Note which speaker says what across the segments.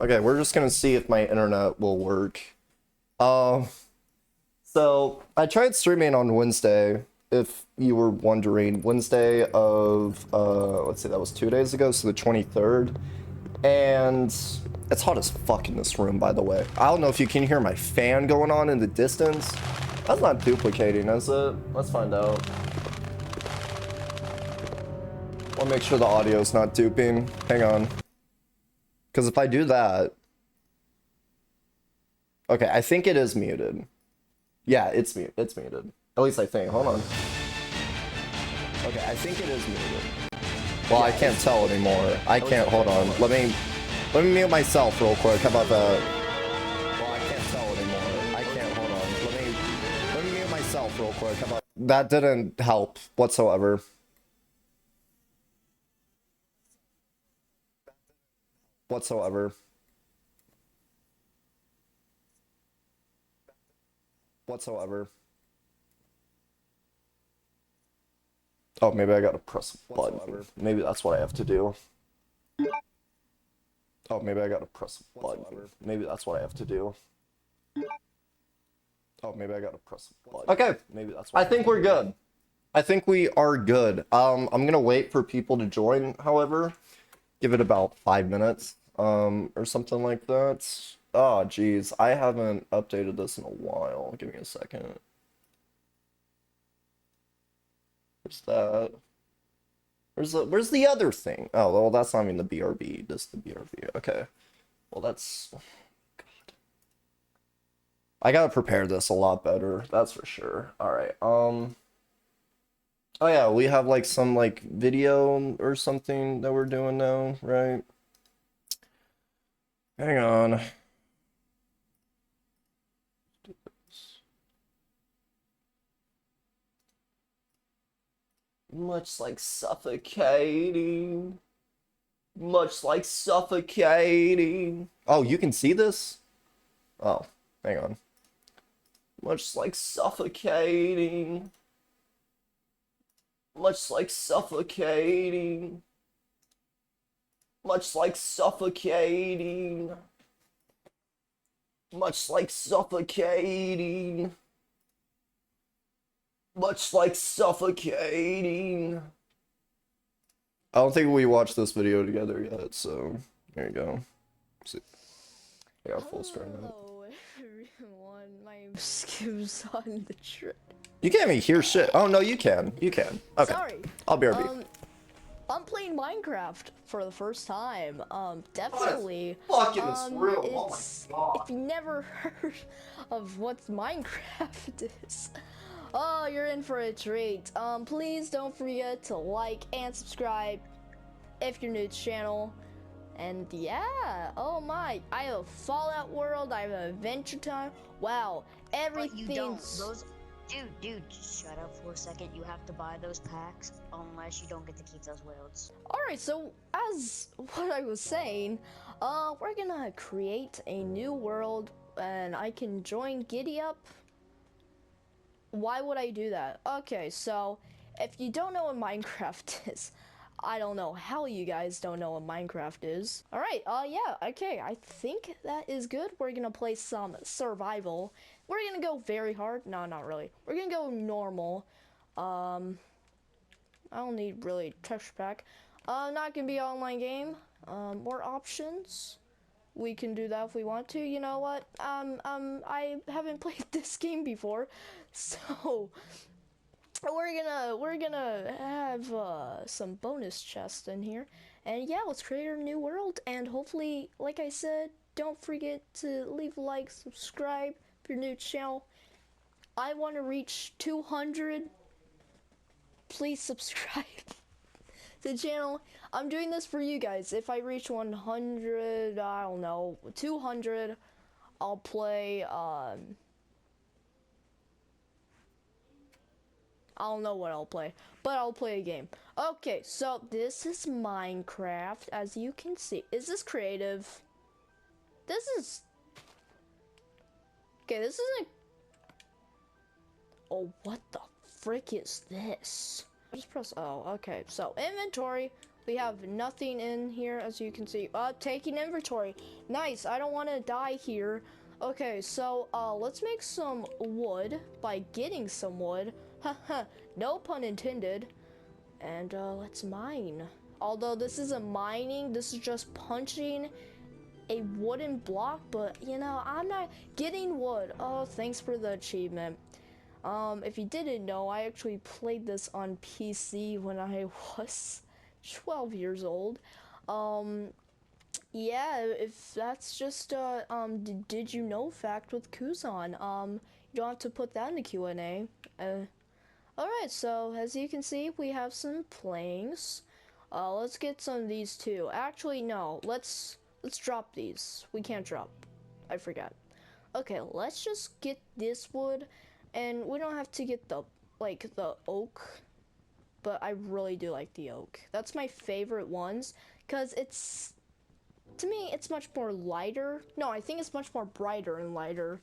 Speaker 1: Okay, we're just gonna see if my internet will work. Um, so I tried streaming on Wednesday, if you were wondering. Wednesday of, let's see, that was 2 days ago, so the 23rd. And it's hot as fuck in this room, by the way. I don't know if you can hear my fan going on in the distance. That's not duplicating, is it? Let's find out. I'll make sure the audio's not duping. Hang on. Because if I do that... Okay, I think it is muted. Yeah, it's muted. At least I think. Hold on. Okay, I think it is muted. Well, yeah, I can't tell anymore. I can't. Hold on. Let me mute myself real quick. How about that? Well, I can't tell anymore. I can't. Hold on. Let me mute myself real quick. How about that? Didn't help whatsoever. Whatsoever. Oh, maybe I gotta press a button. Maybe that's what I have to do. Oh, maybe I gotta press a button. Maybe that's what I have to do. Oh, maybe I gotta press a button. Okay, maybe that's what I think we're good. I think we are good. I'm gonna wait for people to join, however. Give it about 5 minutes, or something like that. Oh, geez, I haven't updated this in a while. Give me a second. Where's that? Where's the other thing? Oh, well, that's not even the BRB. This is the BRB. Okay. Well, that's... God. I gotta prepare this a lot better. That's for sure. Alright, Oh yeah, we have like some like video or something that we're doing now, right? Hang on. Much like suffocating. Much like suffocating. Oh, you can see this? Oh, hang on. Much like suffocating. Much like suffocating. Much like suffocating. Much like suffocating. Much like suffocating. I don't think we watched this video together yet, so there you go. See, I got full screen now.
Speaker 2: Hello everyone, my name's Skims on the trip.
Speaker 1: You can't even hear shit. Oh no, you can. You can. Okay.
Speaker 2: Sorry.
Speaker 1: I'll BRB.
Speaker 2: I'm playing Minecraft for the first time. Definitely.
Speaker 1: Fucking this room. Oh my god.
Speaker 2: If you never heard of what Minecraft is, oh, you're in for a treat. Please don't forget to like and subscribe if you're new to the channel. And yeah, oh my, I have a Fallout world, I have an Adventure Time. Wow, everything's...
Speaker 3: But you don't. Those... Dude, just shut up for a second. You have to buy those packs unless you don't get to keep those worlds.
Speaker 2: Alright, so as what I was saying, we're gonna create a new world and I can join Giddy Up. Why would I do that? Okay, so if you don't know what Minecraft is, I don't know how you guys don't know what Minecraft is. Alright, yeah, okay, I think that is good. We're gonna play some survival. We're gonna go very hard. No, not really. We're gonna go normal. I don't need really texture pack. Not gonna be an online game. More options. We can do that if we want to. You know what? I haven't played this game before, so we're gonna have some bonus chests in here. And yeah, let's create our new world. And hopefully, like I said, don't forget to leave a like, subscribe if you're new to the channel. I want to reach 200. Please subscribe to the channel. I'm doing this for you guys. If I reach 100, I don't know, 200, I'll play, I don't know what I'll play, but I'll play a game. Okay, so this is Minecraft, as you can see. Is this creative? This is... Okay, this isn't... Oh, what the frick is this? I just press... Oh, okay. So, inventory. We have nothing in here, as you can see. Taking inventory. Nice, I don't want to die here. Okay, so, let's make some wood by getting some wood. Haha, no pun intended. And, let's mine. Although this isn't mining, this is just punching a wooden block, but, you know, I'm not getting wood. Oh, thanks for the achievement. If you didn't know, I actually played this on PC when I was 12 years old. Yeah, if that's just did you know fact with Kuzan. You don't have to put that in the Q&A. Alright, so as you can see, we have some planks. Let's get some of these too. Actually, no, let's drop these. We can't drop. I forgot. Okay, let's just get this wood, and we don't have to get the oak, but I really do like the oak. That's my favorite ones, because it's, to me, it's much more lighter. No, I think it's much more brighter and lighter,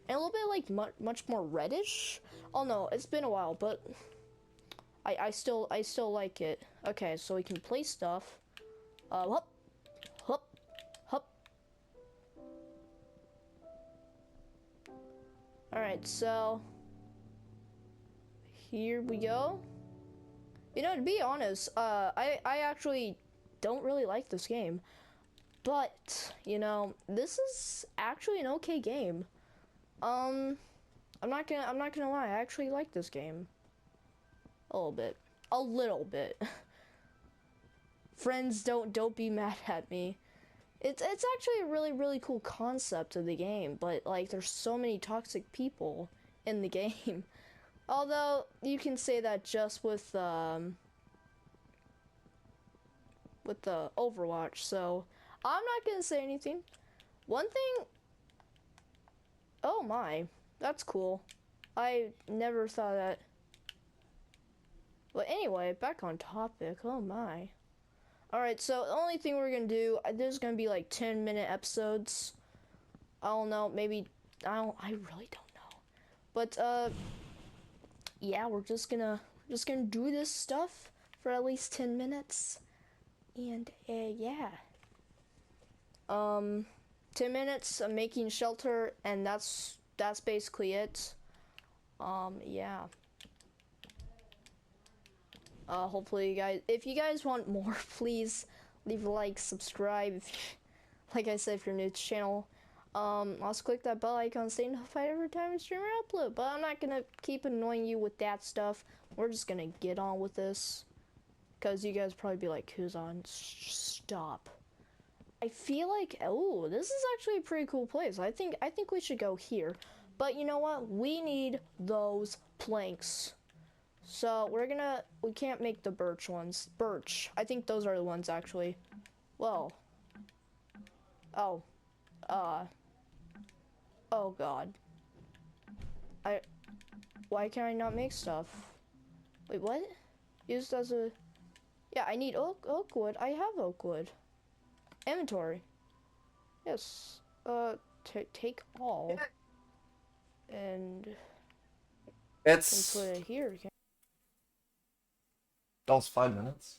Speaker 2: and a little bit like much more reddish. Oh no, it's been a while, but I still like it. Okay, so we can place stuff. Hup, hup, hup. Alright, so here we go. You know, to be honest, I actually don't really like this game, but you know, this is actually an okay game. I'm not gonna lie, I actually like this game. A little bit. Friends, don't be mad at me. It's actually a really cool concept of the game, but like there's so many toxic people in the game. Although you can say that just with the Overwatch, so I'm not gonna say anything. One thing, oh my, that's cool. I never thought that. But anyway, back on topic. Oh my. Alright, so the only thing we're gonna do, there's gonna be like 10-minute episodes. I don't know, maybe, I really don't know. But, yeah, we're just gonna do this stuff for at least 10 minutes. And, yeah. 10 minutes of making shelter, and that's basically it. Yeah. Hopefully you guys, if you guys want more, please leave a like, subscribe, if you, like I said, if you're new to the channel. Also click that bell icon, stay notified every time I stream or upload. But I'm not gonna keep annoying you with that stuff. We're just gonna get on with this, because you guys probably be like, who's on? Stop. I feel like, oh, this is actually a pretty cool place. I think we should go here. But you know what? We need those planks. So we can't make the birch ones. Birch. I think those are the ones actually. Whoa. Oh. Oh god. Why can I not make stuff? Wait, what? Used as a, yeah, I need oak wood. I have oak wood. Inventory. Yes. Take all. And
Speaker 1: It's
Speaker 2: put it here.
Speaker 1: that was 5 minutes.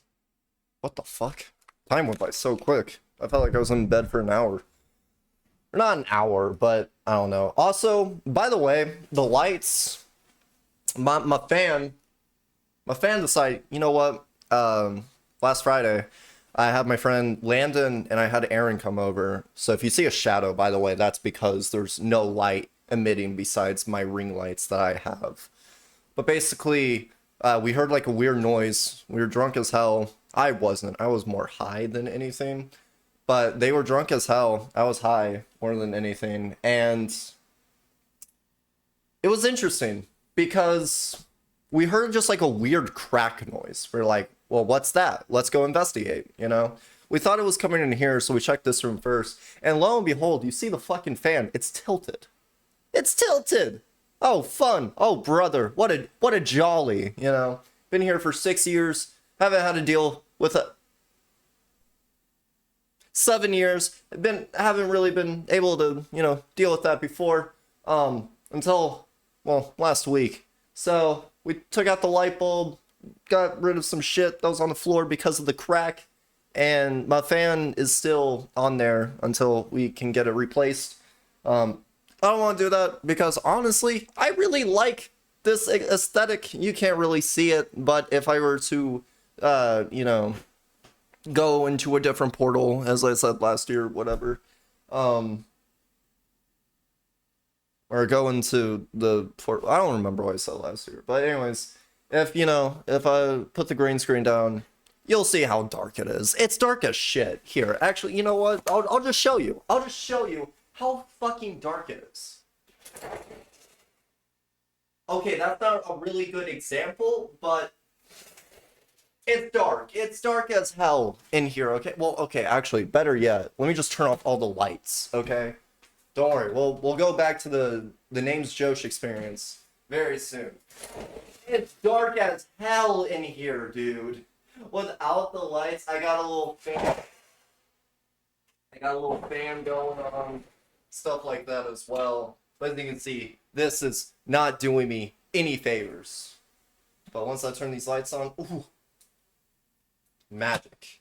Speaker 1: What the fuck? Time went by so quick. I felt like I was in bed for an hour. Or not an hour, but I don't know. Also, by the way, the lights. My fan decided. You know what? Last Friday, I had my friend Landon and I had Aaron come over. So if you see a shadow, by the way, that's because there's no light emitting besides my ring lights that I have. But basically, we heard like a weird noise. We were drunk as hell. I wasn't. I was more high than anything. But they were drunk as hell. I was high more than anything. And it was interesting because we heard just like a weird crack noise. We're like, well, what's that? Let's go investigate, you know? We thought it was coming in here, so we checked this room first. And lo and behold, you see the fucking fan. It's tilted. It's tilted! Oh, fun. Oh, brother. What a jolly, you know? Been here for 6 years. Haven't had to deal with it. 7 years. Haven't really been able to, you know, deal with that before. Until, well, last week. So, we took out the light bulb, got rid of some shit that was on the floor because of the crack, and my fan is still on there until we can get it replaced. I don't want to do that because honestly, I really like this aesthetic. You can't really see it, but if I were to, you know, go into a different portal, as I said last year, whatever, or go into the portal. I don't remember what I said last year, but anyways, if you know, if I put the green screen down, you'll see how dark it is. It's dark as shit. Here, actually, you know what? I'll just show you. I'll just show you how fucking dark it is. Okay, that's not a really good example, but it's dark. It's dark as hell in here, okay? Well, okay, actually, better yet, let me just turn off all the lights, okay? Don't worry, we'll go back to the Name's Josh experience very soon. It's dark as hell in here, dude. Without the lights, I got a little fan. I got a little fan going on, stuff like that as well. But as you can see, this is not doing me any favors. But once I turn these lights on, ooh, magic.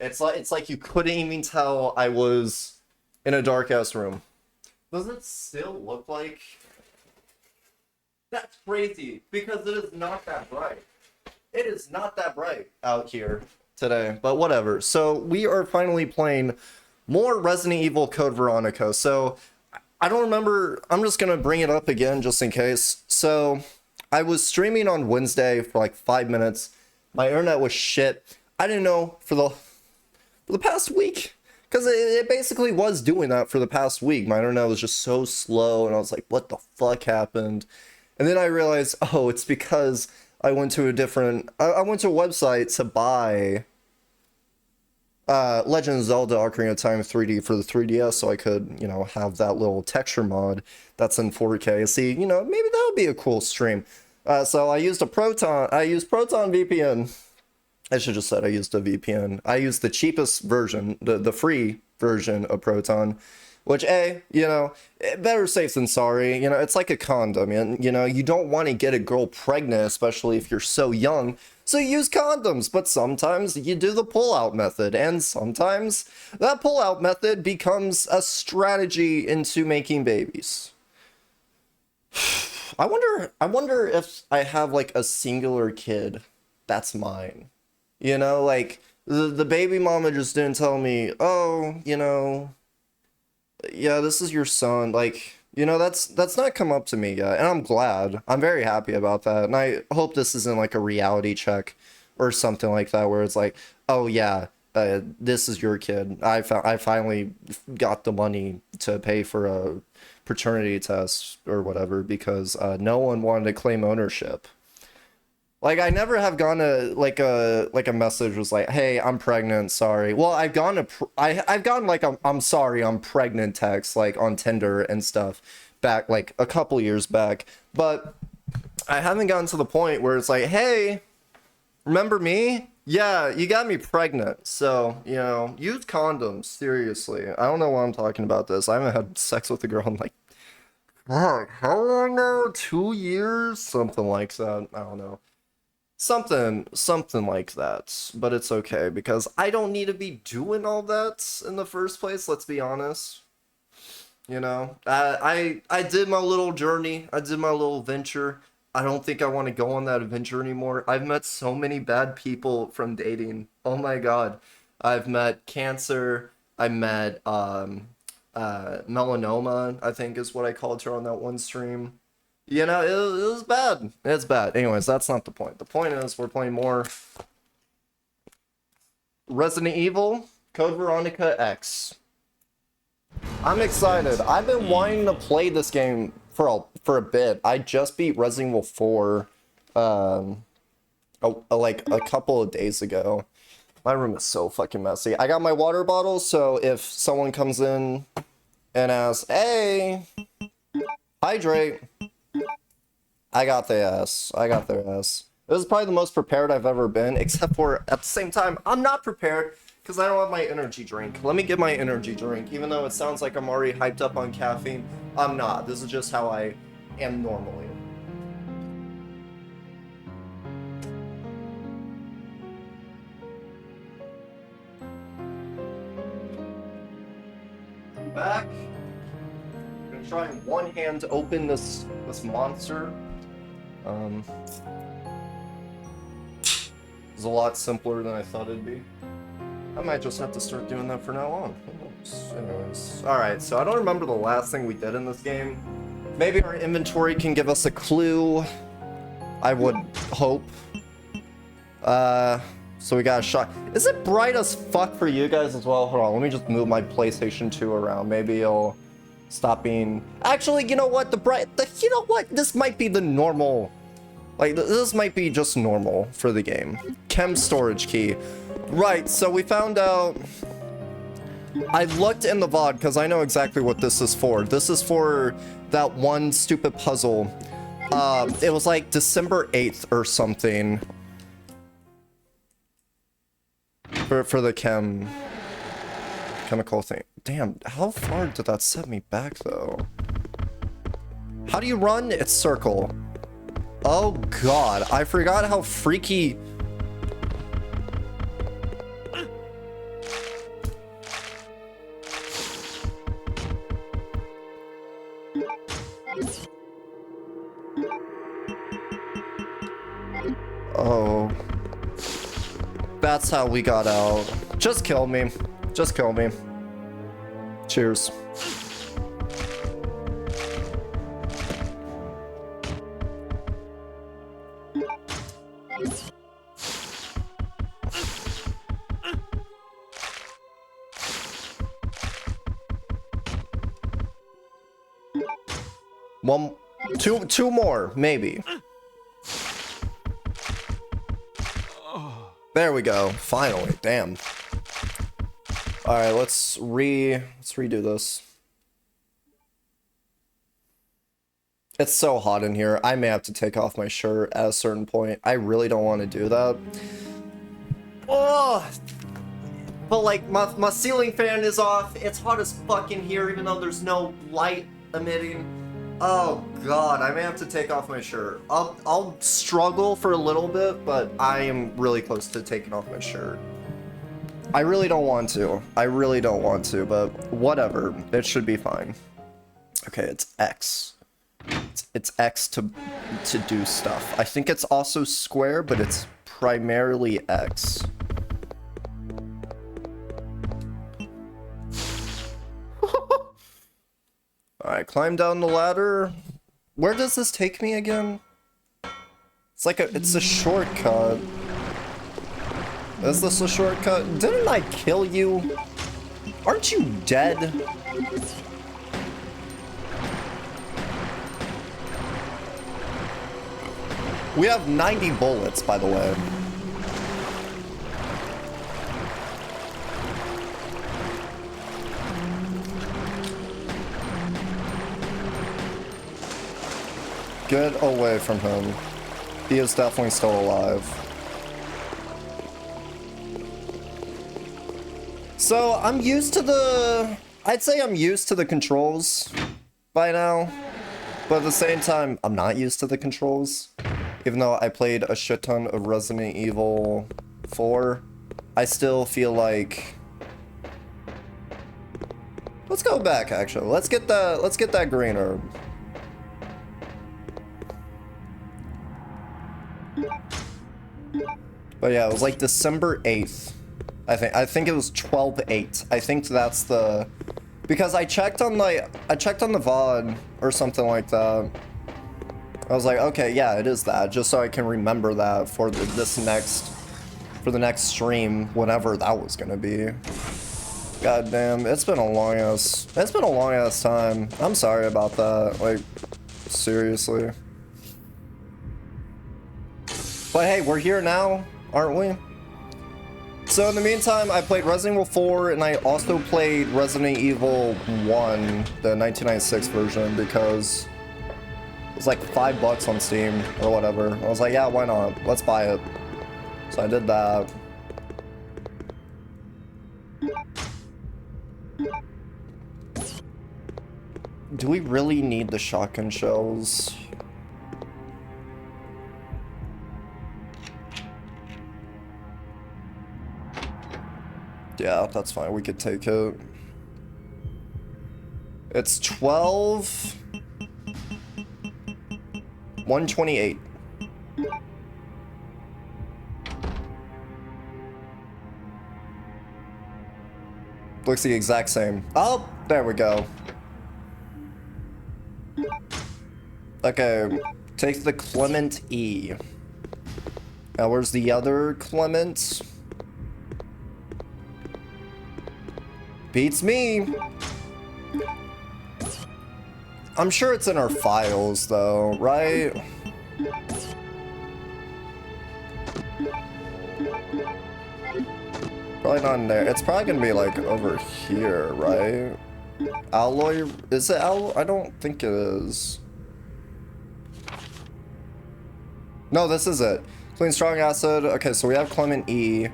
Speaker 1: It's like you couldn't even tell I was in a dark ass room. Does it still look like? That's crazy because it is not that bright. It is not that bright out here today, but whatever. So we are finally playing more Resident Evil Code Veronica. So I don't remember. I'm just going to bring it up again just in case. So I was streaming on Wednesday for like 5 minutes. My internet was shit. I didn't know for the past week. Because it basically was doing that for the past week. My internet was just so slow, and I was like, what the fuck happened? And then I realized, oh, it's because I went to a different... I went to a website to buy Legend of Zelda Ocarina of Time 3D for the 3DS, so I could, you know, have that little texture mod that's in 4K. See, you know, maybe that would be a cool stream. So I used Proton VPN. I should just said I used a VPN. I used the cheapest version, the free version of Proton, which, you know, better safe than sorry. You know, it's like a condom. And, you know, you don't want to get a girl pregnant, especially if you're so young. So you use condoms. But sometimes you do the pull-out method. And sometimes that pull-out method becomes a strategy into making babies. I wonder if I have, like, a singular kid that's mine. You know, like, the baby mama just didn't tell me, oh, you know, yeah, this is your son. Like, you know, that's not come up to me yet. And I'm glad. I'm very happy about that. And I hope this isn't like a reality check or something like that where it's like, oh, yeah, this is your kid. I finally got the money to pay for a paternity test or whatever because no one wanted to claim ownership. Like, I never have gone to, like a message was like, hey, I'm pregnant, sorry. Well, I've gone like, I'm sorry, I'm pregnant text, like, on Tinder and stuff back, like, a couple years back. But I haven't gotten to the point where it's like, hey, remember me? Yeah, you got me pregnant. So, you know, use condoms, seriously. I don't know why I'm talking about this. I haven't had sex with a girl in, like, fuck, how long now? 2 years? Something like that. I don't know. Something like that, but it's okay because I don't need to be doing all that in the first place. Let's be honest. You know, I did my little journey. I did my little venture. I don't think I want to go on that adventure anymore. I've met so many bad people from dating. Oh my god, I've met cancer. I met melanoma. I think is what I called her on that one stream. You know, it was bad. It's bad. Anyways, that's not the point. The point is we're playing more Resident Evil Code Veronica X. I'm excited. I've been wanting to play this game for a bit. I just beat Resident Evil 4 like a couple of days ago. My room is so fucking messy. I got my water bottle, so if someone comes in and asks, hey, hydrate, I got their ass. This is probably the most prepared I've ever been, except for at the same time, I'm not prepared because I don't have my energy drink. Let me get my energy drink. Even though it sounds like I'm already hyped up on caffeine, I'm not. This is just how I am normally. back. I'm gonna try and one hand open this monster. It's a lot simpler than I thought it'd be. I might just have to start doing that from now on. Anyways, alright, so I don't remember the last thing we did in this game. Maybe our inventory can give us a clue. I would hope. So we got a shot. Is it bright as fuck for you guys as well? Hold on, let me just move my PlayStation 2 around. Maybe it'll stop being... Actually, you know what? You know what? This might be the normal... Like, this might be just normal for the game. Chem storage key. Right, so we found out... I looked in the VOD because I know exactly what this is for. This is for that one stupid puzzle. It was like December 8th or something. For the chemical thing. Damn, how far did that set me back though? How do you run? It's circle. Oh god, I forgot how freaky... Oh. That's how we got out. Just kill me. Just kill me. Cheers. Two more, maybe. There we go. Finally. Damn. Alright, let's redo this. It's so hot in here. I may have to take off my shirt at a certain point. I really don't want to do that. Oh! But like, my ceiling fan is off. It's hot as fuck in here, even though there's no light emitting. Oh god, I may have to take off my shirt. I'll struggle for a little bit, but I am really close to taking off my shirt. I really don't want to. I really don't want to, but whatever. It should be fine. Okay, it's X. It's X to do stuff. I think it's also square, but it's primarily X. Alright, climb down the ladder. Where does this take me again? It's a shortcut. Is this a shortcut? Didn't I kill you? Aren't you dead? We have 90 bullets, by the way. Get away from him. He is definitely still alive. So, I'm used to I'd say I'm used to the controls by now. But at the same time, I'm not used to the controls. Even though I played a shit ton of Resident Evil 4, I still feel like... Let's go back, actually. Let's get that green herb. But yeah, it was like December 8th. I think it was 12/8. I think that's the... Because I checked on the VOD or something like that. I was like, okay, yeah, it is that, just so I can remember that for the next stream, whenever that was gonna be. God damn, it's been a long ass time. I'm sorry about that, like, seriously. But hey, we're here now, aren't we? So in the meantime, I played Resident Evil 4, and I also played Resident Evil 1, the 1996 version, because it was like $5 on Steam or whatever. I was like, yeah, why not? Let's buy it. So I did that. Do we really need the shotgun shells? Yeah, that's fine. We could take it. It's 12. 128. Looks the exact same. Oh, there we go. Okay, take the Clement E. Now, where's the other Clement? Beats me. I'm sure it's in our files, though, right? Probably not in there. It's probably gonna be, like, over here, right? Alloy? Is it alloy? I don't think it is. No, this is it. Clean strong acid. Okay, so we have Clement E.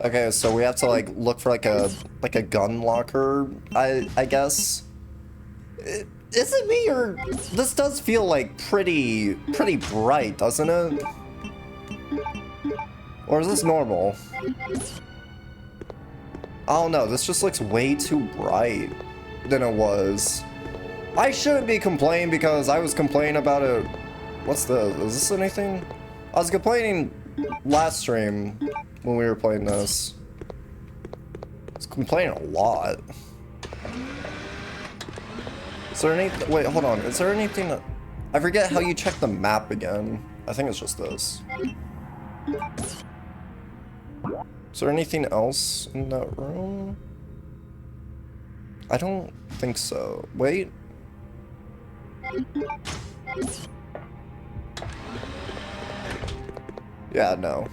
Speaker 1: Okay, so we have to like look for like a gun locker, I guess. Is it me, or this does feel like pretty bright, doesn't it? Or is this normal? Oh no, this just looks way too bright than it was. I shouldn't be complaining because I was complaining about it. What's this? Is this anything? I was complaining last stream when we were playing this. I was complaining a lot. Is there any? Wait, hold on. Is there anything that... I forget how you check the map again. I think it's just this. Is there anything else in that room? I don't think so. Wait. Yeah, no.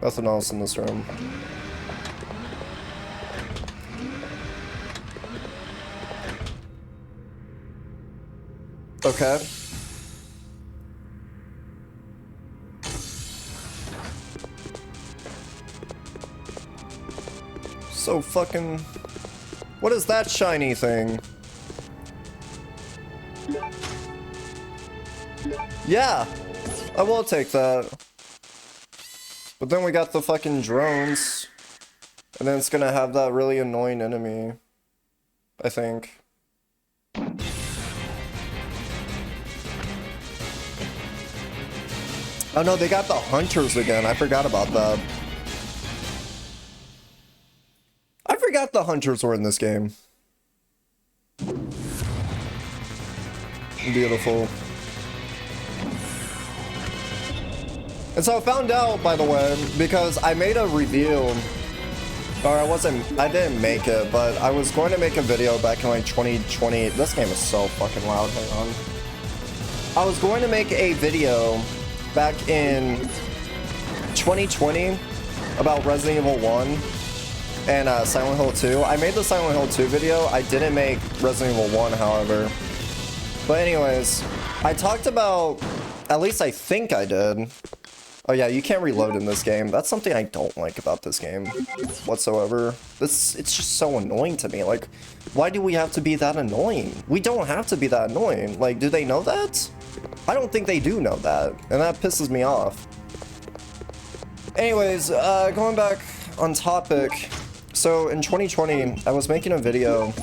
Speaker 1: Nothing else in this room. Okay. So fucking... What is that shiny thing? Yeah! I will take that. But then we got the fucking drones. And then it's gonna have that really annoying enemy. I think. Oh no, they got the hunters again. I forgot about that. I forgot the hunters were in this game. Beautiful. And so I found out, by the way, because I made a review, or I didn't make it, but I was going to make a video back in like 2020. This game is so fucking loud, hang on. I was going to make a video back in 2020 about Resident Evil 1 and Silent Hill 2. I made the Silent Hill 2 video. I didn't make Resident Evil 1, however. But anyways, I talked about, at least I think I did. Oh yeah, you can't reload in this game. That's something I don't like about this game whatsoever. It's just so annoying to me. Like, why do we have to be that annoying? We don't have to be that annoying. Like, do they know that? I don't think they do know that, and that pisses me off. Anyways, going back on topic. So in 2020, I was making a video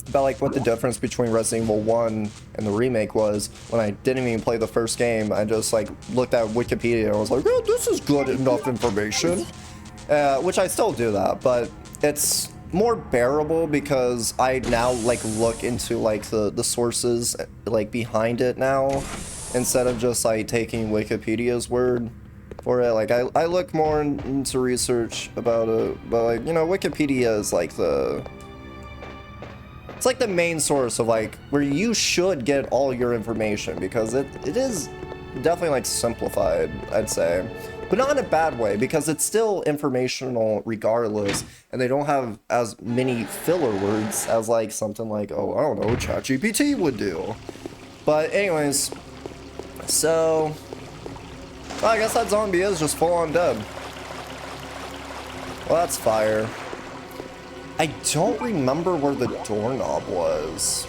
Speaker 1: about like what the difference between Resident Evil 1 and the remake was. When I didn't even play the first game, I just like looked at Wikipedia and I was like, oh, this is good enough information. Which I still do that, but it's more bearable because I now like look into like the sources like behind it now, instead of just like taking Wikipedia's word for it. Like I look more into research about it, but like, you know, Wikipedia is like it's like the main source of like where you should get all your information, because it is definitely like simplified, I'd say, but not in a bad way, because it's still informational regardless, and they don't have as many filler words as like something like, oh, I don't know, ChatGPT would do. But anyways, so well, I guess that zombie is just full on dead. Well, that's fire. I don't remember where the doorknob was.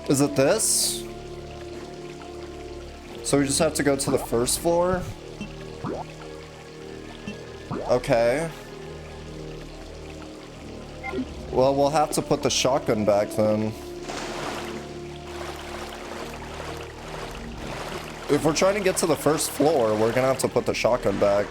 Speaker 1: Is it this? So we just have to go to the first floor? Okay. Well, we'll have to put the shotgun back then. If we're trying to get to the first floor, we're gonna have to put the shotgun back.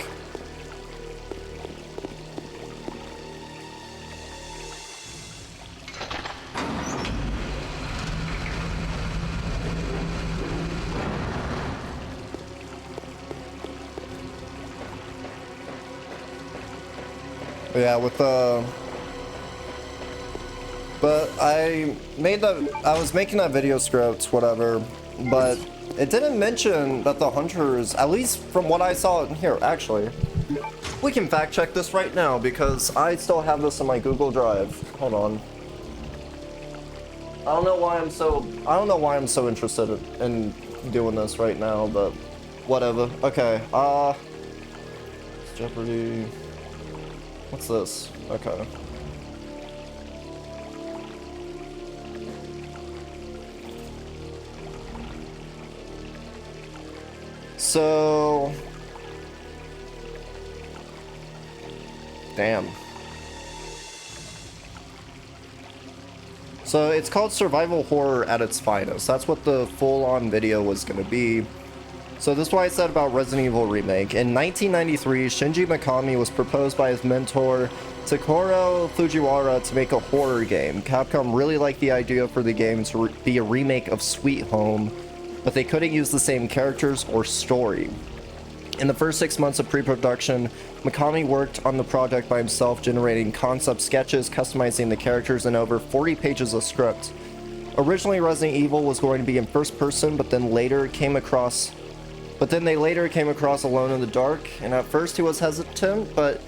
Speaker 1: Yeah, with the... But I was making that video script, whatever, but it didn't mention that the hunters, at least from what I saw here, actually, we can fact check this right now because I still have this in my Google Drive. Hold on. I don't know why I'm so interested in doing this right now, but whatever. Okay, Jeopardy. What's this? Okay. So, damn. So it's called survival horror at its finest. That's what the full-on video was going to be. So this is what I said about Resident Evil Remake. In 1993, Shinji Mikami was proposed by his mentor Takuro Fujiwara to make a horror game. Capcom really liked the idea for the game to be a remake of Sweet Home, but they couldn't use the same characters or story. In the first 6 months of pre-production, Mikami worked on the project by himself, generating concept sketches, customizing the characters, and over 40 pages of script. Originally, Resident Evil was going to be in first person, but then they later came across Alone in the Dark, and at first he was hesitant, but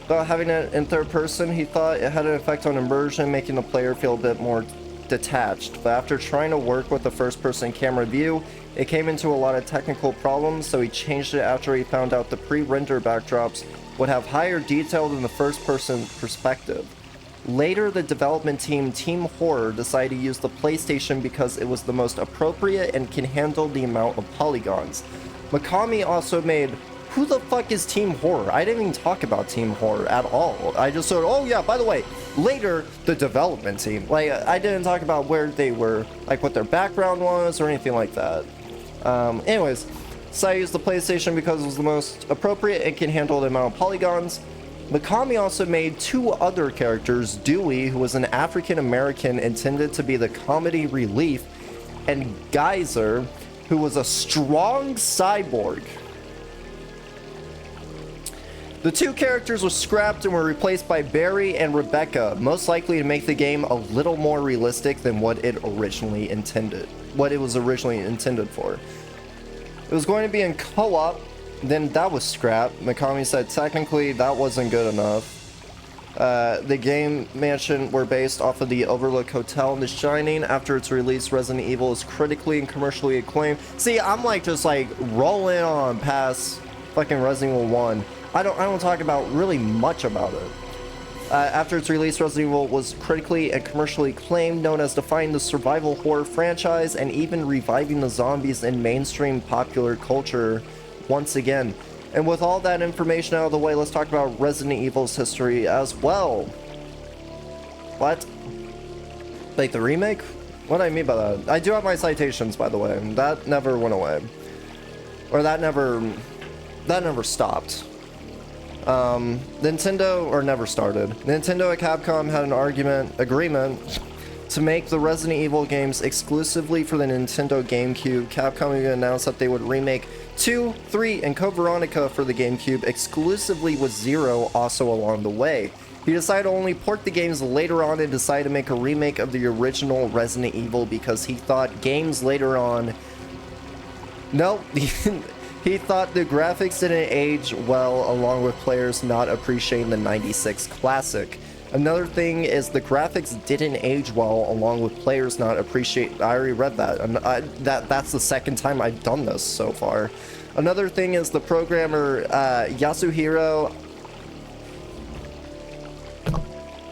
Speaker 1: about having it in third person, he thought it had an effect on immersion, making the player feel a bit more detached. But after trying to work with the first person camera view, it came into a lot of technical problems, so he changed it after he found out the pre-render backdrops would have higher detail than the first person perspective. Later, the development team, Team Horror, decided to use the PlayStation because it was the most appropriate and can handle the amount of polygons. Mikami also made... Who the fuck is Team Horror? I didn't even talk about Team Horror at all. I just said, oh yeah, by the way, later, the development team. Like, I didn't talk about where they were, like what their background was or anything like that. Anyways, so I used the PlayStation because it was the most appropriate and can handle the amount of polygons. Mikami also made two other characters, Dewey, who was an African American intended to be the comedy relief, and Geyser, who was a strong cyborg. The two characters were scrapped and were replaced by Barry and Rebecca, most likely to make the game a little more realistic than what it was originally intended for. It was going to be in co-op, then that was scrapped. Mikami said technically that wasn't good enough. The game mansion were based off of the Overlook Hotel in The Shining. After its release, Resident Evil is critically and commercially acclaimed. See, I'm like just like rolling on past fucking Resident Evil 1. I don't talk about really much about it. After its release, Resident Evil was critically and commercially acclaimed, known as defining the survival horror franchise and even reviving the zombies in mainstream popular culture once again. And with all that information out of the way, let's talk about Resident Evil's history as well. What? Like the remake? What do I mean by that? I do have my citations, by the way. That never went away. Or that never stopped. Nintendo never started. Nintendo and Capcom had an agreement to make the Resident Evil games exclusively for the Nintendo GameCube. Capcom even announced that they would remake 2, 3, and Code Veronica for the GameCube exclusively, with 0 also along the way. He decided to only port the games later on and decided to make a remake of the original Resident Evil because he thought games later on... Nope. He thought the graphics didn't age well, along with players not appreciating the 96 classic. Another thing is the graphics didn't age well, along with players not appreciate... I already read that. And that's the second time I've done this so far. Another thing is the programmer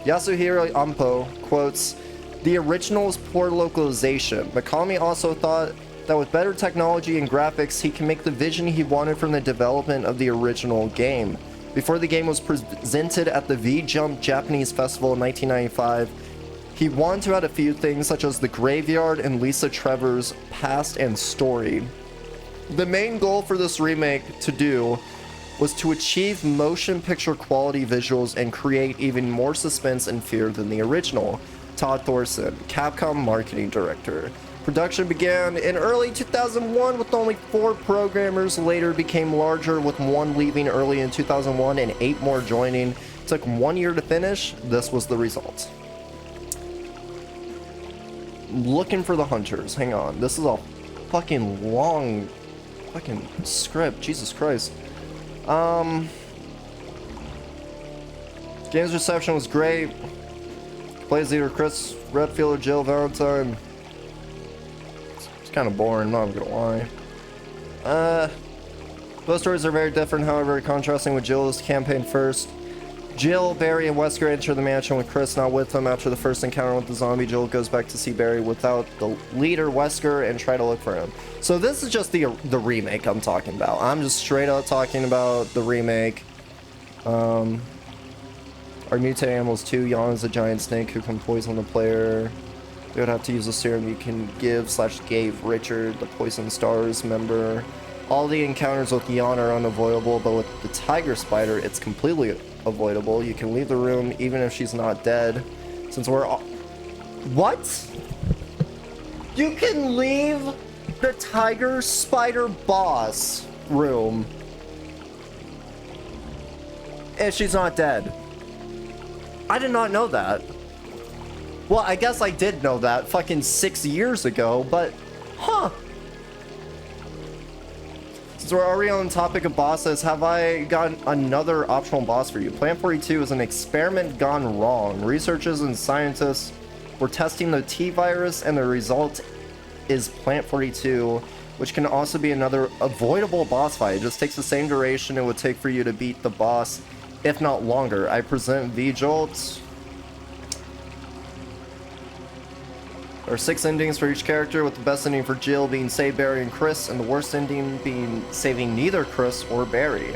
Speaker 1: Yasuhiro Ampo quotes, "The original is poor localization. Mikami also thought that with better technology and graphics, he can make the vision he wanted from the development of the original game. Before the game was presented at the V-Jump Japanese Festival in 1995, he wanted to add a few things such as the graveyard and Lisa Trevor's past and story. The main goal for this remake to do was to achieve motion picture quality visuals and create even more suspense and fear than the original." Todd Thorson, Capcom marketing director. Production began in early 2001 with only 4 programmers, later became larger with 1 leaving early in 2001 and 8 more joining. Took 1 year to finish. This was the result. Looking for the hunters. Hang on. This is a fucking long fucking script. Jesus Christ. Game's reception was great. Plays either Chris Redfield or Jill Valentine. It's kind of boring, not gonna lie. Both stories are very different, however, contrasting with Jill's campaign first. Jill, Barry, and Wesker enter the mansion with Chris not with them. After the first encounter with the zombie, Jill goes back to see Barry without the leader, Wesker, and try to look for him. So this is just the remake I'm talking about. I'm just straight up talking about the remake. Our mutated animals too. Yon is a giant snake who can poison the player. They would have to use a serum you can gave Richard, the Poison Stars member. All the encounters with Yon are unavoidable, but with the tiger spider, it's completely avoidable. You can leave the room even if she's not dead. Since we're all... What? You can leave the tiger spider boss room if she's not dead. I did not know that. Well, I guess I did know that fucking 6 years ago, but huh. Since we're already on the topic of bosses, have I got another optional boss for you. Plant 42 is an experiment gone wrong. Researchers and scientists were testing the T-virus, and the result is Plant 42, which can also be another avoidable boss fight. It just takes the same duration it would take for you to beat the boss, if not longer. I present V-Jolt. There are 6 endings for each character, with the best ending for Jill being save Barry and Chris, and the worst ending being saving neither Chris or Barry.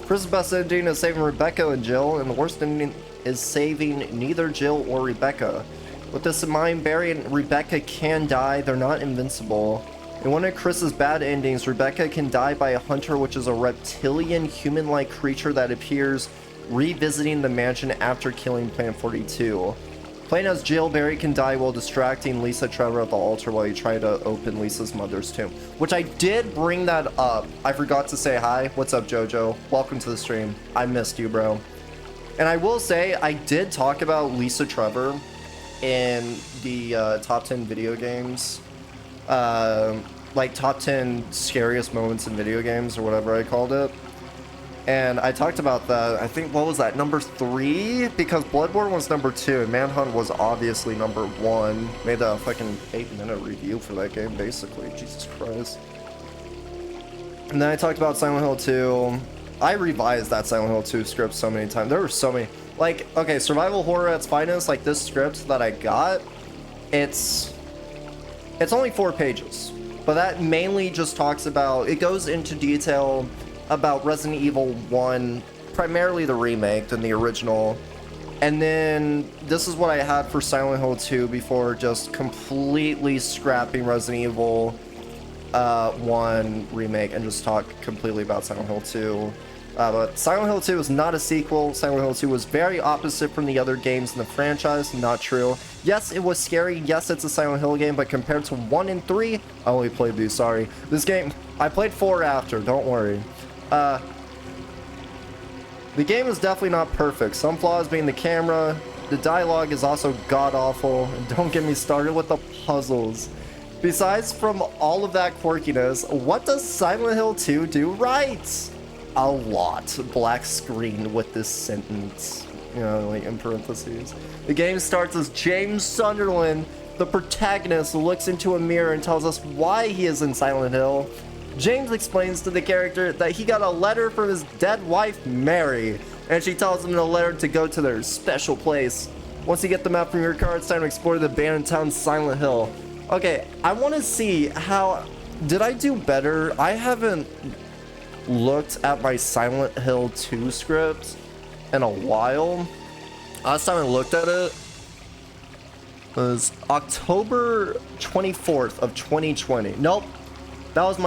Speaker 1: Chris's best ending is saving Rebecca and Jill, and the worst ending is saving neither Jill or Rebecca. With this in mind, Barry and Rebecca can die. They're not invincible. In one of Chris's bad endings, Rebecca can die by a hunter, which is a reptilian human-like creature that appears revisiting the mansion after killing Plant 42. Playing as Jill, Barry can die while distracting Lisa Trevor at the altar while you try to open Lisa's mother's tomb. Which I did bring that up. I forgot to say hi. What's up, Jojo? Welcome to the stream. I missed you, bro. And I will say, I did talk about Lisa Trevor in the top 10 video games. Like top 10 scariest moments in video games or whatever I called it. And I talked about that, I think, what was that, number 3? Because Bloodborne was number 2 and Manhunt was obviously number 1. Made a fucking 8-minute review for that game, basically. Jesus Christ. And then I talked about Silent Hill 2. I revised that Silent Hill 2 script so many times. There were so many. Like, okay, survival horror at its finest, like this script that I got, it's only 4 pages. But that mainly just talks about, it goes into detail about Resident Evil 1, primarily the remake than the original. And then this is what I had for Silent Hill 2 before just completely scrapping Resident Evil 1 remake and just talk completely about Silent Hill 2. But Silent Hill 2 is not a sequel. Silent Hill 2 was very opposite from the other games in the franchise. Not true. Yes, it was scary. Yes, it's a Silent Hill game, but compared to 1 and 3, I only played these, sorry. This game, I played 4 after, don't worry. The game is definitely not perfect. Some flaws being the camera. The dialogue is also god-awful. And don't get me started with the puzzles. Besides from all of that quirkiness, what does Silent Hill 2 do right? A lot. Black screen with this sentence, you know, like in parentheses. The game starts as James Sunderland, the protagonist, looks into a mirror and tells us why he is in Silent Hill. James explains to the character that he got a letter from his dead wife, Mary, and she tells him in the letter to go to their special place. Once you get the map from your car, it's time to explore the abandoned town Silent Hill. Okay, I want to see how... Did I do better? I haven't looked at my Silent Hill 2 script in a while. Last time I looked at it was October 24th of 2020. Nope. That was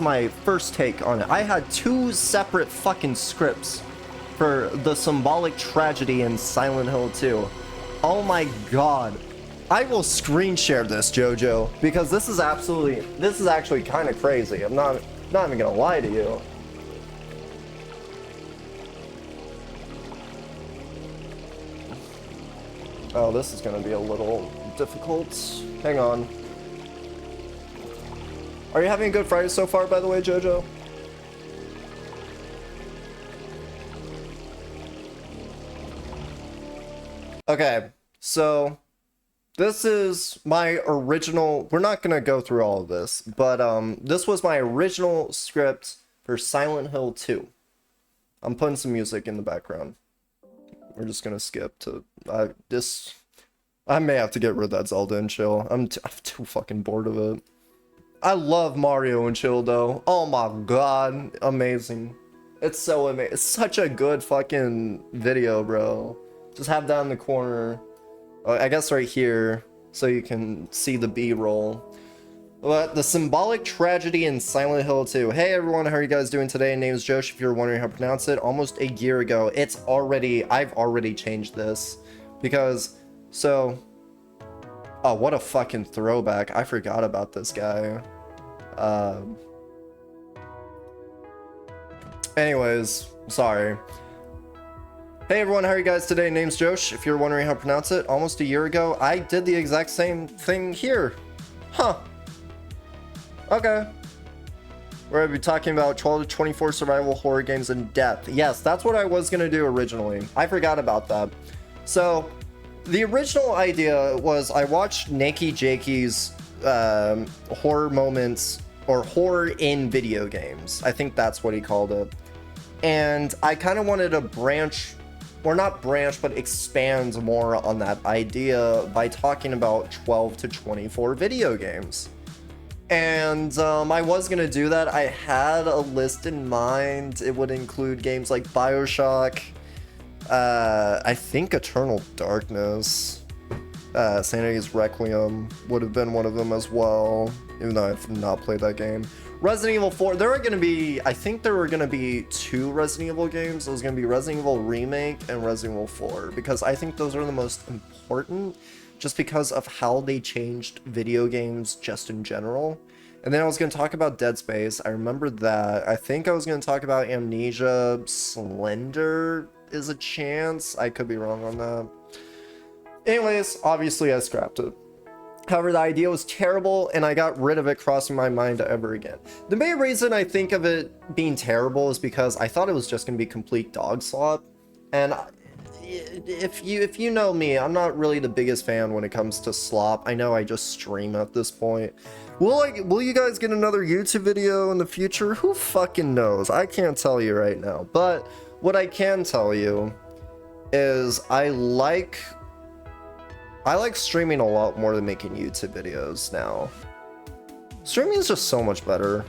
Speaker 1: my first take on it. I had 2 separate fucking scripts for the symbolic tragedy in Silent Hill 2. Oh my god. I will screen share this, Jojo, because this is actually kind of crazy. I'm not even gonna lie to you. Oh, this is gonna be a little difficult. Hang on. Are you having a good Friday so far, by the way, Jojo? Okay, so this is my original, we're not gonna go through all of this, but this was my original script for Silent Hill 2. I'm putting some music in the background. We're just gonna skip to I may have to get rid of that Zelda and chill. I'm too fucking bored of it. I love Mario and chill though. Oh my god, amazing. It's so amazing. It's such a good fucking video, bro. Just have that in the corner. I guess right here, so you can see the B-roll. But the symbolic tragedy in Silent Hill 2. Hey everyone, how are you guys doing today? My name is Josh, if you're wondering how to pronounce it. Almost a year ago, I've already changed this. Because, so... Oh, what a fucking throwback. I forgot about this guy. Anyways, sorry. Hey everyone, how are you guys today? Name's Josh. If you're wondering how to pronounce it, almost a year ago, I did the exact same thing here. Huh. Okay. We're gonna be talking about 12 to 24 survival horror games in depth. Yes, that's what I was gonna do originally. I forgot about that. So, the original idea was I watched Nakey Jakey's horror moments, or horror in video games. I think that's what he called it. And I kind of wanted to branch, or not branch, but expand more on that idea by talking about 12 to 24 video games. And I was going to do that. I had a list in mind. It would include games like BioShock, I think Eternal Darkness, Sanity's Requiem would have been one of them as well, even though I've not played that game. Resident Evil 4, there are going to be, I think there were going to be 2 Resident Evil games. It was going to be Resident Evil Remake and Resident Evil 4, because I think those are the most important, just because of how they changed video games just in general. And then I was going to talk about Dead Space. I remember that. I think I was going to talk about Amnesia. Slender is a chance. I could be wrong on that. Anyways, obviously I scrapped it. However, the idea was terrible, and I got rid of it crossing my mind ever again. The main reason I think of it being terrible is because I thought it was just going to be complete dog slop. And if you know me, I'm not really the biggest fan when it comes to slop. I know I just stream at this point. Will you guys get another YouTube video in the future? Who fucking knows? I can't tell you right now. But what I can tell you is I like streaming a lot more than making YouTube videos now. Streaming is just so much better.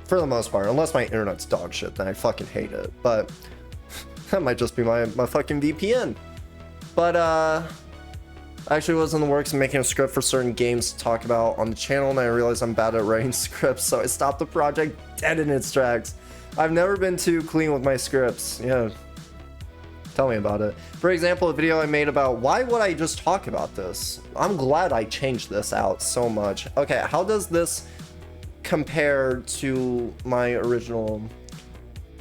Speaker 1: For the most part, unless my internet's dog shit, then I fucking hate it. But that might just be my fucking VPN. But actually was in the works of making a script for certain games to talk about on the channel, and I realized I'm bad at writing scripts, so I stopped the project dead in its tracks. I've never been too clean with my scripts. Yeah. Tell me about it. For example, a video I made about why would I just talk about this? I'm glad I changed this out so much. Okay, how does this compare to my original?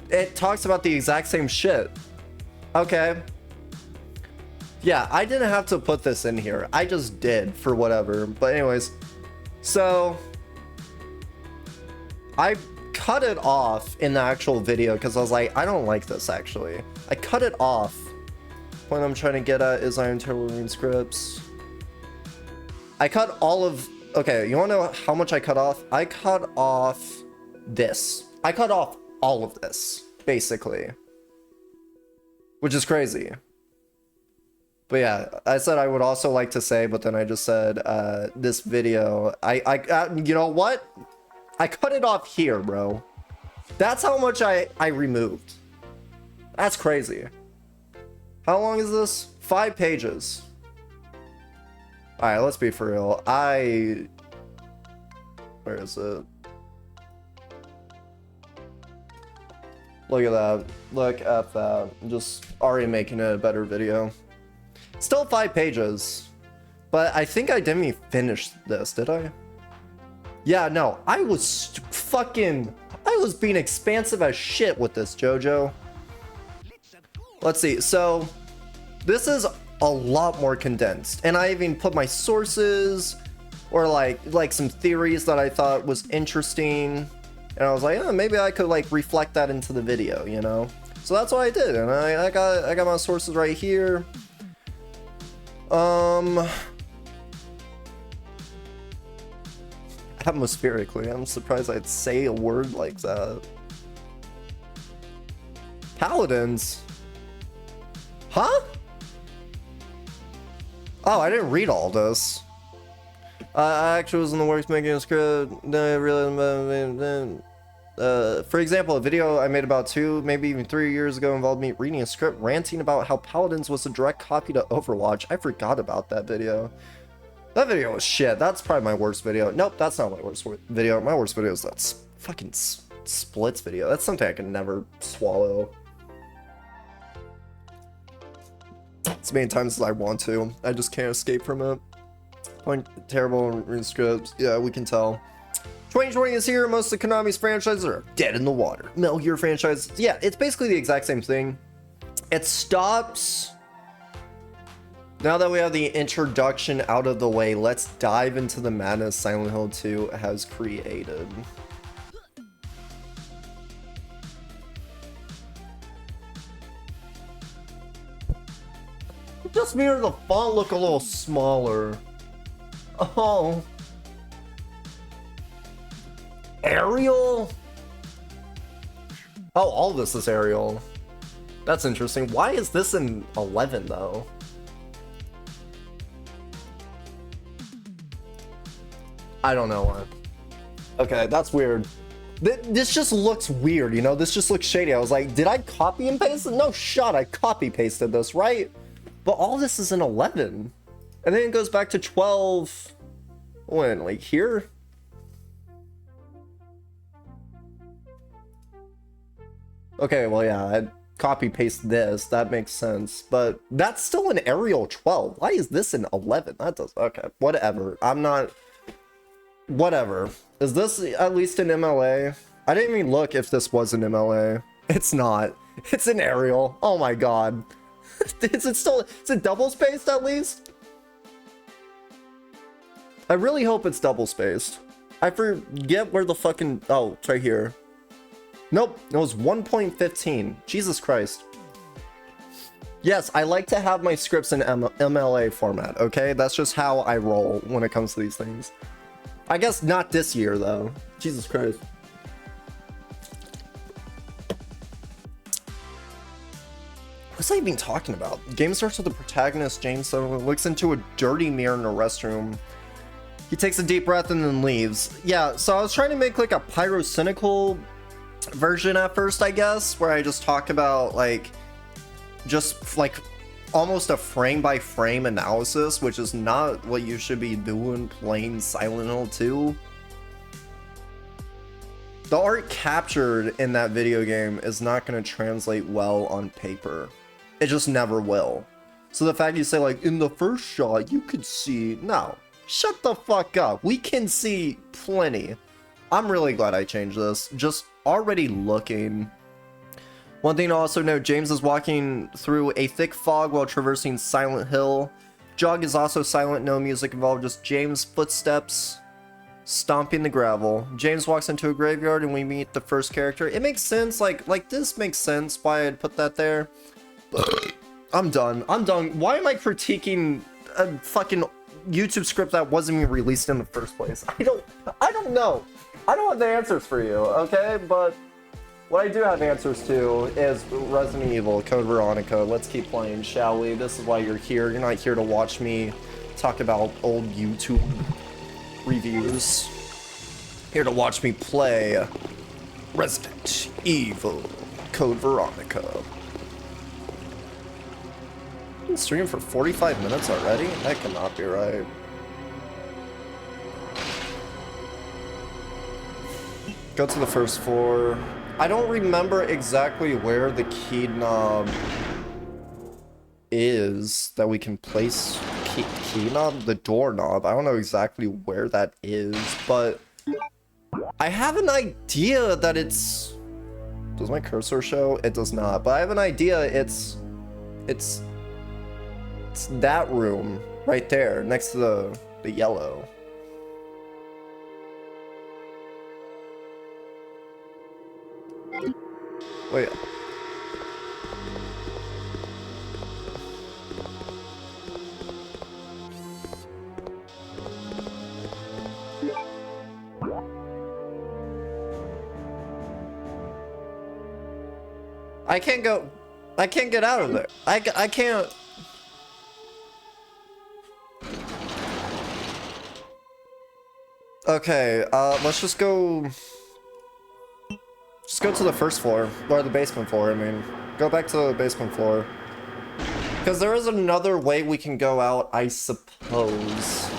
Speaker 1: It talks about the exact same shit. Okay. Yeah, I didn't have to put this in here. I just did for whatever. But anyways, so I cut it off in the actual video because I was like, I don't like this actually. I cut it off. Point I'm trying to get at is Iron Terrorine scripts. I cut all of, okay, you wanna know how much I cut off? I cut off this. I cut off all of this, basically. Which is crazy. But yeah, I said I would also like to say, but then I just said, this video, you know what? I cut it off here, bro. That's how much I removed. That's crazy. How long is this? 5 pages. Alright, let's be for real. Where is it? Look at that. Look at that. I'm just already making it a better video. Still 5 pages. But I think I didn't even finish this, did I? Yeah, no. I was being expansive as shit with this, JoJo. Let's see. So, this is a lot more condensed. And I even put my sources or like some theories that I thought was interesting. And I was like, oh, maybe I could like reflect that into the video, you know? So that's what I did. And I got my sources right here. Atmospherically, I'm surprised I'd say a word like that. Paladins? Huh? Oh, I didn't read all this. I actually was in the works making a script. For example, a video I made about 2, maybe even 3 years ago involved me reading a script ranting about how Paladins was a direct copy to Overwatch. I forgot about that video. That video was shit. That's probably my worst video. Nope, that's not my worst video. My worst video is that fucking splits video. That's something I can never swallow. As many times as I want to. I just can't escape from it. Point terrible scripts. Yeah, we can tell. 2020 is here. Most of Konami's franchises are dead in the water. Metal Gear franchise. Yeah, it's basically the exact same thing. It stops. Now that we have the introduction out of the way, let's dive into the madness Silent Hill 2 has created. Just made the font look a little smaller. Oh. Arial? Oh, all of this is Arial. That's interesting. Why is this in 11 though? I don't know why. Okay, that's weird. This just looks weird, you know? This just looks shady. I was like, did I copy and paste it? No shot, I copy pasted this, right? But all this is in 11. And then it goes back to 12. When, like here? Okay, well, yeah, I'd copy paste this. That makes sense. But that's still an Arial 12. Why is this in 11? That does, okay, whatever. I'm not, whatever. Is this at least an MLA? I didn't even look if this was an MLA. It's not. It's an Arial. Oh my god. Is it still, is it double spaced at least? I really hope it's double spaced. I forget where the fucking, oh, it's right here. Nope, it was 1.15. Jesus Christ. Yes, I like to have my scripts in MLA format, okay? That's just how I roll when it comes to these things. I guess not this year, though. Jesus Christ. What's I even talking about? The game starts with the protagonist, James, looks into a dirty mirror in a restroom. He takes a deep breath and then leaves. Yeah, so I was trying to make like a pyrocynical version at first, I guess, where I just talk about like just like almost a frame by frame analysis, which is not what you should be doing playing Silent Hill 2. the art captured in that video game is not going to translate well on paper. It just never will. So the fact you say, like, in the first shot, you could see... No. Shut the fuck up. We can see plenty. I'm really glad I changed this. Just already looking. One thing to also note, James is walking through a thick fog while traversing Silent Hill. Jog is also silent, no music involved, just James' footsteps stomping the gravel. James walks into a graveyard and we meet the first character. It makes sense, like this makes sense why I'd put that there. But I'm done. Why am I critiquing a fucking YouTube script that wasn't even released in the first place? I don't know. I don't have the answers for you, okay? But what I do have answers to is Resident Evil, Code Veronica. Let's keep playing, shall we? This is why you're here. You're not here to watch me talk about old YouTube reviews. Here to watch me play Resident Evil, Code Veronica. Been streaming for 45 minutes already? That cannot be right. Go to the first floor. I don't remember exactly where the key knob is that we can place key knob, the door knob. I don't know exactly where that is, but I have an idea that it's... Does my cursor show? It does not, but I have an idea it's that room right there next to the yellow. Wait. I can't go. I can't get out of there. I can't. Okay, let's just go. Just go to the first floor, or the basement floor, I mean. Go back to the basement floor. Because there is another way we can go out, I suppose.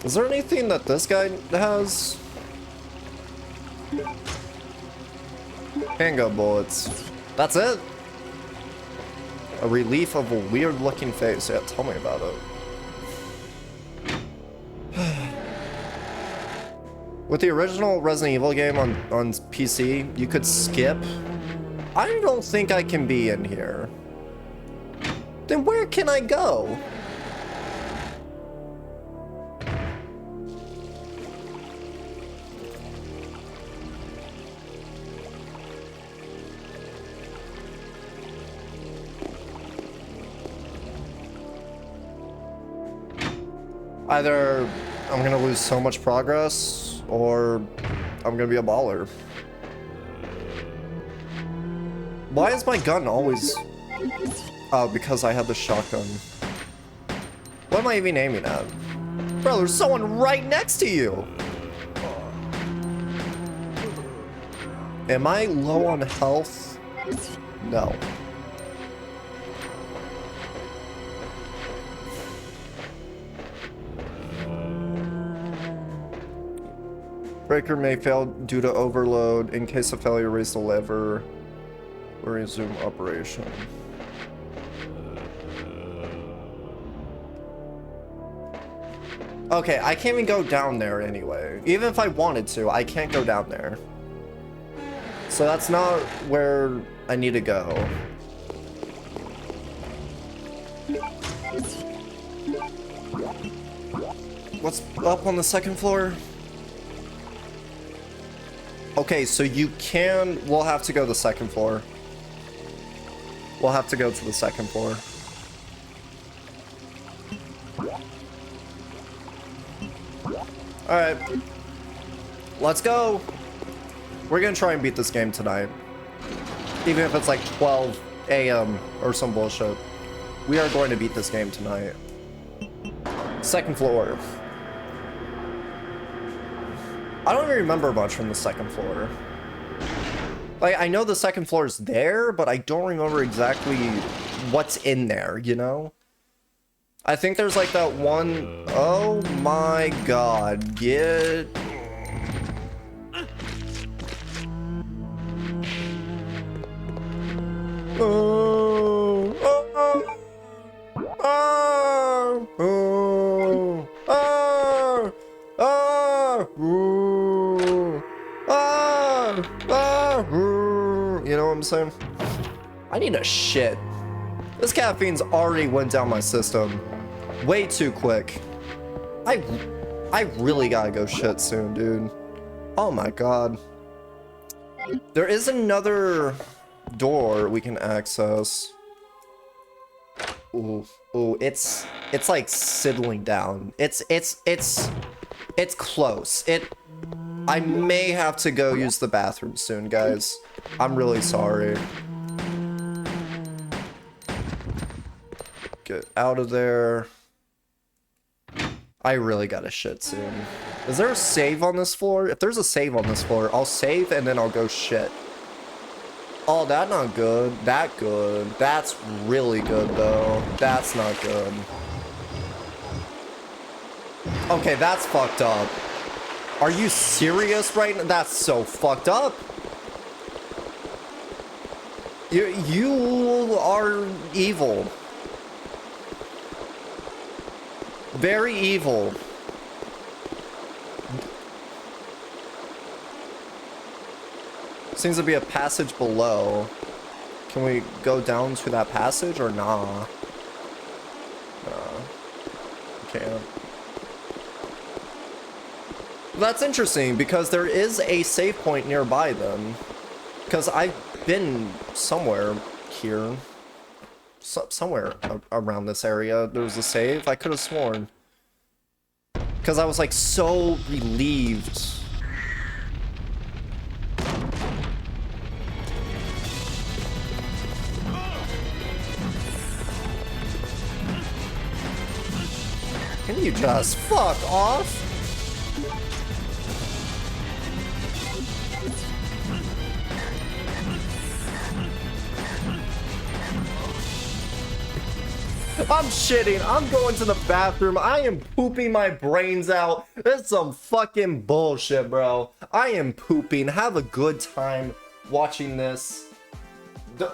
Speaker 1: Is there anything that this guy has? Handgun bullets. That's it? A relief of a weird looking face. Yeah, tell me about it. With the original Resident Evil game on PC, you could skip. I don't think I can be in here. Then where can I go? Either I'm gonna lose so much progress, or I'm gonna be a baller. Why is my gun always... Oh, because I had the shotgun. What am I even aiming at? Bro, there's someone right next to you! Am I low on health? No. Breaker may fail due to overload. In case of failure, raise the lever or resume operation. Okay, I can't even go down there anyway. Even if I wanted to, I can't go down there. So that's not where I need to go. What's up on the second floor? Okay, so you can... We'll have to go to the second floor. We'll have to go to the second floor. Alright. Let's go! We're gonna try and beat this game tonight. Even if it's like 12 a.m. or some bullshit. We are going to beat this game tonight. Second floor. I don't even remember much from the second floor. Like, I know the second floor is there, but I don't remember exactly what's in there, you know? I think there's like that one. Oh my god. Get. Oh, oh, oh, oh, oh, oh, ooh, oh, oh, ooh. You know what I'm saying? I need a shit. This caffeine's already went down my system way too quick. I really gotta go shit soon, dude. Oh my god. There is another door we can access. Ooh, ooh, it's like settling down. It's close. I may have to go use the bathroom soon, guys. I'm really sorry. Get out of there. I really gotta shit soon. Is there a save on this floor? If there's a save on this floor, I'll save and then I'll go shit. Oh, that's not good. That good. That's really good, though. That's not good. Okay, that's fucked up. Are you serious right now? That's so fucked up. You are evil. Very evil. Seems to be a passage below. Can we go down to that passage or nah? Can't. That's interesting because there is a save point nearby then. Because I've been somewhere here. Somewhere around this area there was a save. I could have sworn. Because I was like so relieved. Can you just fuck off? I'm shitting. I'm going to the bathroom. I am pooping my brains out. This is some fucking bullshit, bro. I am pooping. Have a good time watching this.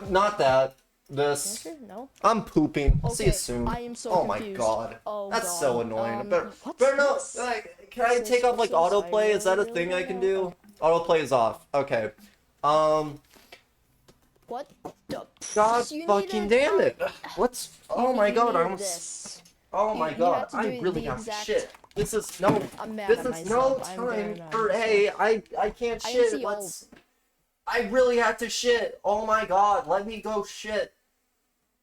Speaker 1: Not that. This.
Speaker 2: No.
Speaker 1: I'm pooping.
Speaker 2: Okay,
Speaker 1: See you soon.
Speaker 2: I am so
Speaker 1: oh
Speaker 2: confused.
Speaker 1: my god.
Speaker 2: Oh
Speaker 1: That's
Speaker 2: god.
Speaker 1: so annoying. But
Speaker 2: what's
Speaker 1: no,
Speaker 2: this?
Speaker 1: like, can I take off like autoplay? Is that a thing I can do? Autoplay is off. Okay.
Speaker 2: What the?
Speaker 1: God
Speaker 2: You
Speaker 1: fucking
Speaker 2: need to-
Speaker 1: damn it. What's? Oh my
Speaker 2: you
Speaker 1: god.
Speaker 2: need
Speaker 1: I'm.
Speaker 2: this.
Speaker 1: Oh my
Speaker 2: You
Speaker 1: god.
Speaker 2: have to
Speaker 1: I
Speaker 2: do
Speaker 1: really
Speaker 2: the
Speaker 1: got
Speaker 2: exact-
Speaker 1: shit. This is no.
Speaker 2: I'm mad
Speaker 1: This
Speaker 2: at
Speaker 1: is no
Speaker 2: myself. I'm very
Speaker 1: time
Speaker 2: mad
Speaker 1: for.
Speaker 2: at
Speaker 1: Hey, I can't
Speaker 2: I can
Speaker 1: shit.
Speaker 2: see all-
Speaker 1: Let's. I really have to shit. Oh my god. Let me go shit.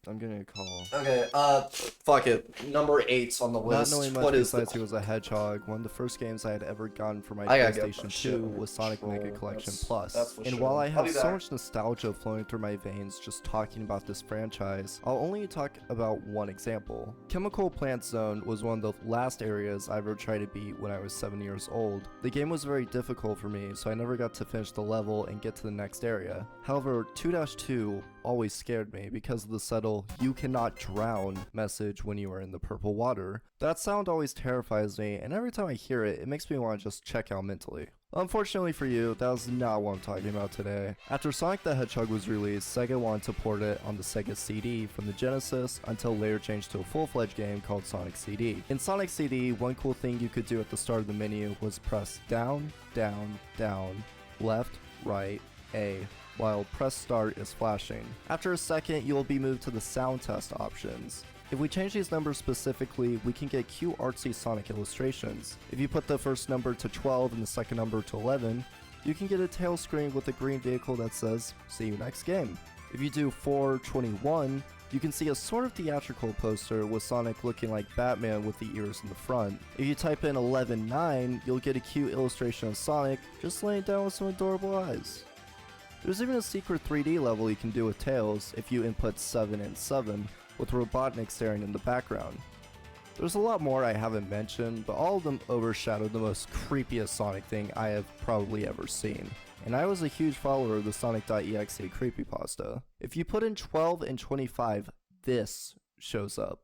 Speaker 4: I'm getting a call.
Speaker 1: Okay, fuck it. Number 8's on the
Speaker 4: Not
Speaker 1: list.
Speaker 4: knowing much
Speaker 1: What is
Speaker 4: besides
Speaker 1: the...
Speaker 4: he was a hedgehog, one of the first games I had ever gotten for my
Speaker 1: I gotta get my
Speaker 4: PlayStation
Speaker 1: shit
Speaker 4: 2
Speaker 1: under
Speaker 4: was Sonic
Speaker 1: control.
Speaker 4: Mega Collection
Speaker 1: That's
Speaker 4: Plus.
Speaker 1: for
Speaker 4: And
Speaker 1: sure.
Speaker 4: while I
Speaker 1: I'll
Speaker 4: have
Speaker 1: be
Speaker 4: so
Speaker 1: back.
Speaker 4: much nostalgia flowing through my veins just talking about this franchise, I'll only talk about one example. Chemical Plant Zone was one of the last areas I ever tried to beat when I was 7 years old. The game was very difficult for me, so I never got to finish the level and get to the next area. However, 2-2 always scared me because of the subtle "you cannot drown" message when you are in the purple water. That sound always terrifies me, and every time I hear it, it makes me want to just check out mentally. Unfortunately for you, that was not what I'm talking about today. After Sonic the Hedgehog was released, Sega wanted to port it on the Sega CD from the Genesis until later changed to a full-fledged game called Sonic CD. In Sonic CD, one cool thing you could do at the start of the menu was press down, down, down, left, right, A, while press start is flashing. After a second, you will be moved to the sound test options. If we change these numbers specifically, we can get cute artsy Sonic illustrations. If you put the first number to 12 and the second number to 11, you can get a tail screen with a green vehicle that says, "See you next game." If you do 421, you can see a sort of theatrical poster with Sonic looking like Batman with the ears in the front. If you type in 11-9, you'll get a cute illustration of Sonic just laying down with some adorable eyes. There's even a secret 3D level you can do with Tails if you input 7 and 7, with Robotnik staring in the background. There's a lot more I haven't mentioned, but all of them overshadow the most creepiest Sonic thing I have probably ever seen. And I was a huge follower of the Sonic.exe creepypasta. If you put in 12 and 25, this shows up.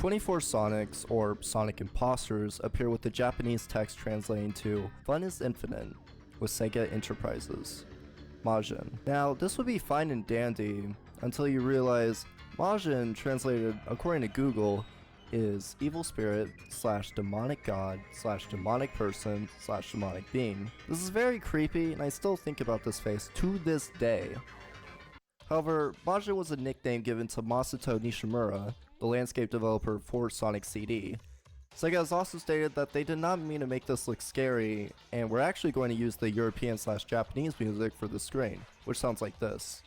Speaker 4: 24 Sonics, or Sonic Imposters, appear with the Japanese text translating to "Fun is Infinite" with Sega Enterprises. Majin. Now, this would be fine and dandy until you realize Majin, translated according to Google, is evil spirit / demonic god / demonic person / demonic being. This is very creepy, and I still think about this face to this day. However, Majin was a nickname given to Masato Nishimura, the landscape developer for Sonic CD. Sega has also stated that they did not mean to make this look scary, and we're actually going to use the European / Japanese music for the screen, which sounds like this.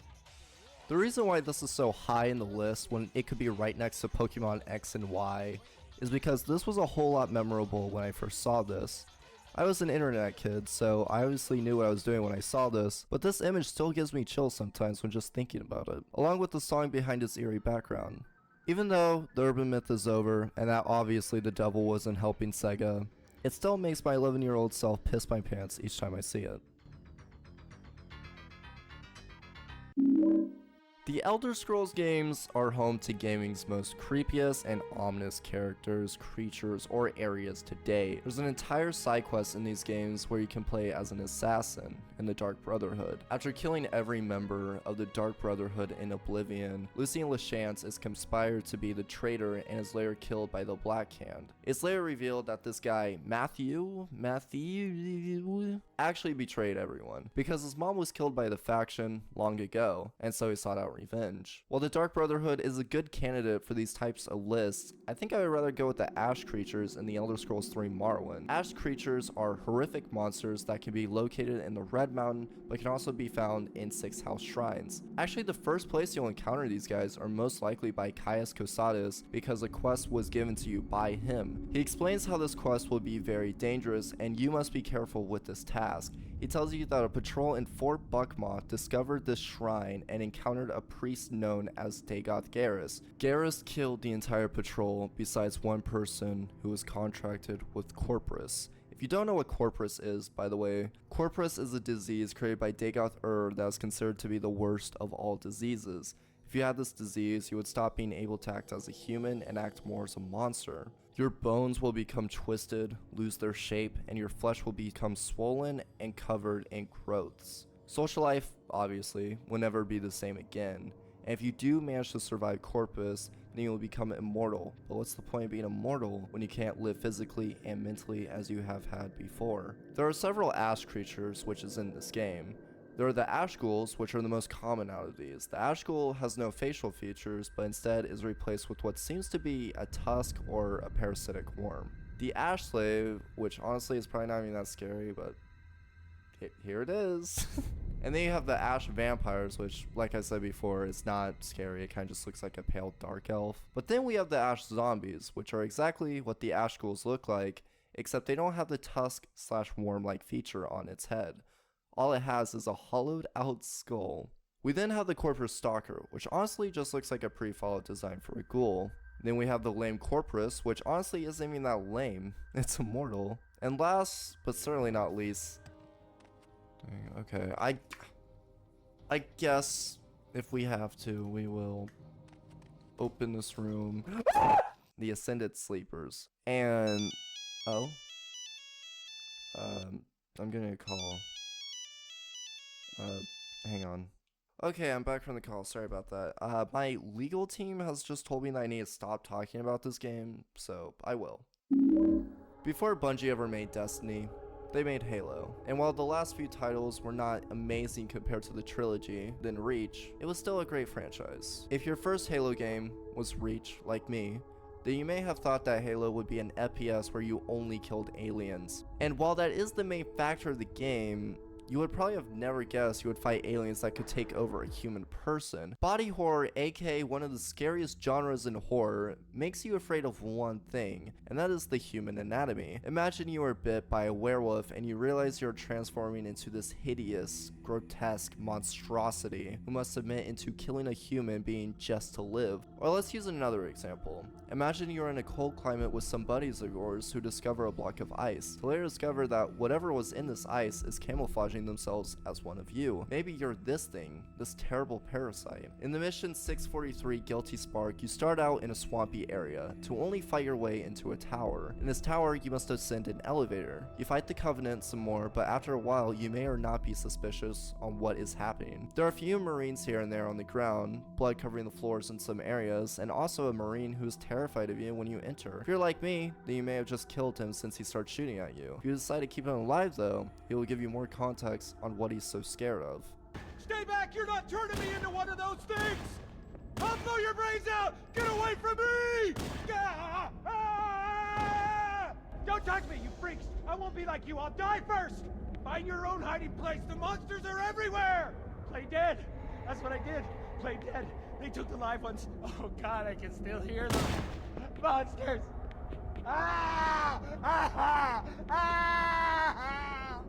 Speaker 4: The reason why this is so high in the list when it could be right next to Pokemon X and Y is because this was a whole lot memorable when I first saw this. I was an internet kid, so I obviously knew what I was doing when I saw this, but this image still gives me chills sometimes when just thinking about it, along with the song behind its eerie background. Even though the urban myth is over, and that obviously the devil wasn't helping Sega, it still makes my 11-year-old self piss my pants each time I see it. The Elder Scrolls games are home to gaming's most creepiest and ominous characters, creatures, or areas today. There's an entire side quest in these games where you can play as an assassin in the Dark Brotherhood. After killing every member of the Dark Brotherhood in Oblivion, Lucien Lachance is conspired to be the traitor and is later killed by the Black Hand. It's later revealed that this guy, Matthew, actually betrayed everyone because his mom was killed by the faction long ago, and so he sought out revenge. While the Dark Brotherhood is a good candidate for these types of lists, I think I would rather go with the Ash creatures in the Elder Scrolls 3 Morrowind. Ash creatures are horrific monsters that can be located in the Red Mountain, but can also be found in 6 house shrines. Actually, the first place you'll encounter these guys are most likely by Caius Cosades because a quest was given to you by him. He explains how this quest will be very dangerous and you must be careful with this task. He tells you that a patrol in Fort Buckmoth discovered this shrine and encountered a priest known as Dagoth Garrus. Garrus killed the entire patrol besides one person who was contracted with Corpus. If you don't know what Corpus is, by the way, Corpus is a disease created by Dagoth that is considered to be the worst of all diseases. If you had this disease, you would stop being able to act as a human and act more as a monster. Your bones will become twisted, lose their shape, and your flesh will become swollen and covered in growths. Social life, obviously, will never be the same again. And if you do manage to survive Corpus, then you will become immortal. But what's the point of being immortal when you can't live physically and mentally as you have had before? There are several Ash creatures which is in this game. There are the Ash Ghouls, which are the most common out of these. The Ash Ghoul has no facial features, but instead is replaced with what seems to be a tusk or a parasitic worm. The Ash Slave, which honestly is probably not even that scary, but here it is. And then you have the Ash Vampires, which, like I said before, is not scary. It kind of just looks like a pale dark elf. But then we have the Ash Zombies, which are exactly what the Ash Ghouls look like, except they don't have the tusk / worm-like feature on its head. All it has is a hollowed out skull. We then have the Corpus Stalker, which honestly just looks like a pre-followed design for a ghoul. Then we have the lame Corpus, which honestly isn't even that lame. It's immortal. And last, but certainly not least, okay, I guess if we have to, we will open this room. The Ascended Sleepers. And, I'm gonna call. Hang on. Okay, I'm back from the call. Sorry about that. My legal team has just told me that I need to stop talking about this game, so I will. Before Bungie ever made Destiny, they made Halo. And while the last few titles were not amazing compared to the trilogy, then Reach, it was still a great franchise. If your first Halo game was Reach, like me, then you may have thought that Halo would be an FPS where you only killed aliens. And while that is the main factor of the game, you would probably have never guessed you would fight aliens that could take over a human person. Body horror, aka one of the scariest genres in horror, makes you afraid of one thing, and that is the human anatomy. Imagine you are bit by a werewolf and you realize you're transforming into this hideous, grotesque monstrosity who must submit into killing a human being just to live. Or let's use another example. Imagine you're in a cold climate with some buddies of yours who discover a block of ice, to later discover that whatever was in this ice is camouflaged judging themselves as one of you. Maybe you're this thing, this terrible parasite. In the mission 643 Guilty Spark, you start out in a swampy area to only fight your way into a tower. In this tower, you must ascend an elevator. You fight the Covenant some more, but after a while, you may or not be suspicious on what is happening. There are a few Marines here and there on the ground, blood covering the floors in some areas, and also a Marine who is terrified of you when you enter. If you're like me, then you may have just killed him since he starts shooting at you. If you decide to keep him alive though, he will give you more context on what he's so scared of.
Speaker 5: Stay back! You're not turning me into one of those things! I'll blow your brains out! Get away from me! Ah! Ah! Don't touch me, you freaks! I won't be like you, I'll die first! Find your own hiding place, the monsters are everywhere! Play dead! That's what I did! Play dead! They took the live ones. Oh god, I can still hear them! Monsters! Ah! Ah! Ah!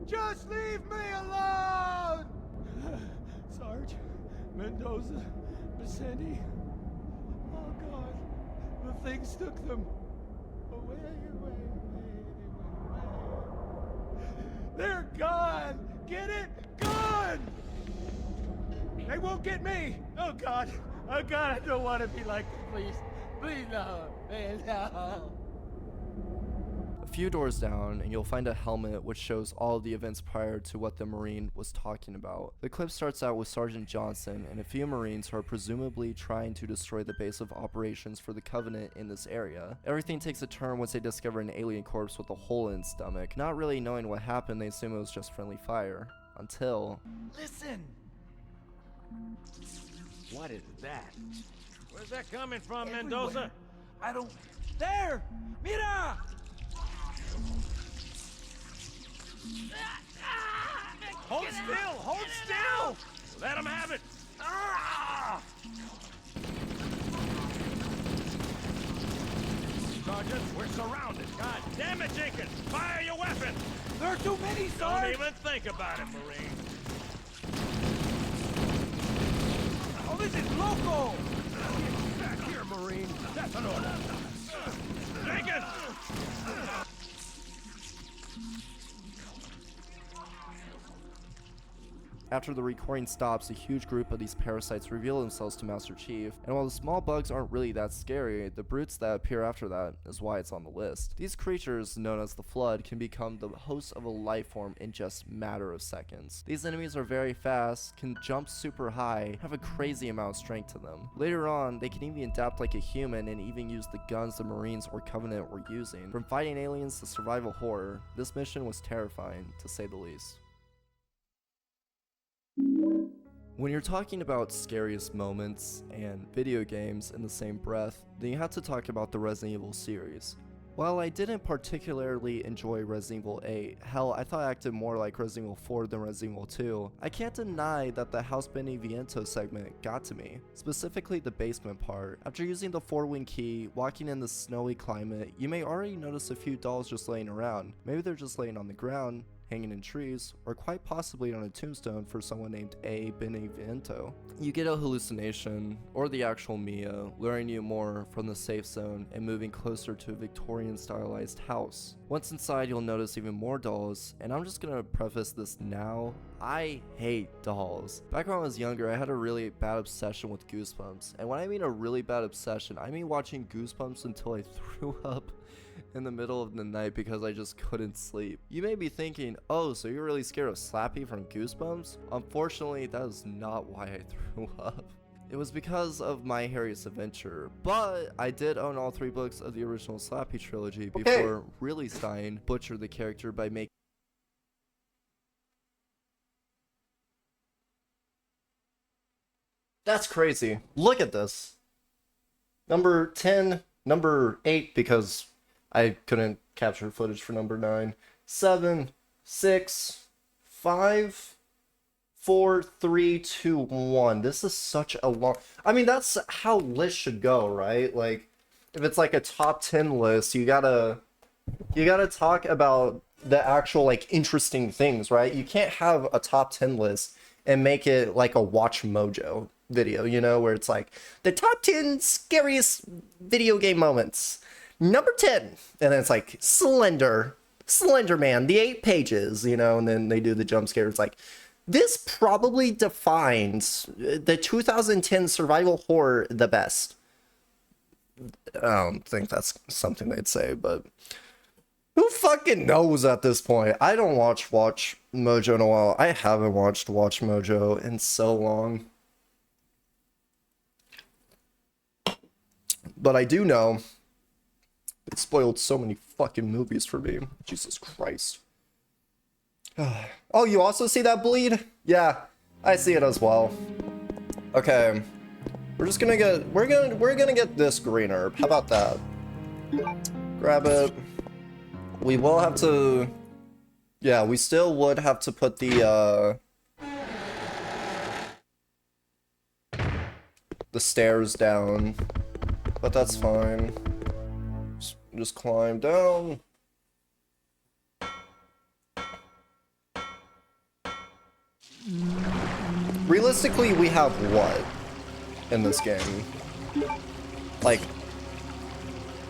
Speaker 5: Just leave me alone! Sarge, Mendoza, Vicente. Oh God, the things took them away, away, away. They're gone! Get it? Gone! They won't get me! Oh God! Oh God, I don't want to be like them, please. Please no, man, no.
Speaker 4: A few doors down, and you'll find a helmet which shows all of the events prior to what the Marine was talking about. The clip starts out with Sergeant Johnson and a few Marines who are presumably trying to destroy the base of operations for the Covenant in this area. Everything takes a turn once they discover an alien corpse with a hole in its stomach. Not really knowing what happened, they assume it was just friendly fire. Until...
Speaker 5: Listen!
Speaker 6: What is that?
Speaker 5: Where's that coming from,
Speaker 6: Everywhere.
Speaker 5: Mendoza?
Speaker 6: I don't...
Speaker 5: There! Mira! Hold still! Hold still! Let him have it! Sergeant, we're surrounded. God damn it, Jenkins! Fire your weapon!
Speaker 6: There are too many,
Speaker 5: Don't
Speaker 6: Sarge!
Speaker 5: even think about it, Marine.
Speaker 6: Oh, this is local!
Speaker 5: Back here, Marine. That's an order. Jenkins!
Speaker 4: After the recording stops, a huge group of these parasites reveal themselves to Master Chief, and while the small bugs aren't really that scary, the brutes that appear after that is why it's on the list. These creatures, known as the Flood, can become the host of a life form in just matter of seconds. These enemies are very fast, can jump super high, have a crazy amount of strength to them. Later on, they can even adapt like a human and even use the guns the Marines or Covenant were using. From fighting aliens to survival horror, this mission was terrifying, to say the least. When you're talking about scariest moments and video games in the same breath, then you have to talk about the Resident Evil series. While I didn't particularly enjoy Resident Evil 8, hell, I thought it acted more like Resident Evil 4 than Resident Evil 2, I can't deny that the House Beneviento segment got to me, specifically the basement part. After using the 4-wing key, walking in the snowy climate, you may already notice a few dolls just laying around. Maybe they're just laying on the ground, hanging in trees, or quite possibly on a tombstone for someone named A. Beneviento. You get a hallucination, or the actual Mia, luring you more from the safe zone and moving closer to a Victorian stylized house. Once inside, you'll notice even more dolls, and I'm just gonna preface this now, I hate dolls. Back when I was younger, I had a really bad obsession with Goosebumps, and when I mean a really bad obsession, I mean watching Goosebumps until I threw up in the middle of the night because I just couldn't sleep. You may be thinking, oh, so you're really scared of Slappy from Goosebumps? Unfortunately, that is not why I threw up. It was because of My Harriet's Adventure, but I did own all 3 books of the original Slappy trilogy before really Stein butchered the character by making
Speaker 1: That's crazy. Look at this. Number 10, number 8, because I couldn't capture footage for number 9. 7, 6, 5, 4, 3, 2, 1. This is such a long... I mean, that's how lists should go, right? Like, if it's like a top 10 list, you gotta talk about the actual, like, interesting things, right? You can't have a top 10 list and make it like a Watch Mojo video, you know, where it's like the top 10 scariest video game moments. Number 10. And then it's like Slender, Slender Man, the 8 pages, you know, and then they do the jump scare. It's like, this probably defines the 2010 survival horror the best. I don't think that's something they'd say, but who fucking knows at this point? I don't watch Mojo in a while. I haven't watched Watch Mojo in so long. But I do know it spoiled so many fucking movies for me. Jesus Christ. Oh, you also see that bleed? Yeah, I see it as well. Okay. We're just gonna get we're gonna get this green herb. How about that? Grab it. We will have to, yeah, we still would have to put the stairs down, but that's fine. Just climb down. Realistically, we have what in this game? Like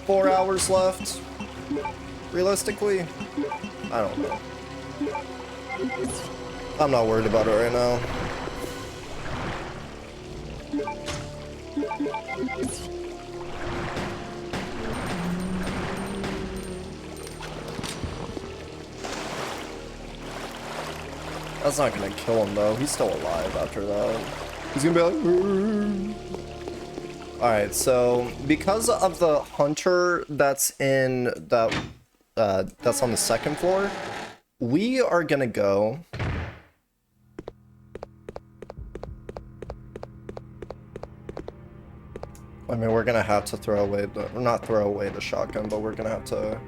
Speaker 1: 4 hours left? Realistically? I don't know. I'm not worried about it right now. That's not gonna kill him though. He's still alive after that. He's gonna be like, alright, so because of the hunter that's in that that's on the second floor, we are gonna go I mean, we're gonna have to throw away the, not throw away the shotgun, but we're gonna have to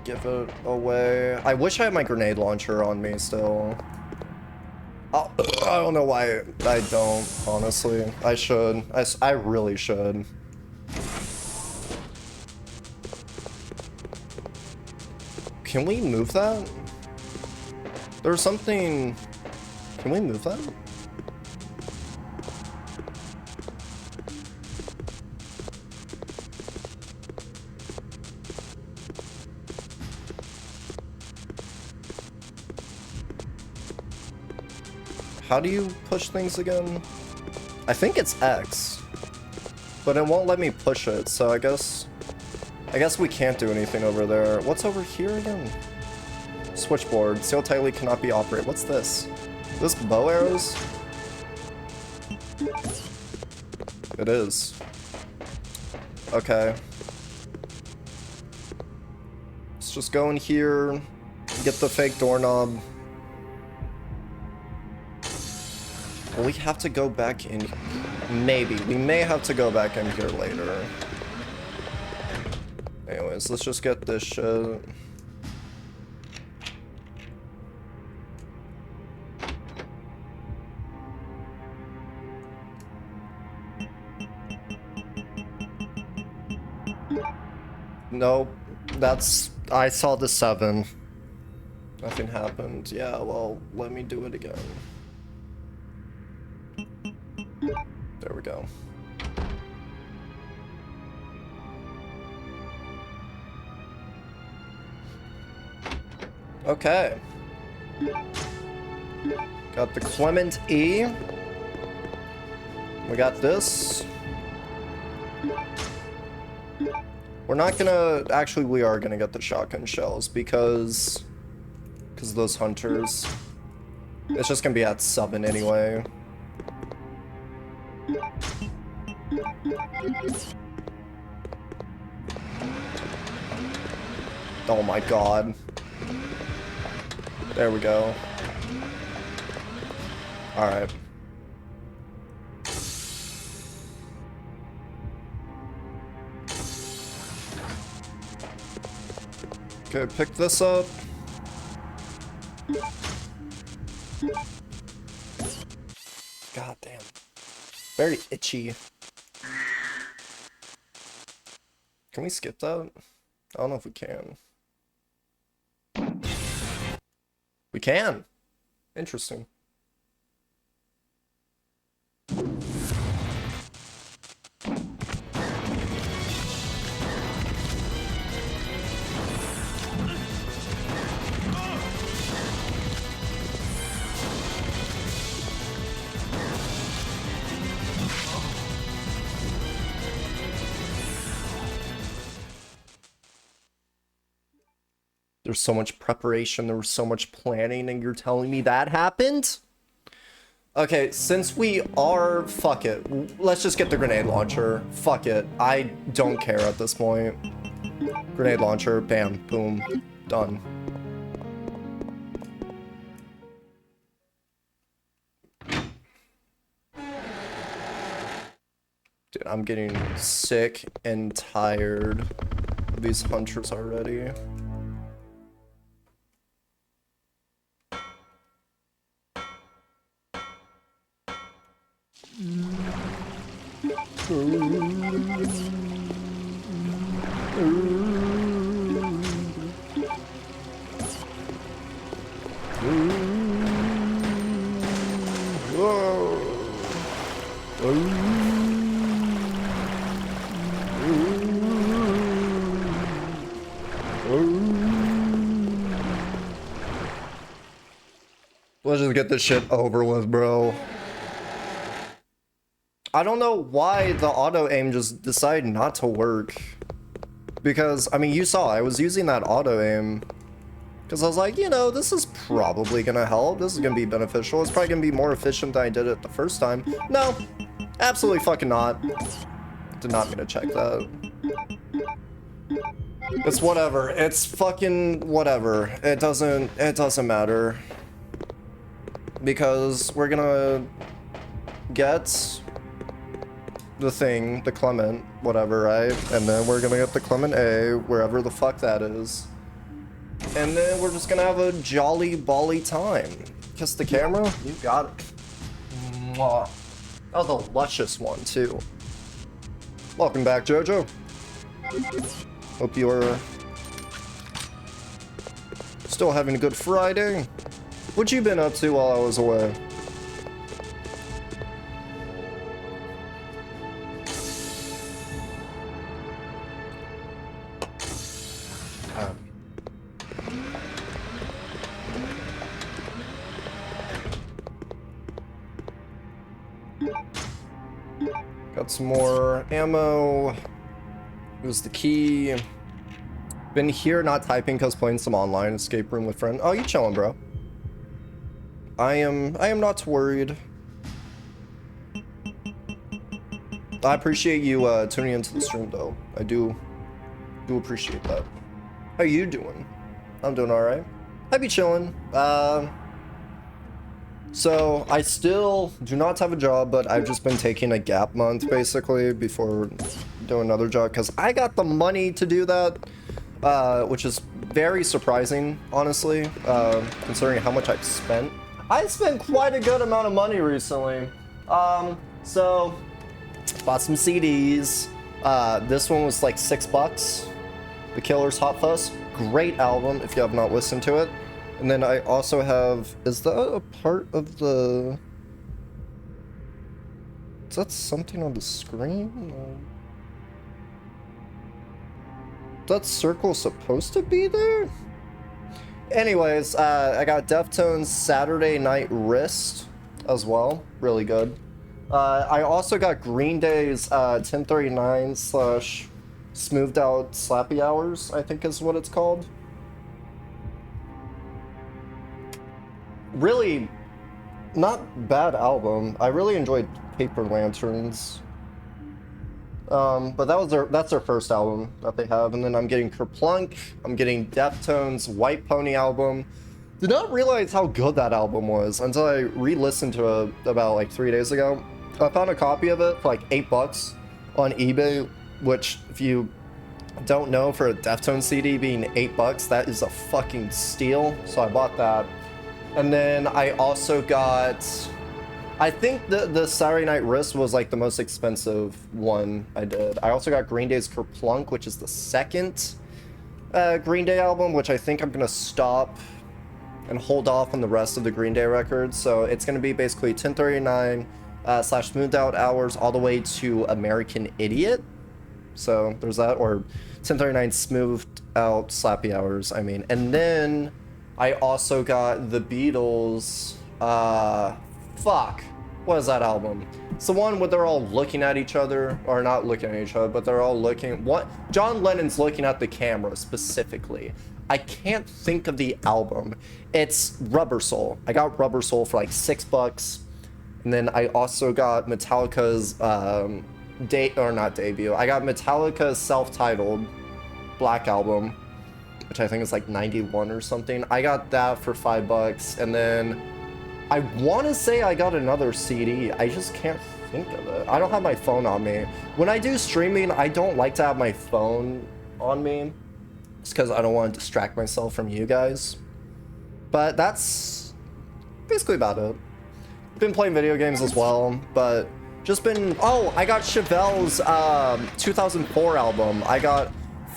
Speaker 1: give it away. I wish I had my grenade launcher on me still. I don't know why I don't, honestly. I should. I really should. Can we move that? There's something... Can we move that? How do you push things again? I think it's X, but it won't let me push it, so I guess we can't do anything over there. What's over here again? Switchboard. Seal tightly cannot be operated. What's this? This bow arrows? It is. Okay. Let's just go in here, get the fake doorknob. We have to go back in. Maybe. We may have to go back in here later. Anyways, let's just get this shit. Nope. That's... I saw the 7. Nothing happened. Yeah, well, let me do it again. There we go. Okay. Got the Clement E. We got this. We're not gonna... Actually, we are gonna get the shotgun shells because of those hunters. It's just gonna be at 7 anyway. Oh my god. There we go. Alright. Okay, pick this up. God damn. Very itchy. Can we skip that? I don't know if we can. We can! Interesting. There's so much preparation, there was so much planning, and you're telling me that happened? Okay, since we are... Fuck it. Let's just get the grenade launcher. Fuck it. I don't care at this point. Grenade launcher, bam, boom, done. Dude, I'm getting sick and tired of these hunters already. Let's just get this shit over with, bro. I don't know why the auto aim just decided not to work. Because, I mean, you saw I was using that auto aim. Because I was like, you know, this is probably gonna help. This is gonna be beneficial. It's probably gonna be more efficient than I did it the first time. No, absolutely fucking not. Did not mean to check that. It's whatever. It's fucking whatever. It doesn't matter. Because we're gonna get the thing, the Clement, whatever, right? And then we're gonna get the Clement A, wherever the fuck that is. And then we're just gonna have a jolly bally time. Kiss the camera? You got it. Mwah. That was a luscious one, too. Welcome back, Jojo. Hope you're still having a good Friday. What you been up to while I was away? Got some more ammo. Use the key. Been here not typing because playing some online escape room with friend. Oh, you chilling, bro? I am not worried. I appreciate you tuning into the stream though. I do appreciate that. How you doing? I'm doing alright. I be chilling. So I still do not have a job, but I've just been taking a gap month basically before doing another job because I got the money to do that, which is very surprising, honestly, considering how much I've spent. I spent quite a good amount of money recently. So bought some CDs. This one was like $6. The Killer's Hot Fuss, great album if you have not listened to it. And then I also have, is that a part of the, is that something on the screen? Is that circle supposed to be there? Anyways, I got Deftones Saturday Night Wrist as well, really good. I also got Green Day's 1039 / Smoothed Out Slappy Hours, I think is what it's called. Really not bad album. I really enjoyed Paper Lanterns. But that's their first album that they have. And then I'm getting Kerplunk, I'm getting Deftones' White Pony album. Did not realize how good that album was until I re-listened to it about like 3 days ago. I found a copy of it for like $8 on eBay, which if you don't know, for a Deftones CD being $8, that is a fucking steal. So I bought that. And then I also got, I think the Saturday Night Wrist was like the most expensive one I did. I also got Green Day's Kerplunk, which is the second Green Day album, which I think I'm gonna stop and hold off on the rest of the Green Day records. So it's gonna be basically 1039 / Smoothed Out Hours all the way to American Idiot. So there's that, or 1039 Smoothed Out Slappy Hours, I mean. And then I also got the Beatles, fuck. What is that album? It's the one where they're all looking at each other, or not looking at each other, but they're all looking. What? John Lennon's looking at the camera specifically. I can't think of the album. It's Rubber Soul. I got Rubber Soul for like $6. And then I also got Metallica's not debut. I got Metallica's self-titled Black Album, which I think is like 91 or something. I got that for $5, and then I want to say I got another CD. I just can't think of it. I don't have my phone on me. When I do streaming, I don't like to have my phone on me. It's because I don't want to distract myself from you guys. But that's basically about it. Been playing video games as well, but just been... Oh, I got Chevelle's 2004 album. I got...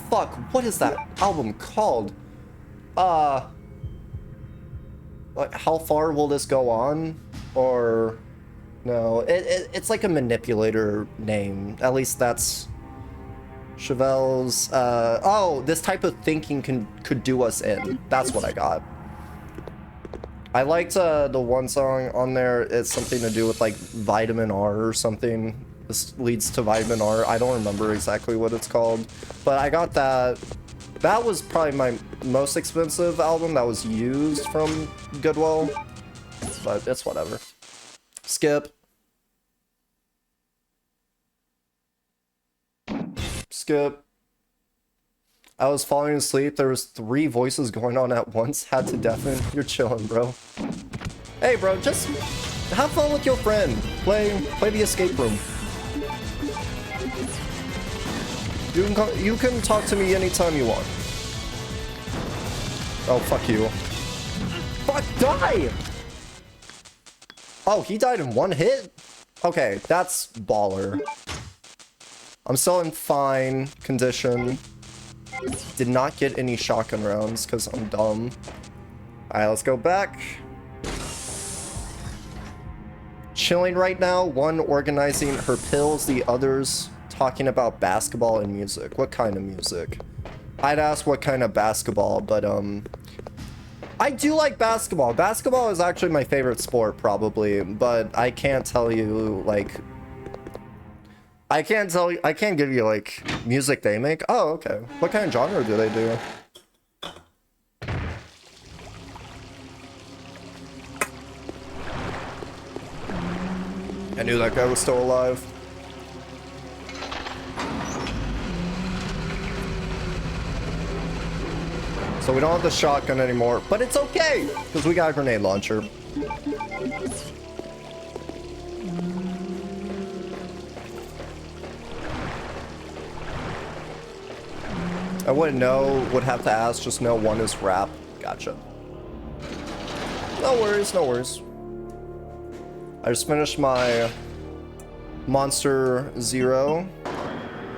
Speaker 1: Fuck, what is that album called? Like, how far will this go on? Or... No, it's like a manipulator name. At least that's... Chevelle's... Oh, this type of thinking could do us in. That's what I got. I liked the one song on there. It's something to do with like vitamin R or something. This leads to vitamin R. I don't remember exactly what it's called, but I got that. That was probably my most expensive album that was used from Goodwill, but it's whatever. Skip. Skip. I was falling asleep. There was 3 voices going on at once. Had to deafen. You're chilling, bro. Hey, bro, just have fun with your friend. Play the escape room. You can talk to me anytime you want. Oh, fuck you. Fuck, die! Oh, he died in 1 hit? Okay, that's baller. I'm still in fine condition. Did not get any shotgun rounds because I'm dumb. Alright, let's go back. Chilling right now. One organizing her pills, the others talking about basketball and music. What kind of music? I'd ask what kind of basketball, but I do like basketball. Basketball is actually my favorite sport, probably, but I can't tell you, like... I can't give you, like, music they make. Oh, okay. What kind of genre do they do? I knew that guy was still alive. So we don't have the shotgun anymore, but it's okay, because we got a grenade launcher. I wouldn't know, would have to ask, just know one is rap. Gotcha. No worries, no worries. I just finished my Monster Zero.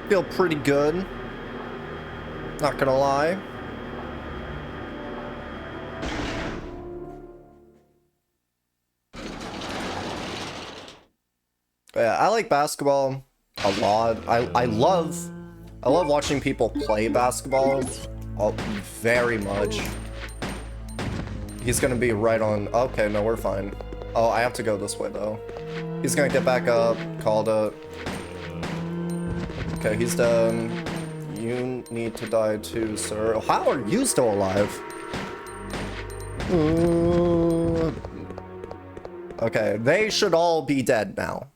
Speaker 1: Feel pretty good. Not gonna lie. Yeah, I like basketball a lot. I love watching people play basketball very much. He's gonna be right on. Okay, no, we're fine. Oh, I have to go this way though. He's gonna get back up. Called it. Okay, he's done. You need to die too, sir. How are you still alive? Okay, they should all be dead now.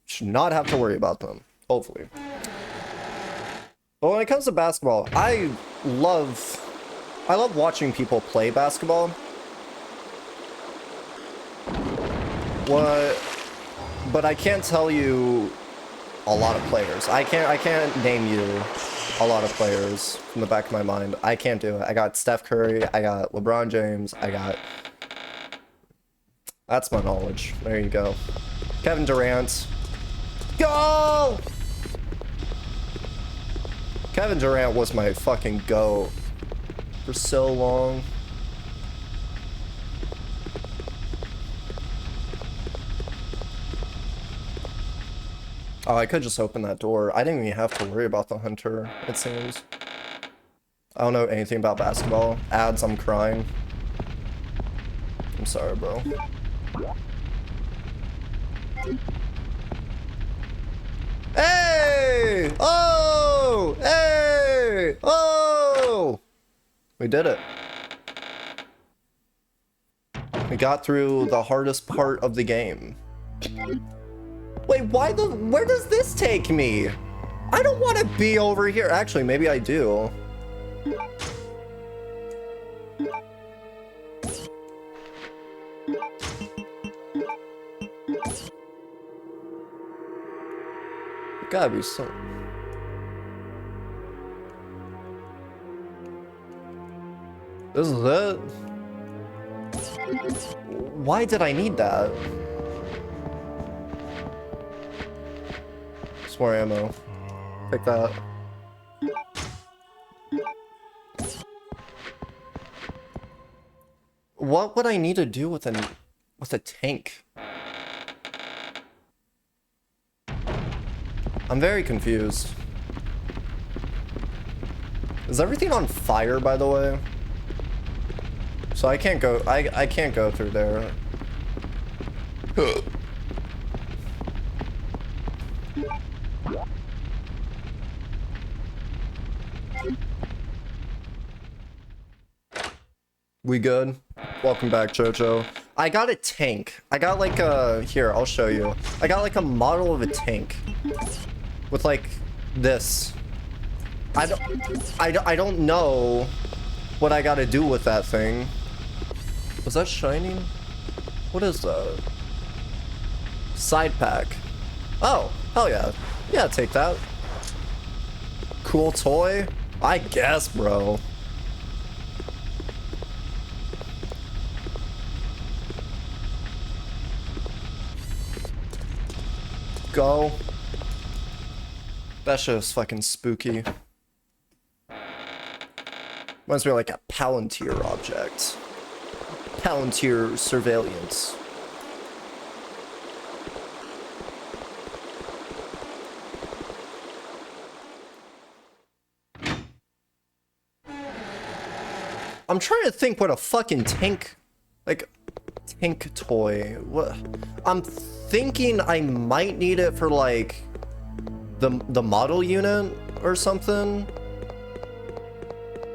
Speaker 1: Should not have to worry about them. Hopefully. But when it comes to basketball, I love watching people play basketball. But I can't tell you a lot of players. I can't name you a lot of players from the back of my mind. I can't do it. I got Steph Curry, I got LeBron James, that's my knowledge. There you go. Kevin Durant. Go! Kevin Durant was my fucking GOAT for so long. Oh, I could just open that door. I didn't even have to worry about the hunter, it seems. I don't know anything about basketball. Ads, I'm crying. I'm sorry, bro. Hey! Oh! Hey! Oh! We did it. We got through the hardest part of the game. Wait, where does this take me? I don't want to be over here. Actually, maybe I do. Gotta be so. This is it. Why did I need that? More ammo. Pick that. What would I need to do with a tank? I'm very confused. Is everything on fire, by the way? So I can't go. I can't go through there. We good? Welcome back, Jojo. I got a tank. I got like a... Here, I'll show you. I got like a model of a tank. With like this. I don't know what I gotta do with that thing. Was that shining? What is that? Side pack. Oh, hell yeah. Yeah, take that. Cool toy? I guess, bro. Go. That shit is fucking spooky. Reminds me of like a Palantir object. Palantir surveillance. I'm trying to think what a fucking tank, like, tank toy. What? I'm thinking I might need it for like the model unit or something.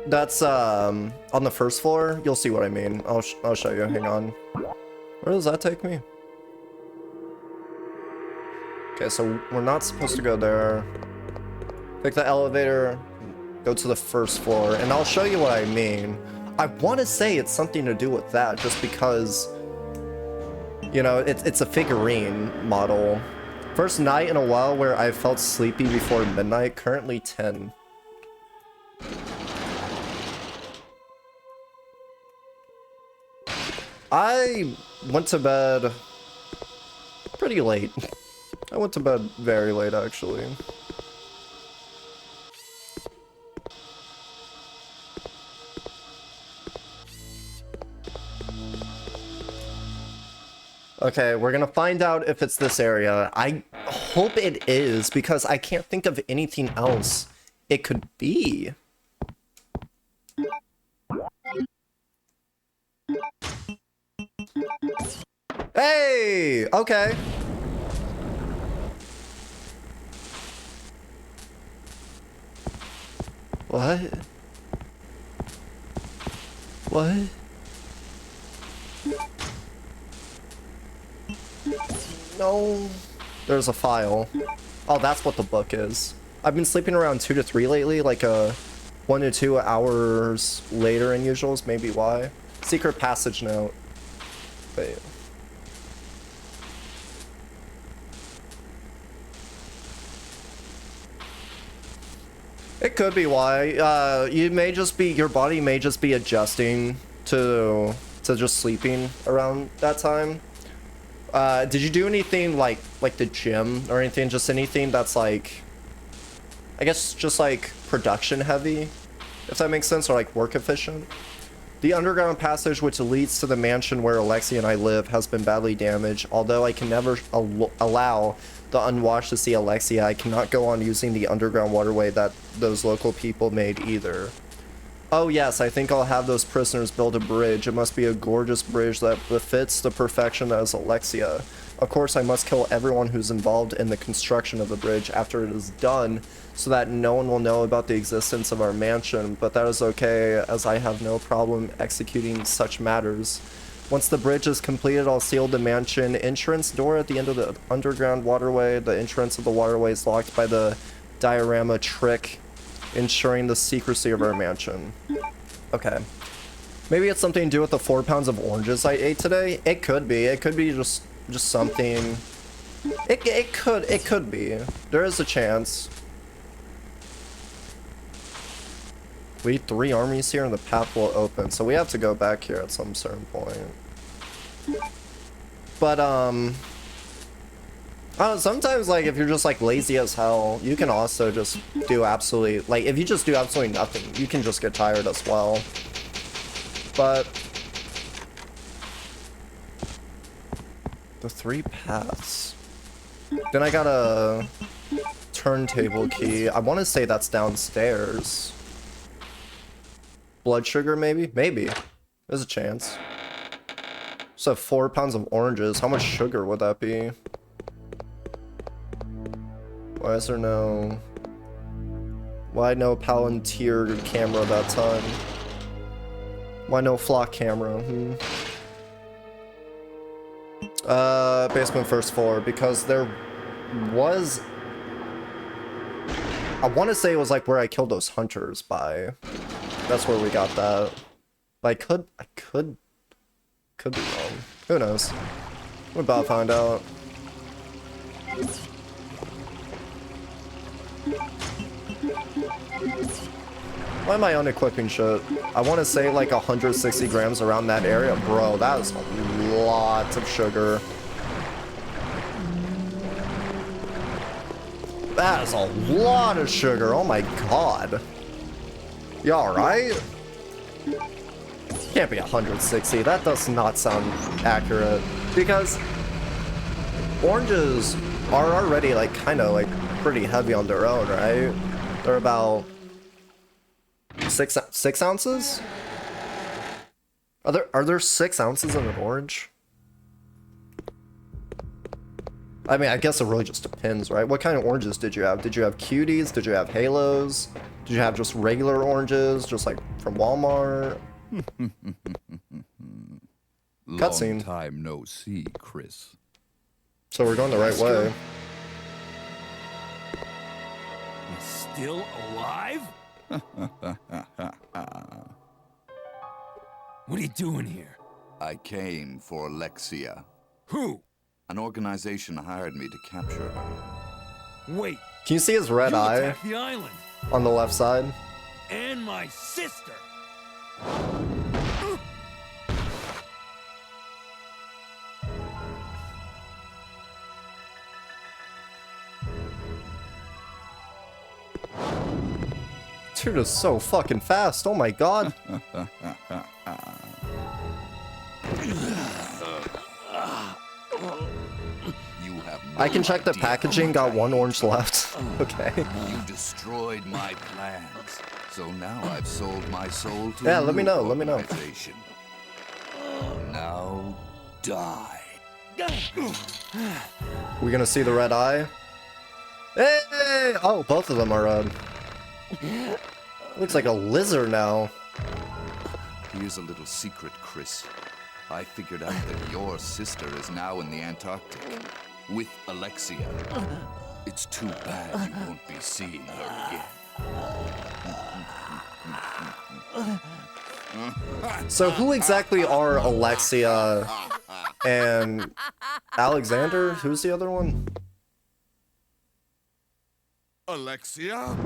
Speaker 1: That's on the first floor. You'll see what I mean. I'll show you. Hang on. Where does that take me? Okay, so we're not supposed to go there. Take the elevator, go to the first floor, and I'll show you what I mean. I want to say it's something to do with that, just because, you know, it's a figurine model. First night in a while where I felt sleepy before midnight, currently 10. I went to bed pretty late. I went to bed very late, actually. Okay, we're gonna find out if it's this area. I hope it is, because I can't think of anything else it could be. Hey! Okay. What? What? No. There's a file. Oh, that's what the book is. I've been sleeping around 2 to 3 lately, like 1 to 2 hours later than usual is maybe why. Secret passage note. Wait. It could be why. You may just be, your body may just be adjusting to just sleeping around that time. Did you do anything like the gym or anything? Just anything that's like, I guess just like production heavy, if that makes sense, or like work efficient? The underground passage which leads to the mansion where Alexia and I live has been badly damaged. Although I can never allow the unwashed to see Alexia, I cannot go on using the underground waterway that those local people made either. Oh yes, I think I'll have those prisoners build a bridge. It must be a gorgeous bridge that befits the perfection that is Alexia. Of course, I must kill everyone who's involved in the construction of the bridge after it is done, so that no one will know about the existence of our mansion, but that is okay, as I have no problem executing such matters. Once the bridge is completed, I'll seal the mansion entrance door at the end of the underground waterway. The entrance of the waterway is locked by the diorama trick, ensuring the secrecy of our mansion. Okay. Maybe it's something to do with the 4 pounds of oranges I ate today. It could be. It could be just something. It could be. There is a chance. We 3 armies here and the path will open, so we have to go back here at some certain point. But sometimes, like, if you're just like lazy as hell, you can also just do absolutely, like, if you just do absolutely nothing, you can just get tired as well. But the 3 paths. Then I got a turntable key. I want to say that's downstairs. Blood sugar, maybe? Maybe. There's a chance. So 4 pounds of oranges. How much sugar would that be? Why is there no... Why no Palantir camera that time? Why no flock camera? Basement first floor, because there was... I want to say it was like where I killed those hunters by. That's where we got that. But I could be wrong. Who knows? We're about to find out. Why am I unequipping shit? I want to say like 160 grams around that area. Bro, that is a lot of sugar. That is a lot of sugar. Oh my god. You alright? Can't be 160. That does not sound accurate. Because oranges are already like kind of like pretty heavy on their own, right? They're about 6 ounces? Are there 6 ounces in an orange? I mean, I guess it really just depends, right? What kind of oranges did you have? Did you have cuties? Did you have halos? Did you have just regular oranges, just like from Walmart? Cutscene.
Speaker 7: Long time no see, Chris.
Speaker 1: So we're going the right way.
Speaker 6: He's still alive? What are you doing here?
Speaker 7: I came for Alexia.
Speaker 6: Who?
Speaker 7: An organization hired me to capture her.
Speaker 6: Wait,
Speaker 1: Can you see his red
Speaker 6: you
Speaker 1: eye
Speaker 6: attacked the island
Speaker 1: on the left side?
Speaker 6: and my sister.
Speaker 1: Dude is so fucking fast. Oh my god.
Speaker 7: You have no
Speaker 1: I can check the
Speaker 7: idea
Speaker 1: packaging.
Speaker 7: how
Speaker 1: Got
Speaker 7: much
Speaker 1: 1 orange left. Okay.
Speaker 7: You destroyed my plans. So now I've sold my soul to
Speaker 1: Yeah,
Speaker 7: a
Speaker 1: let me
Speaker 7: new
Speaker 1: know, let me know.
Speaker 7: organization. Now die.
Speaker 1: We gonna see the red eye? Hey! Oh, both of them are red. Looks like a lizard now.
Speaker 7: Here's a little secret, Chris. I figured out that your sister is now in the Antarctic with Alexia. It's too bad you won't be seeing her again.
Speaker 1: So who exactly are Alexia and Alexander? Who's the other one?
Speaker 7: Alexia?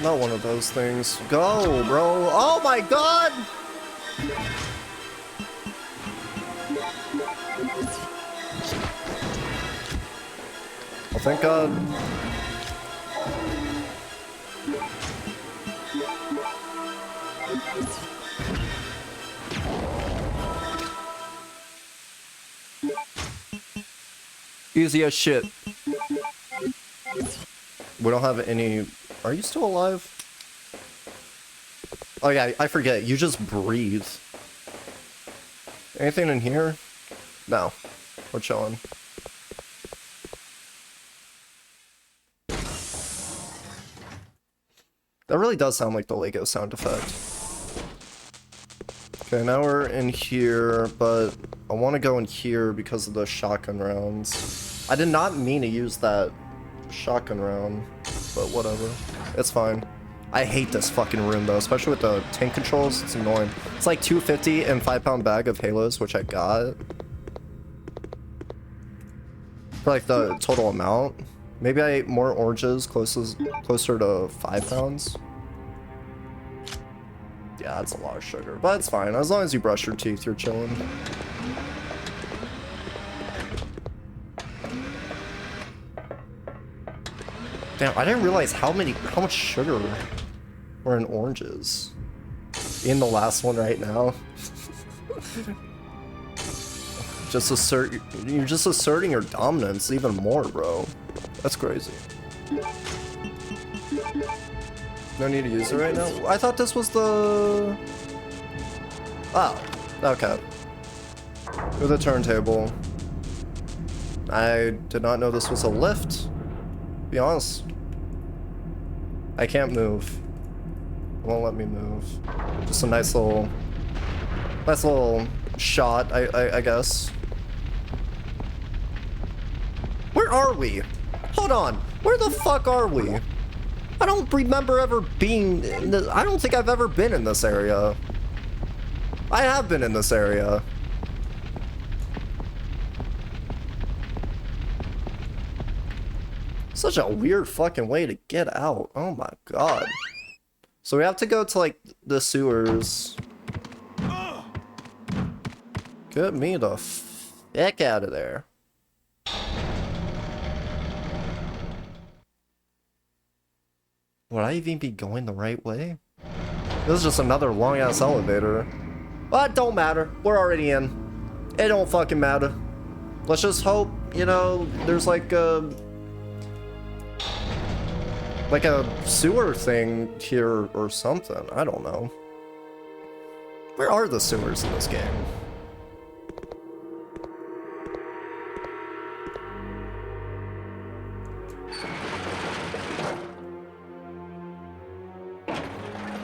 Speaker 1: Not one of those things. Go, bro. Oh my god! Oh, thank god. Easy as shit. We don't have any... Are you still alive? Oh yeah, I forget. You just breathe. Anything in here? No. We're chilling. That really does sound like the Lego sound effect. Okay, now we're in here, but I want to go in here because of the shotgun rounds. I did not mean to use that shotgun round, but whatever. It's fine. I hate this fucking room though, especially with the tank controls. It's annoying. It's like $250 and 5-pound bag of Halos, which I got. For like the total amount. Maybe I ate more oranges closer to 5 pounds. Yeah, that's a lot of sugar, but it's fine. As long as you brush your teeth, you're chilling. Damn, I didn't realize how much sugar were in oranges. In the last one right now. You're just asserting your dominance even more, bro. That's crazy. No need to use it right now? I thought this was the... Oh, okay. With a turntable. I did not know this was a lift. Be honest. I can't move. It won't let me move. Just a nice little shot, I guess. Where are we? Hold on. Where the fuck are we? I don't remember ever being in this. I don't think I've ever been in this area. I have been in this area. Such a weird fucking way to get out. Oh my god. So we have to go to like the sewers. Get me the fuck out of there. Would I even be going the right way? This is just another long ass elevator. But it don't matter. We're already in. It don't fucking matter. Let's just hope, you know, there's like a sewer thing here or something. I don't know. Where are the sewers in this game?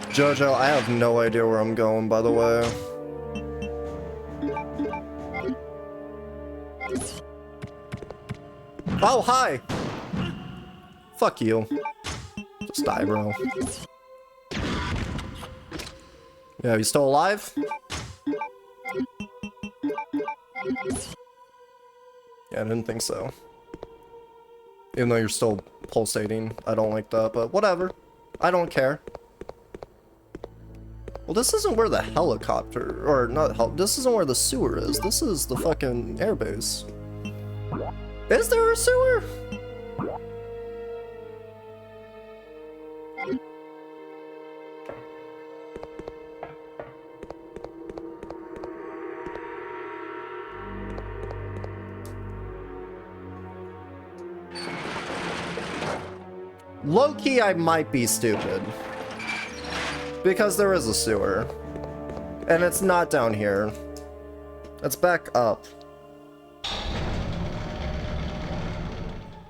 Speaker 1: Jojo, I have no idea where I'm going, by the way. Oh, hi! Fuck you. Just die, bro. Yeah, you still alive? Yeah, I didn't think so. Even though you're still pulsating. I don't like that, but whatever. I don't care. Well, this isn't where the helicopter, or not this isn't where the sewer is. This is the fucking airbase. Is there a sewer? Low-key, I might be stupid. Because there is a sewer. And it's not down here. It's back up.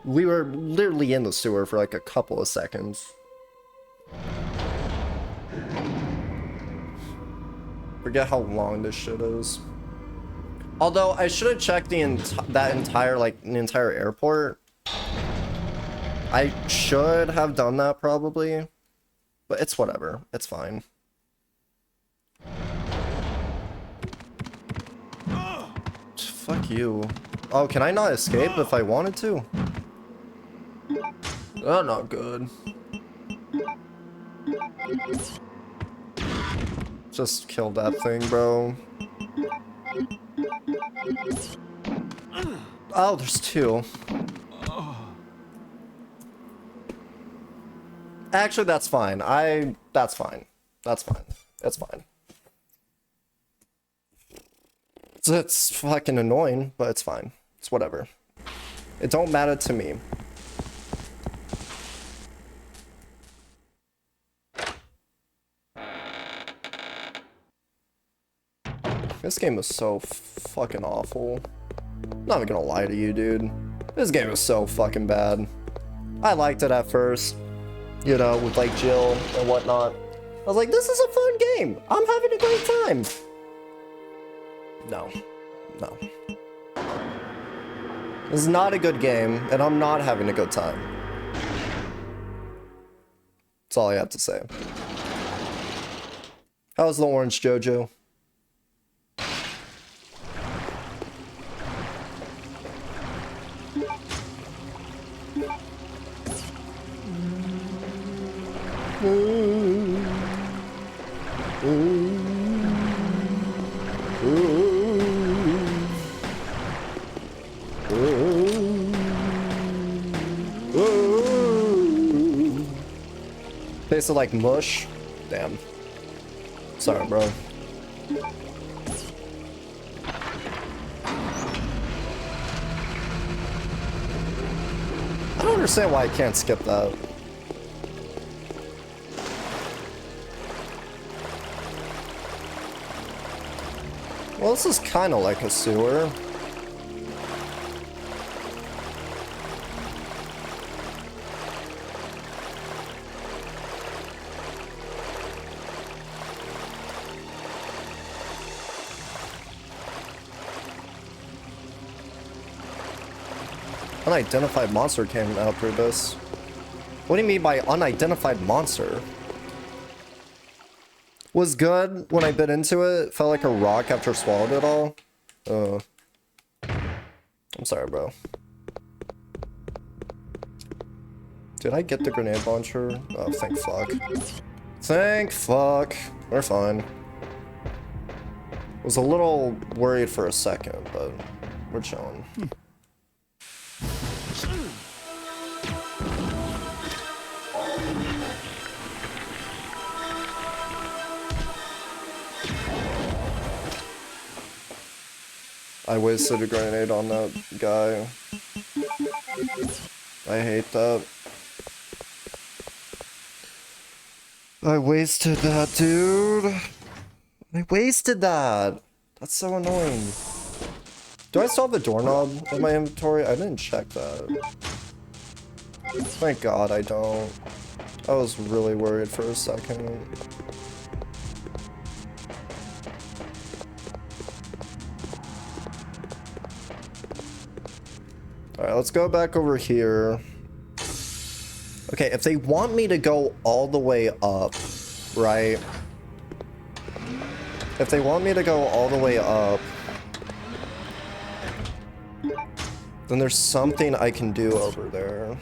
Speaker 1: We were literally in the sewer for like a couple of seconds. Forget how long this shit is. Although I should have checked the entire airport. I should have done that probably. But it's whatever. It's fine. Fuck you. Oh, can I not escape if I wanted to? Oh, not good. Just kill that thing, bro. Oh, there's two. Actually, that's fine. That's fine. That's fine. It's fine. It's fucking annoying, but it's fine. It's whatever. It don't matter to me. This game is so fucking awful. Not even gonna lie to you, dude. This game is so fucking bad. I liked it at first, you know, with like Jill and whatnot. I was like, this is a fun game. I'm having a great time. No. No. This is not a good game, and I'm not having a good time. That's all I have to say. How's the orange, Jojo? Tasted like mush. Damn. Sorry, bro. I don't understand why I can't skip that. Well, this is kind of like a sewer. Unidentified monster came out through this. What do you mean by unidentified monster? Was good when I bit into it. Felt like a rock after swallowed it all. I'm sorry, bro. Did I get the grenade launcher? Oh, thank fuck. Thank fuck. We're fine. Was a little worried for a second, but we're chilling. I wasted a grenade on that guy. I hate that. I wasted that, dude. I wasted that. That's so annoying. Do I still have a doorknob in my inventory? I didn't check that. Thank God I don't. I was really worried for a second. Alright, let's go back over here. Okay, if they want me to go all the way up, right? If they want me to go all the way up, then there's something I can do over there.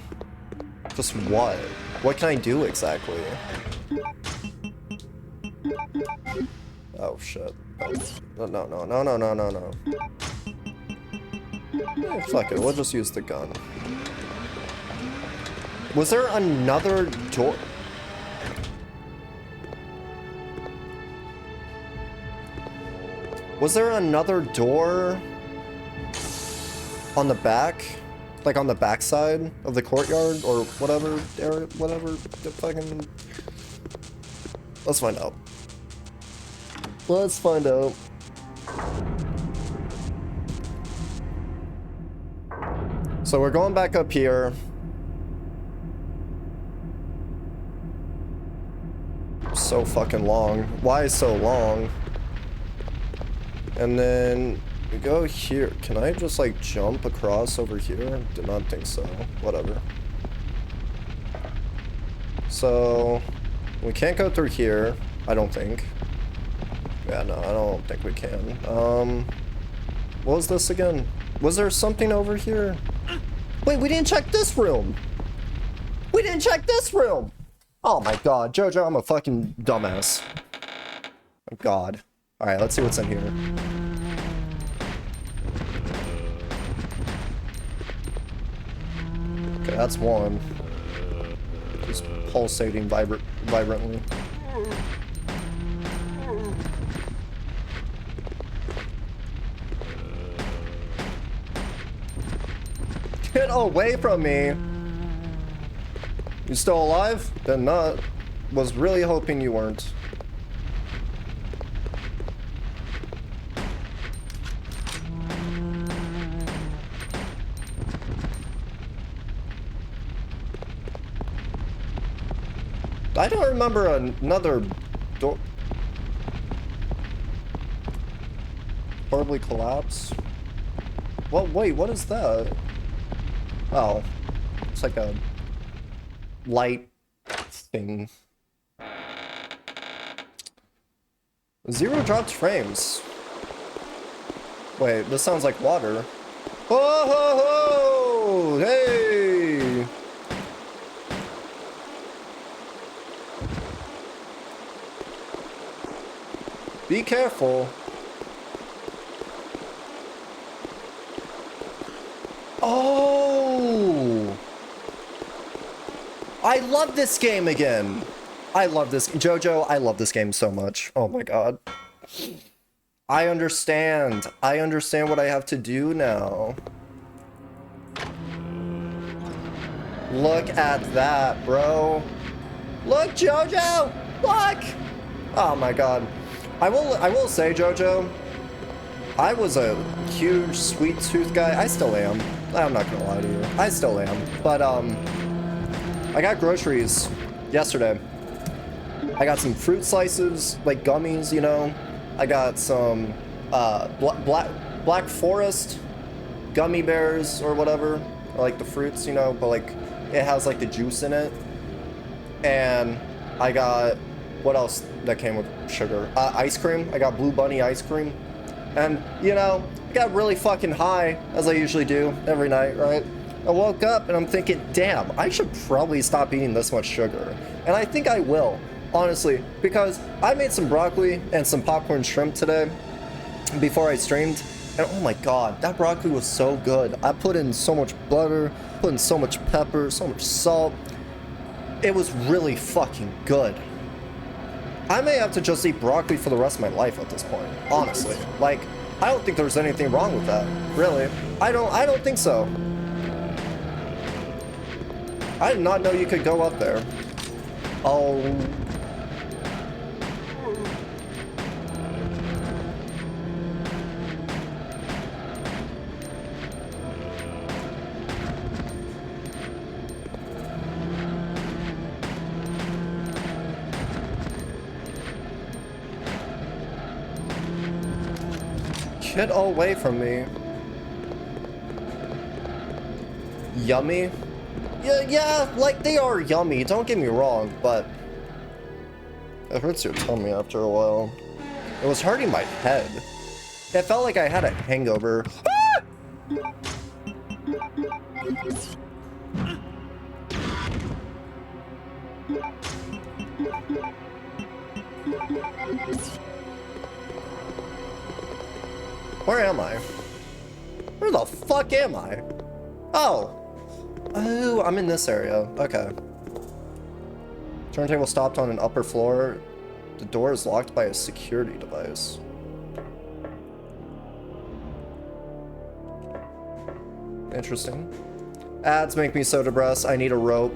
Speaker 1: Just what? What can I do exactly? Oh shit. No, no, no, no, no, no, no, no. Eh, fuck it, we'll just use the gun. Was there another door? Was there another door on the back? Like on the back side of the courtyard or whatever area, whatever the fucking... Let's find out. Let's find out. So we're going back up here. So fucking long. Why so long? And then we go here. Can I just like jump across over here? Did not think so. Whatever. So we can't go through here, I don't think. Yeah, no, I don't think we can. What was this again? Was there something over here? Wait, we didn't check this room. We didn't check this room. Oh my god, Jojo, I'm a fucking dumbass. Oh god. Alright, let's see what's in here. Okay, that's one. Just pulsating vibrantly. Get away from me! You still alive? Then not. Was really hoping you weren't. I don't remember another door. Horribly collapse. Well, wait, what is that? Oh, it's like a light thing. 0 dropped frames. Wait, this sounds like water. Oh, ho, ho! Hey! Be careful. Oh! I love this game again. I love this. Jojo, I love this game so much. Oh my god. I understand. I understand what I have to do now. Look at that, bro. Look, Jojo! Look! Oh my god. I will say, Jojo, I was a huge sweet tooth guy. I still am. I'm not gonna lie to you. I still am. But I got groceries yesterday. I got some fruit slices, like gummies, you know. I got some Black Forest gummy bears or whatever, or like the fruits, you know, but like it has like the juice in it. And I got, what else that came with sugar? Ice cream. I got Blue Bunny ice cream. And, you know, I got really fucking high, as I usually do every night, right? I woke up and I'm thinking, damn, I should probably stop eating this much sugar. And I think I will, honestly, because I made some broccoli and some popcorn shrimp today before I streamed. And oh my god, that broccoli was so good. I put in so much butter, put in so much pepper, so much salt. It was really fucking good. I may have to just eat broccoli for the rest of my life at this point, honestly. Like, I don't think there's anything wrong with that, really. I don't think so. I did not know you could go up there. Oh. Get away from me. Yummy? Yeah, like they are yummy, don't get me wrong, but it hurts your tummy after a while. It was hurting my head. It felt like I had a hangover. Where am I? Where the fuck am I? Oh. Oh, I'm in this area. Okay. Turntable stopped on an upper floor. The door is locked by a security device. Interesting. Ads make me so depressed. I need a rope.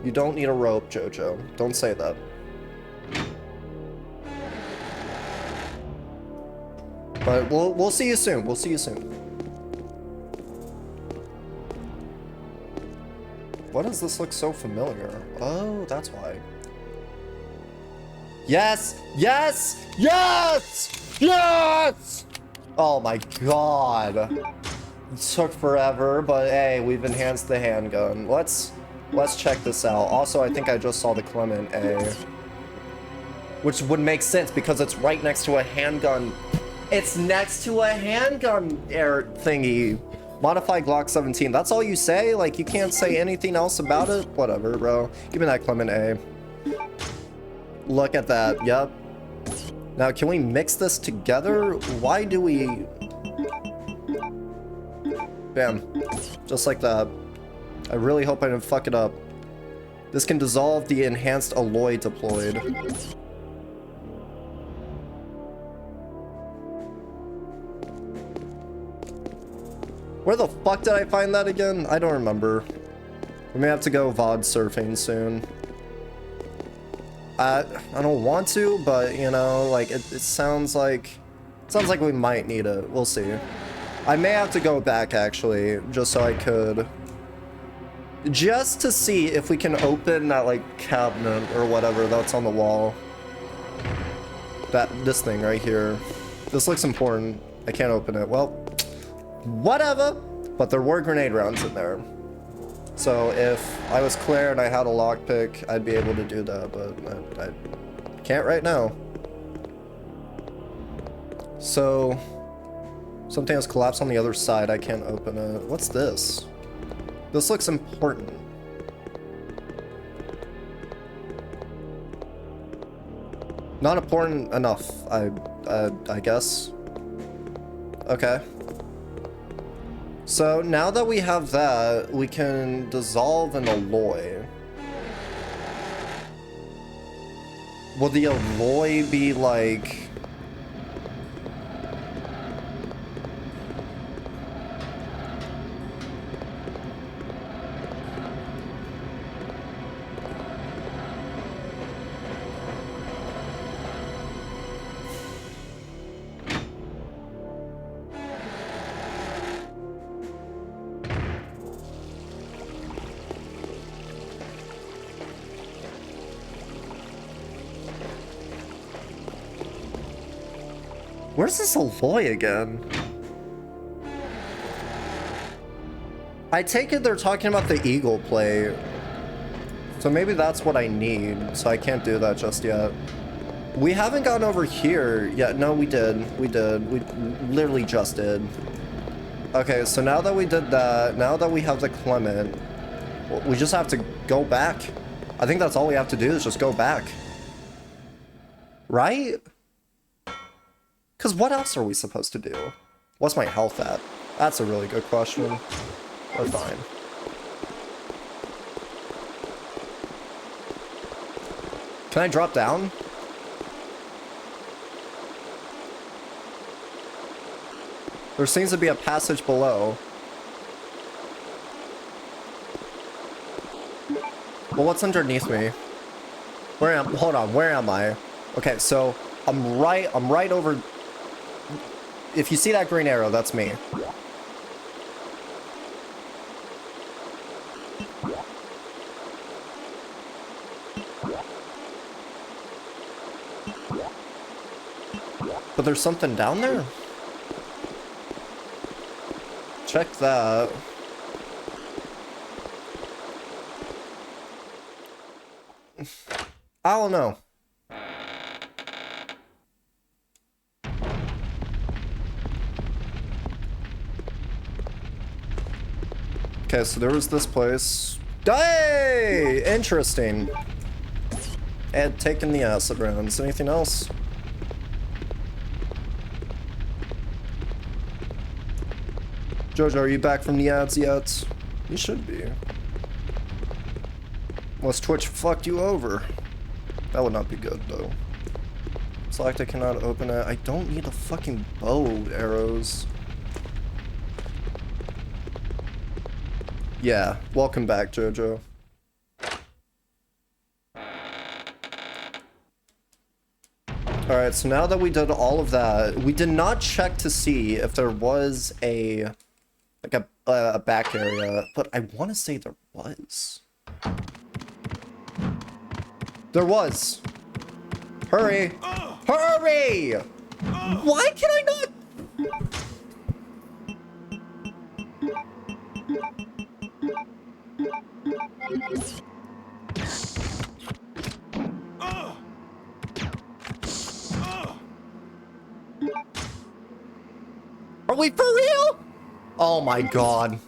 Speaker 1: You don't need a rope, Jojo. Don't say that. But we'll see you soon. We'll see you soon. Why does this look so familiar? Oh, that's why. Yes! Yes! Yes! Yes! Oh my god. It took forever, but hey, we've enhanced the handgun. Let's check this out. Also, I think I just saw the Clement A. Which would make sense because it's right next to a handgun. It's next to a handgun air thingy. Modified Glock 17. That's all you say? Like, you can't say anything else about it? Whatever, bro. Give me that Clement A. Look at that. Yep. Now, can we mix this together? Why do we... Bam. Just like that. I really hope I didn't fuck it up. This can dissolve the enhanced alloy deployed. Where the fuck did I find that again? I don't remember. We may have to go VOD surfing soon. I don't want to, but you know, like it sounds like we might need it. We'll see. I may have to go back actually, just so I could just to see if we can open that like cabinet or whatever that's on the wall. This thing right here. This looks important. I can't open it. Well, whatever. But there were grenade rounds in there. So if I was Claire and I had a lockpick, I'd be able to do that, but I can't right now. So something has collapsed on the other side. I can't open it. What's this? This looks important. Not important enough, I guess. Okay. So now that we have that, we can dissolve an alloy. Will the alloy be like... Where's this alloy again? I take it they're talking about the eagle plate. So maybe that's what I need, so I can't do that just yet. We haven't gotten over here yet. No, we did. We did. We literally just did. Okay, so now that we did that, now that we have the Clement, we just have to go back. I think that's all we have to do is just go back. Right? Because what else are we supposed to do? What's my health at? That's a really good question. We're fine. Can I drop down? There seems to be a passage below. Well, what's underneath me? Hold on, where am I? Okay, so I'm right over... If you see that green arrow, that's me. But there's something down there? Check that. I don't know. Okay, so there was this place. Hey! Interesting. And taking the acid rounds. Anything else? Jojo, are you back from the ads yet? You should be. Unless Twitch fucked you over. That would not be good, though. Select I cannot open it. I don't need the fucking bow arrows. Yeah, welcome back, Jojo. Alright, so now that we did all of that, we did not check to see if there was a back area, but I want to say there was. There was. Hurry! Hurry! Why can I not? Are we for real? Oh my god.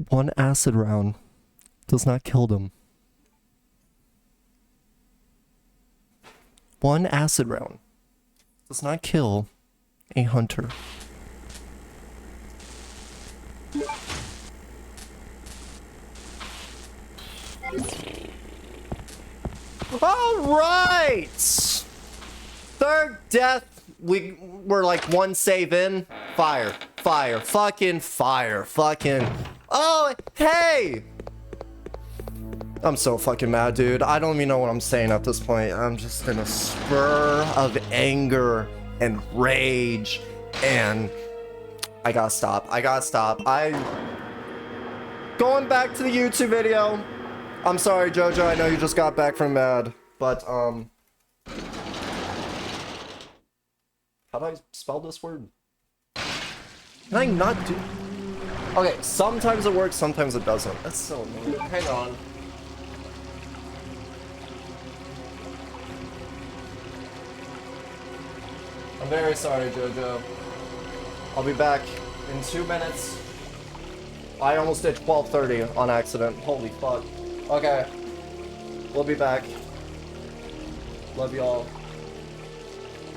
Speaker 1: One acid round does not kill them. One acid round does not kill a hunter. All right. Third death. We're like one save in. Fire. Fire. Fucking fire. Fucking. Oh, hey! I'm so fucking mad, dude. I don't even know what I'm saying at this point. I'm just in a spur of anger and rage, and I gotta stop. Going back to the YouTube video. I'm sorry, Jojo. I know you just got back from mad, but how do I spell this word? Can I not do? Okay, sometimes it works, sometimes it doesn't. That's so annoying. Hang on. I'm very sorry, Jojo. I'll be back in 2 minutes. I almost did 12:30 on accident. Holy fuck. Okay. We'll be back. Love y'all.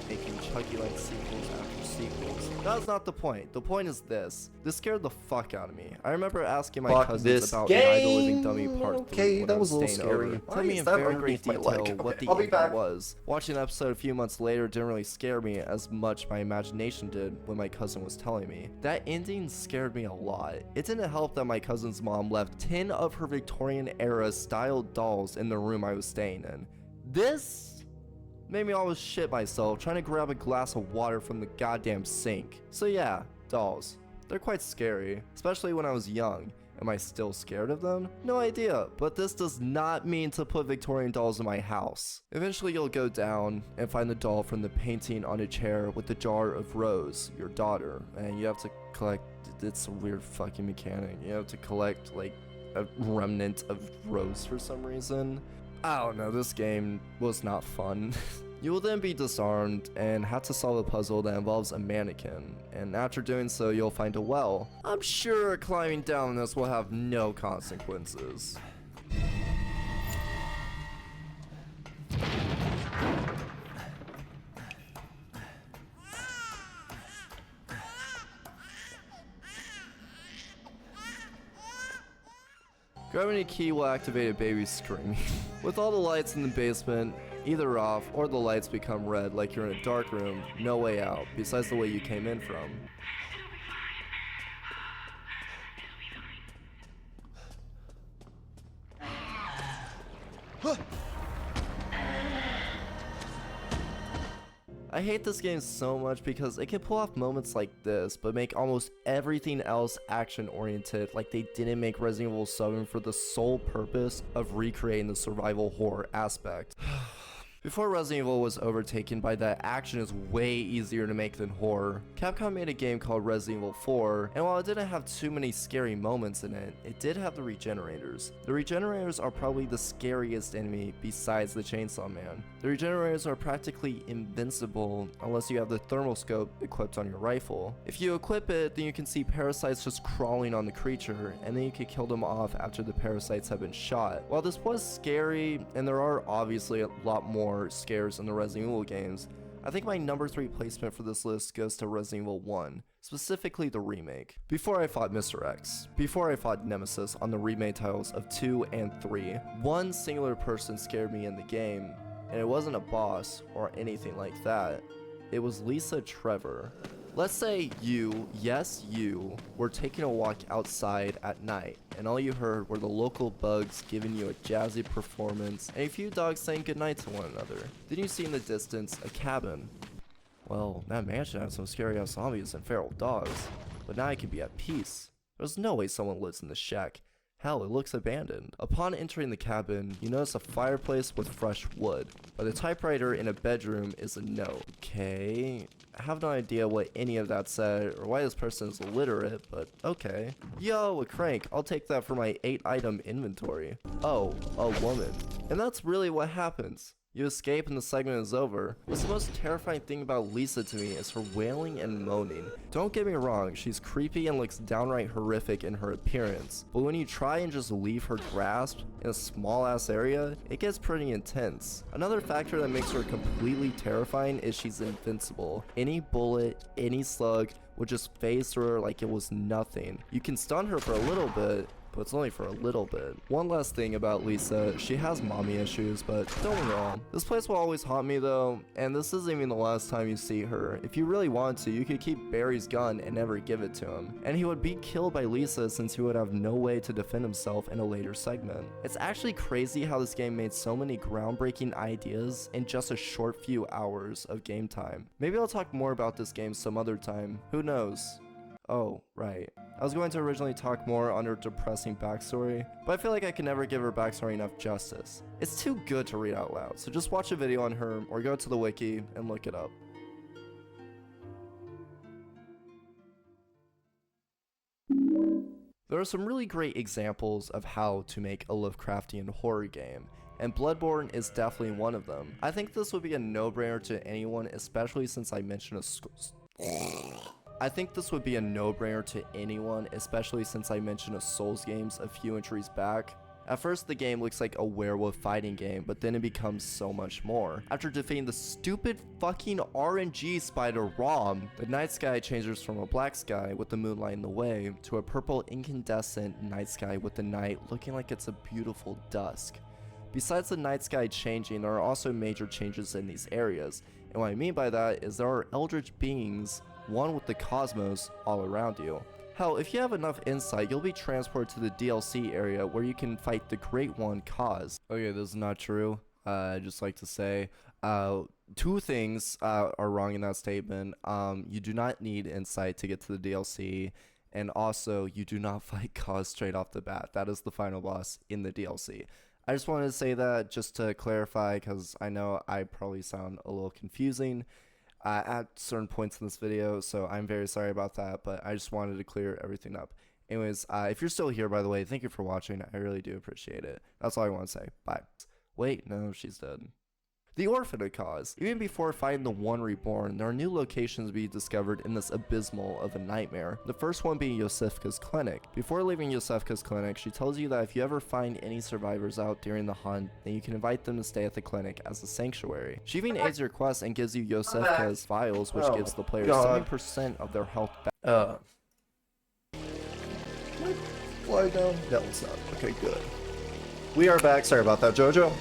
Speaker 4: Making Chucky like sequels after sequels. That's not the point. The point is this. This scared the fuck out of me. I remember asking my
Speaker 1: Fuck
Speaker 4: cousins
Speaker 1: this
Speaker 4: about Night of the Living
Speaker 1: game.
Speaker 4: Dummy Part 3
Speaker 1: Okay,
Speaker 4: when
Speaker 1: that
Speaker 4: I
Speaker 1: was a little
Speaker 4: staying
Speaker 1: scary.
Speaker 4: over.
Speaker 1: Why
Speaker 4: Tell me
Speaker 1: is
Speaker 4: in
Speaker 1: that
Speaker 4: very
Speaker 1: underneath
Speaker 4: great
Speaker 1: my leg?
Speaker 4: detail what
Speaker 1: Okay,
Speaker 4: the
Speaker 1: I'll be
Speaker 4: ending
Speaker 1: back.
Speaker 4: was. Watching the episode a few months later didn't really scare me as much my imagination did when my cousin was telling me. That ending scared me a lot. It didn't help that my cousin's mom left 10 of her Victorian era style dolls in the room I was staying in. This made me almost shit myself trying to grab a glass of water from the goddamn sink. So yeah, dolls. They're quite scary, especially when I was young. Am I still scared of them? No idea, but this does not mean to put Victorian dolls in my house. Eventually you'll go down and find the doll from the painting on a chair with the jar of Rose, your daughter, and you have to collect, it's a weird fucking mechanic. You have to collect like a remnant of Rose for some reason. I don't know, this game was not fun. You will then be disarmed and have to solve a puzzle that involves a mannequin, and after doing so you'll find a well. I'm sure climbing down this will have no consequences. Grabbing a key will activate a baby screaming. With all the lights in the basement either off or the lights become red like you're in a dark room, no way out, besides the way you came in from. I hate this game so much because it can pull off moments like this, but make almost everything else action-oriented, like they didn't make Resident Evil 7 for the sole purpose of recreating the survival horror aspect. Before Resident Evil was overtaken by that action is way easier to make than horror, Capcom made a game called Resident Evil 4, and while it didn't have too many scary moments in it, it did have the Regenerators. The Regenerators are probably the scariest enemy besides the Chainsaw Man. The Regenerators are practically invincible unless you have the thermal scope equipped on your rifle. If you equip it, then you can see parasites just crawling on the creature, and then you can kill them off after the parasites have been shot. While this was scary, and there are obviously a lot more scares in the Resident Evil games, I think my number 3 placement for this list goes to Resident Evil 1, specifically the remake. Before I fought Mr. X, before I fought Nemesis on the remake titles of 2 and 3, one singular person scared me in the game, and it wasn't a boss or anything like that. It was Lisa Trevor. Let's say you, yes you, were taking a walk outside at night, and all you heard were the local bugs giving you a jazzy performance and a few dogs saying goodnight to one another. Then you see in the distance a cabin. Well, that mansion has some scary ass zombies and feral dogs, but now I can be at peace. There's no way someone lives in this shack. Hell, it looks abandoned. Upon entering the cabin, you notice a fireplace with fresh wood, but the typewriter in a bedroom is a no. Okay, I have no idea what any of that said or why this person is illiterate, but okay. Yo, a crank, I'll take that for my 8-item inventory. Oh, a woman. And that's really what happens. You escape and the segment is over. What's the most terrifying thing about Lisa to me is her wailing and moaning. Don't get me wrong, she's creepy and looks downright horrific in her appearance, but when you try and just leave her grasp in a small ass area, it gets pretty intense. Another factor that makes her completely terrifying is she's invincible. Any bullet, any slug would just phase through her like it was nothing. You can stun her for a little bit, but it's only for a little bit. One last thing about Lisa, she has mommy issues, but don't get me wrong. This place will always haunt me though, and this isn't even the last time you see her. If you really want to, you could keep Barry's gun and never give it to him, and he would be killed by Lisa since he would have no way to defend himself in a later segment. It's actually crazy how this game made so many groundbreaking ideas in just a short few hours of game time. Maybe I'll talk more about this game some other time, who knows? Oh, right. I was going to originally talk more on her depressing backstory, but I feel like I can never give her backstory enough justice. It's too good to read out loud, so just watch a video on her or go to the wiki and look it up. There are some really great examples of how to make a Lovecraftian horror game, and Bloodborne is definitely one of them. I think this would be a no-brainer to anyone, especially since I mentioned Souls games a few entries back. At first, the game looks like a werewolf fighting game, but then it becomes so much more. After defeating the stupid fucking RNG spider Rom, the night sky changes from a black sky with the moon lighting the way to a purple incandescent night sky with the night looking like it's a beautiful dusk. Besides the night sky changing, there are also major changes in these areas, and what I mean by that is there are eldritch beings, one with the cosmos, all around you. Hell, if you have enough insight, you'll be transported to the DLC area where you can fight the Great One Cause. Okay, this is not true. I'd just like to say, two things are wrong in that statement. You do not need insight to get to the DLC, and also, you do not fight Cause straight off the bat. That is the final boss in the DLC. I just wanted to say that just to clarify, because I know I probably sound a little confusing at certain points in this video, so I'm very sorry about that, but I just wanted to clear everything up. Anyways, if you're still here, by the way, thank you for watching. I really do appreciate it. That's all I want to say. Bye. Wait, no, she's dead. The Orphan Cause. Even before fighting the One Reborn, there are new locations to be discovered in this abysmal of a nightmare. The first one being Yosefka's clinic. Before leaving Yosefka's clinic, she tells you that if you ever find any survivors out during the hunt, then you can invite them to stay at the clinic as a sanctuary. She even aids your quest and gives you Yosefka's vials, which gives the player 70% of their health back.
Speaker 1: Lie down? No, it's not. Okay, good. We are back. Sorry about that, Jojo.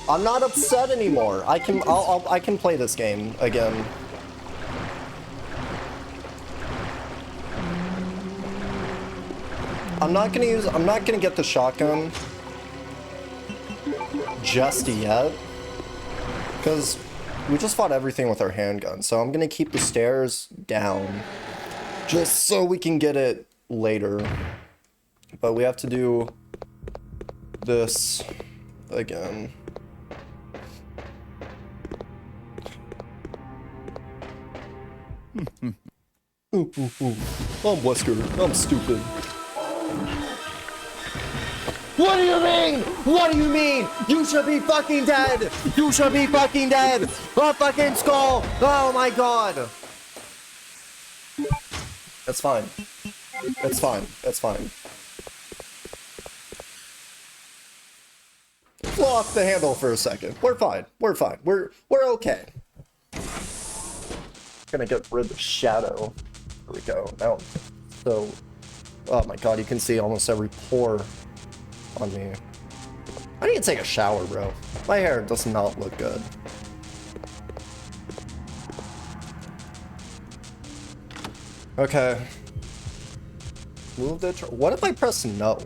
Speaker 1: I'm not upset anymore. I can play this game again. I'm not gonna get the shotgun just yet, because we just fought everything with our handgun. So I'm gonna keep the stairs down, just so we can get it later. But we have to do this again. I'm Wesker. I'm stupid. What do you mean? What do you mean? You should be fucking dead. You should be fucking dead. A fucking skull. Oh my god. That's fine. It's fine. It's fine. Blow off the handle for a second. We're fine. We're fine. We're okay. Gonna get rid of the shadow. There we go. Now, so, oh my god, you can see almost every pore on me. I need to take a shower, bro. My hair does not look good. Okay. Move the. What if I press no?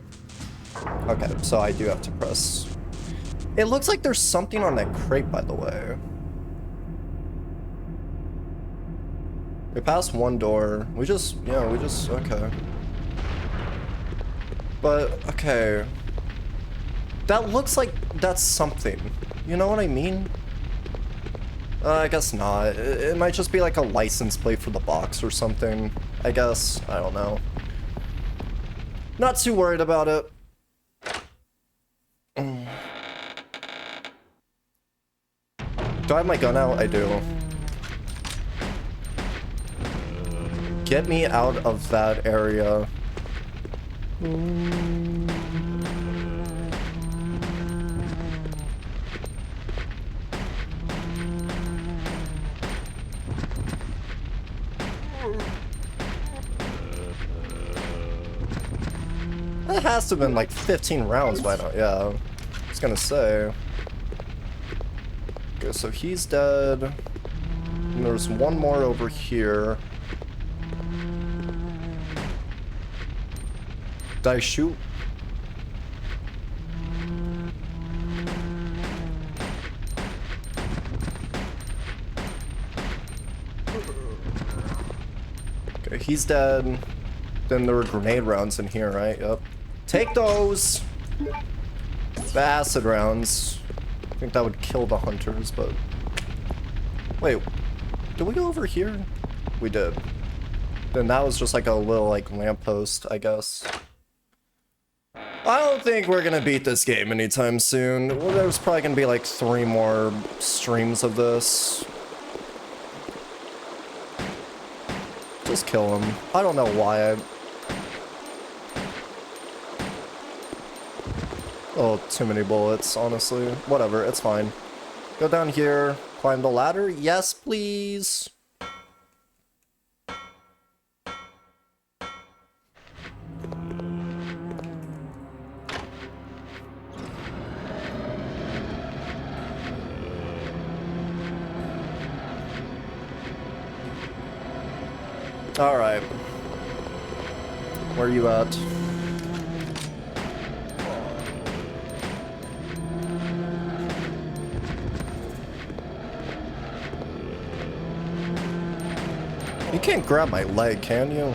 Speaker 1: Okay, so I do have to press. It looks like there's something on that crate, by the way. We passed one door. Okay. But, okay. That looks like that's something. You know what I mean? I guess not. It might just be like a license plate for the box or something. I guess. I don't know. Not too worried about it. Do I have my gun out? I do. Get me out of that area. That has to have been like 15 rounds by now. Yeah, I was gonna say. Okay, so he's dead. And there's one more over here. Did I shoot? Okay, he's dead. Then there were grenade rounds in here, right? Yep. Take those! The acid rounds. I think that would kill the hunters, but... Wait, did we go over here? We did. Then that was just like a little, like, lamppost, I guess. I don't think we're gonna beat this game anytime soon. Well, there's probably gonna be like 3 more streams of this. Just kill him. I don't know why. Oh, too many bullets, honestly. Whatever, it's fine. Go down here, climb the ladder. Yes, please. Alright. Where are you at? You can't grab my leg, can you?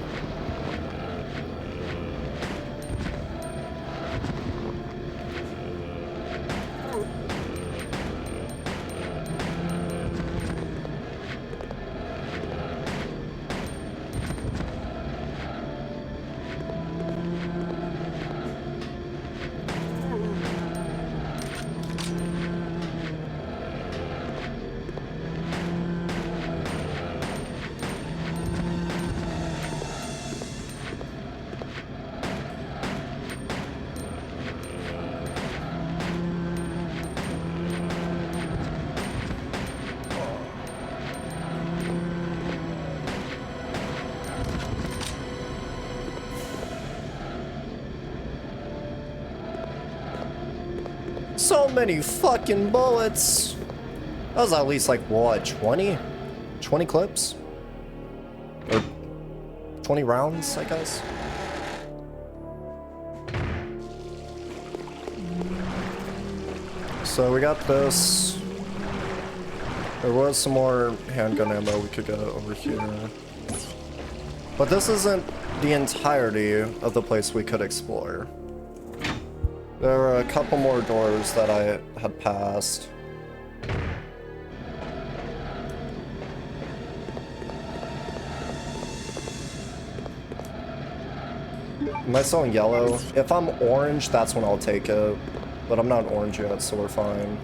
Speaker 1: So many fucking bullets. That was at least like, what, 20? 20 clips? Or 20 rounds, I guess? So we got this. There was some more handgun ammo we could get over here. But this isn't the entirety of the place we could explore. There were a couple more doors that I had passed. Am I still in yellow? If I'm orange, that's when I'll take it. But I'm not orange yet, so we're fine.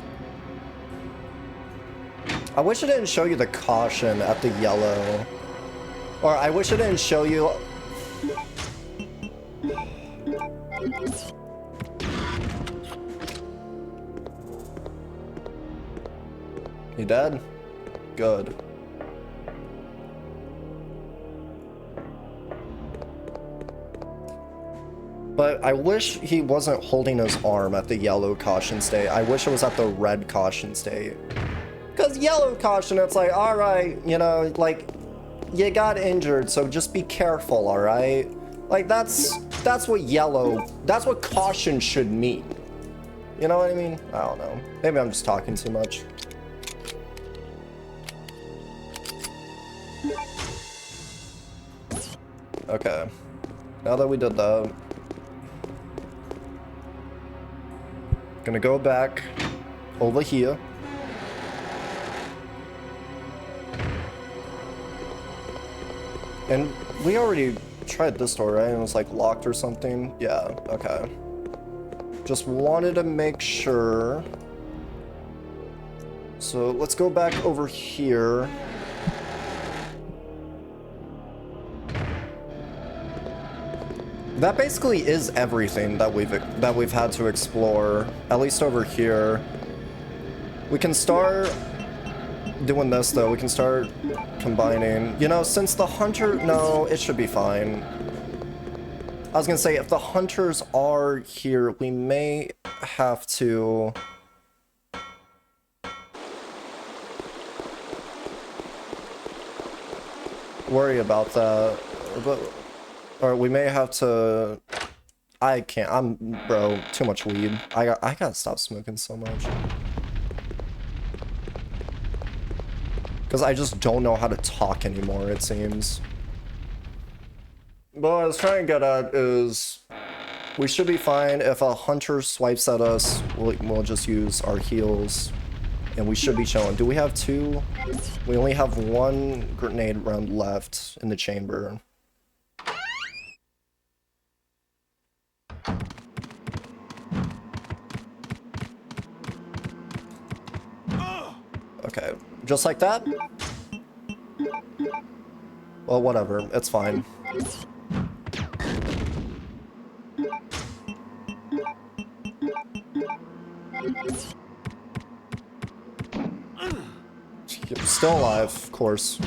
Speaker 1: I wish it didn't show you the caution at the yellow. Or I wish it didn't show you... You dead? Good. But I wish he wasn't holding his arm at the yellow caution state. I wish it was at the red caution state. Because yellow caution, it's like, alright, you know, like, you got injured, so just be careful, alright? Like, that's what yellow, that's what caution should mean. You know what I mean? I don't know. Maybe I'm just talking too much. Okay. Now that we did that, gonna go back over here. And we already tried this door, right? It was like locked or something. Yeah, okay. Just wanted to make sure. So let's go back over here. That basically is everything that we've had to explore, at least over here. We can start doing this though. We can start combining. You know, since the hunter, no, it should be fine. I was gonna say, if the hunters are here, we may have to... worry about that. But, or we may have to... I can't. Bro, too much weed. I gotta stop smoking so much. Because I just don't know how to talk anymore, it seems. But what I was trying to get at is... we should be fine. If a hunter swipes at us, we'll just use our heals. And we should be chilling. Do we have 2? We only have 1 grenade round left in the chamber. Okay, just like that? Well, whatever. It's fine. Still alive, of course.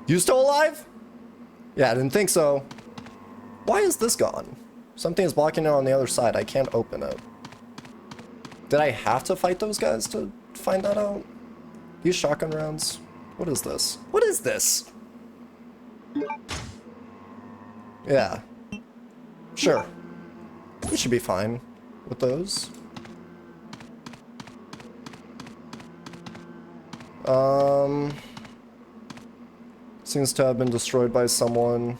Speaker 1: You still alive? Yeah, I didn't think so. Why is this gone? Something is blocking it on the other side. I can't open it. Did I have to fight those guys to find that out? These shotgun rounds? What is this? What is this? Yeah. Sure. We should be fine with those. Seems to have been destroyed by someone.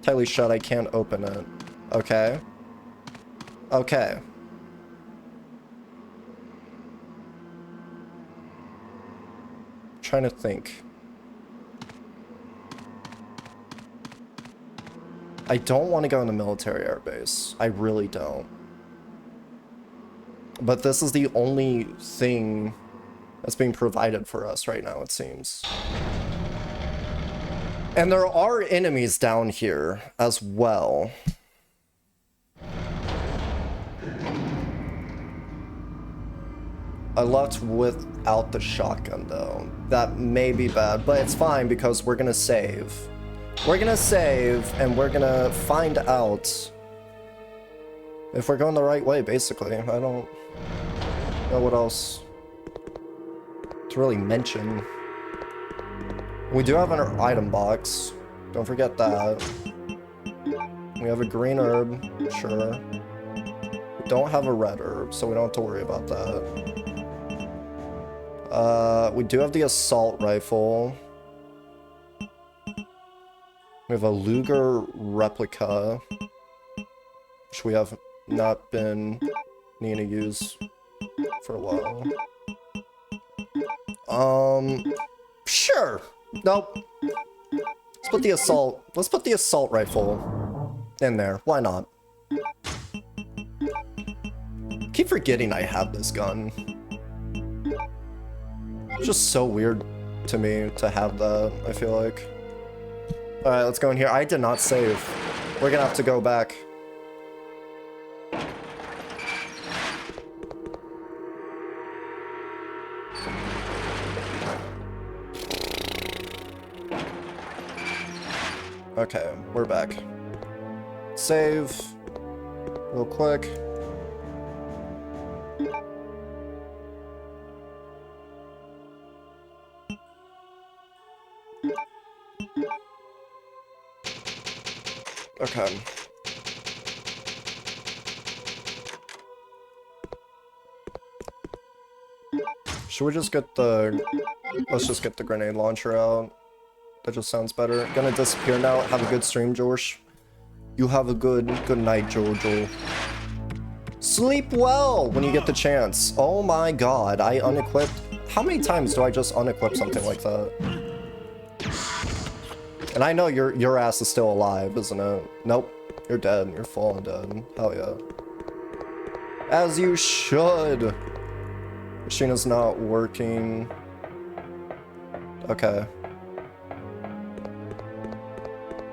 Speaker 1: Tightly shut, I can't open it. Okay. Okay. Trying to think. I don't want to go in the military airbase. I really don't. But this is the only thing that's being provided for us right now, it seems. And there are enemies down here as well. I left without the shotgun though. That may be bad, but it's fine because we're gonna save. We're gonna save and we're gonna find out if we're going the right way, basically. I don't know what else to really mention. We do have an item box. Don't forget that. We have a green herb, sure. We don't have a red herb, so we don't have to worry about that. We do have the assault rifle. We have a Luger replica, which we have not been needing to use for a while. Sure. Nope. Let's put the assault rifle in there. Why not? Keep forgetting I have this gun. It's just so weird to me to have that, I feel like. Alright, let's go in here. I did not save. We're gonna have to go back. Okay, we're back. Save. Real quick. Okay. Should we just get the... Let's just get the grenade launcher out. That just sounds better. Gonna disappear now. Have a good stream, George. You have a good night, Jojo. Sleep well when you get the chance. Oh my god, I unequipped. How many times do I just unequip something like that? And I know your ass is still alive, isn't it? Nope. You're dead. You're falling dead. Hell yeah. As you should. Machine is not working. Okay.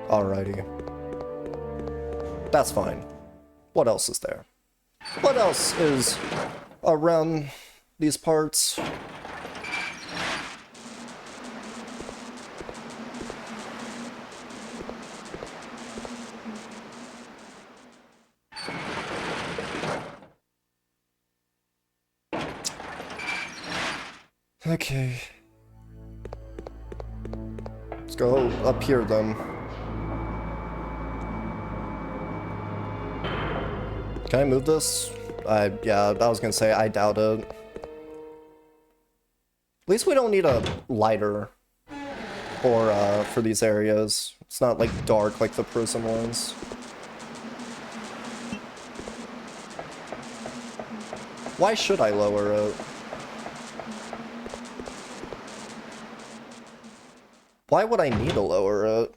Speaker 1: Alrighty. That's fine. What else is there? What else is around these parts? Okay. Let's go up here then. Can I move this? Yeah, I was gonna say, I doubt it. At least we don't need a lighter for these areas. It's not like dark like the prison ones. Why should I lower it? Why would I need to lower it?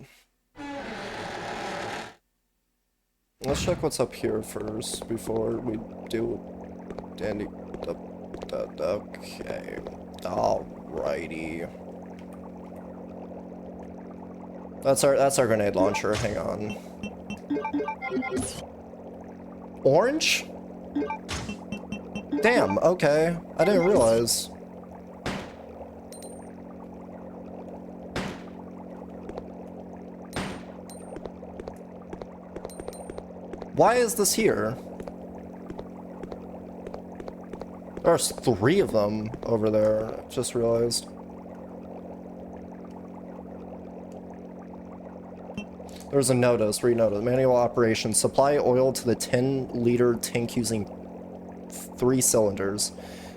Speaker 1: Let's check what's up here first before we do any. Okay. Alrighty. That's our grenade launcher. Hang on. Orange? Damn, okay. I didn't realize. Why is this here? There's 3 of them over there, I just realized. There's a notice, re-notice. Manual operation. Supply oil to the 10-liter tank using 3 cylinders.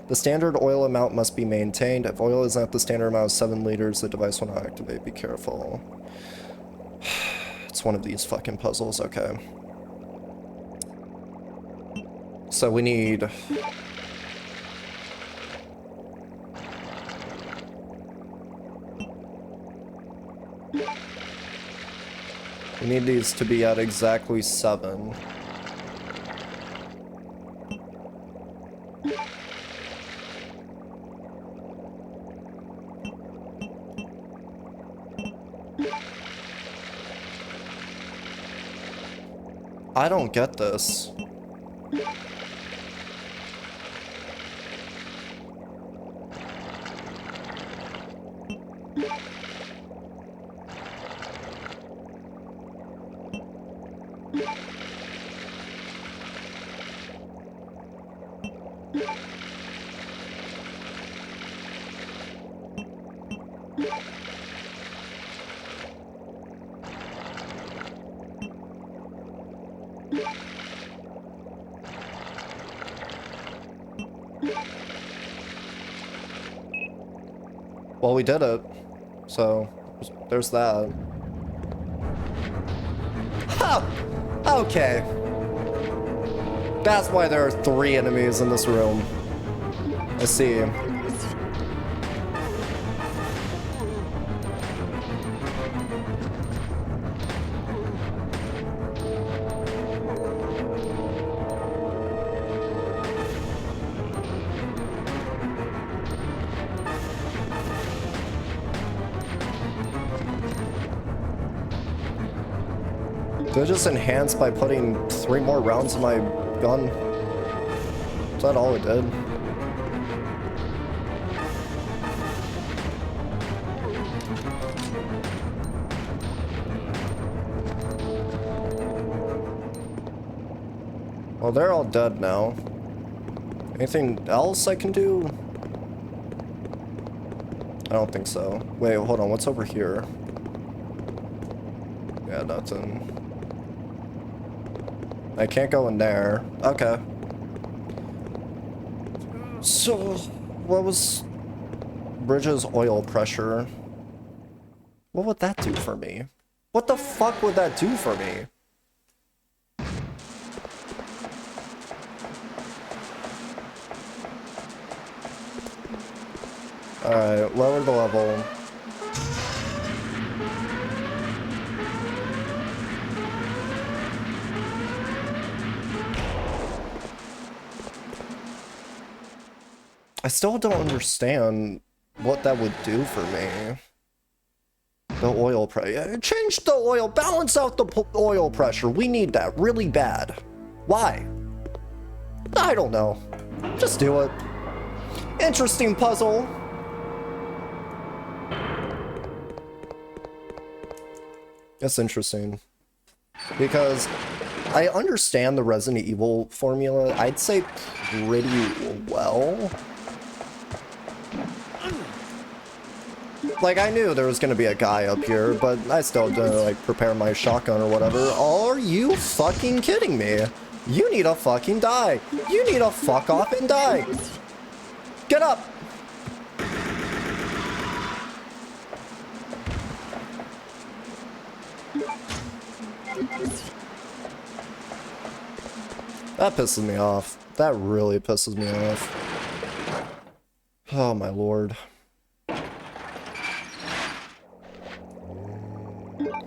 Speaker 1: The standard oil amount must be maintained. If oil isn't at the standard amount of 7 liters, the device will not activate. Be careful. It's one of these fucking puzzles, okay. So we need... We need these to be at exactly 7. I don't get this. Well, we did it. So, there's that. Ha! Okay. That's why there are 3 enemies in this room. I see. Did it just enhance by putting 3 more rounds in my gun? Is that all it did? Well, they're all dead now. Anything else I can do? I don't think so. Wait, hold on. What's over here? Yeah, nothing. I can't go in there. Okay. So, what was Bridges' oil pressure? What would that do for me? What the fuck would that do for me? Alright, lower the level. I still don't understand what that would do for me. The oil pressure. Change the oil. Balance out the oil pressure. We need that really bad. Why? I don't know. Just do it. Interesting puzzle. That's interesting. Because I understand the Resident Evil formula, I'd say pretty well. Like, I knew there was gonna be a guy up here, but I still didn't, like, prepare my shotgun or whatever. Are you fucking kidding me? You need to fucking die. You need to fuck off and die. Get up. That pisses me off. That really pisses me off. Oh my lord.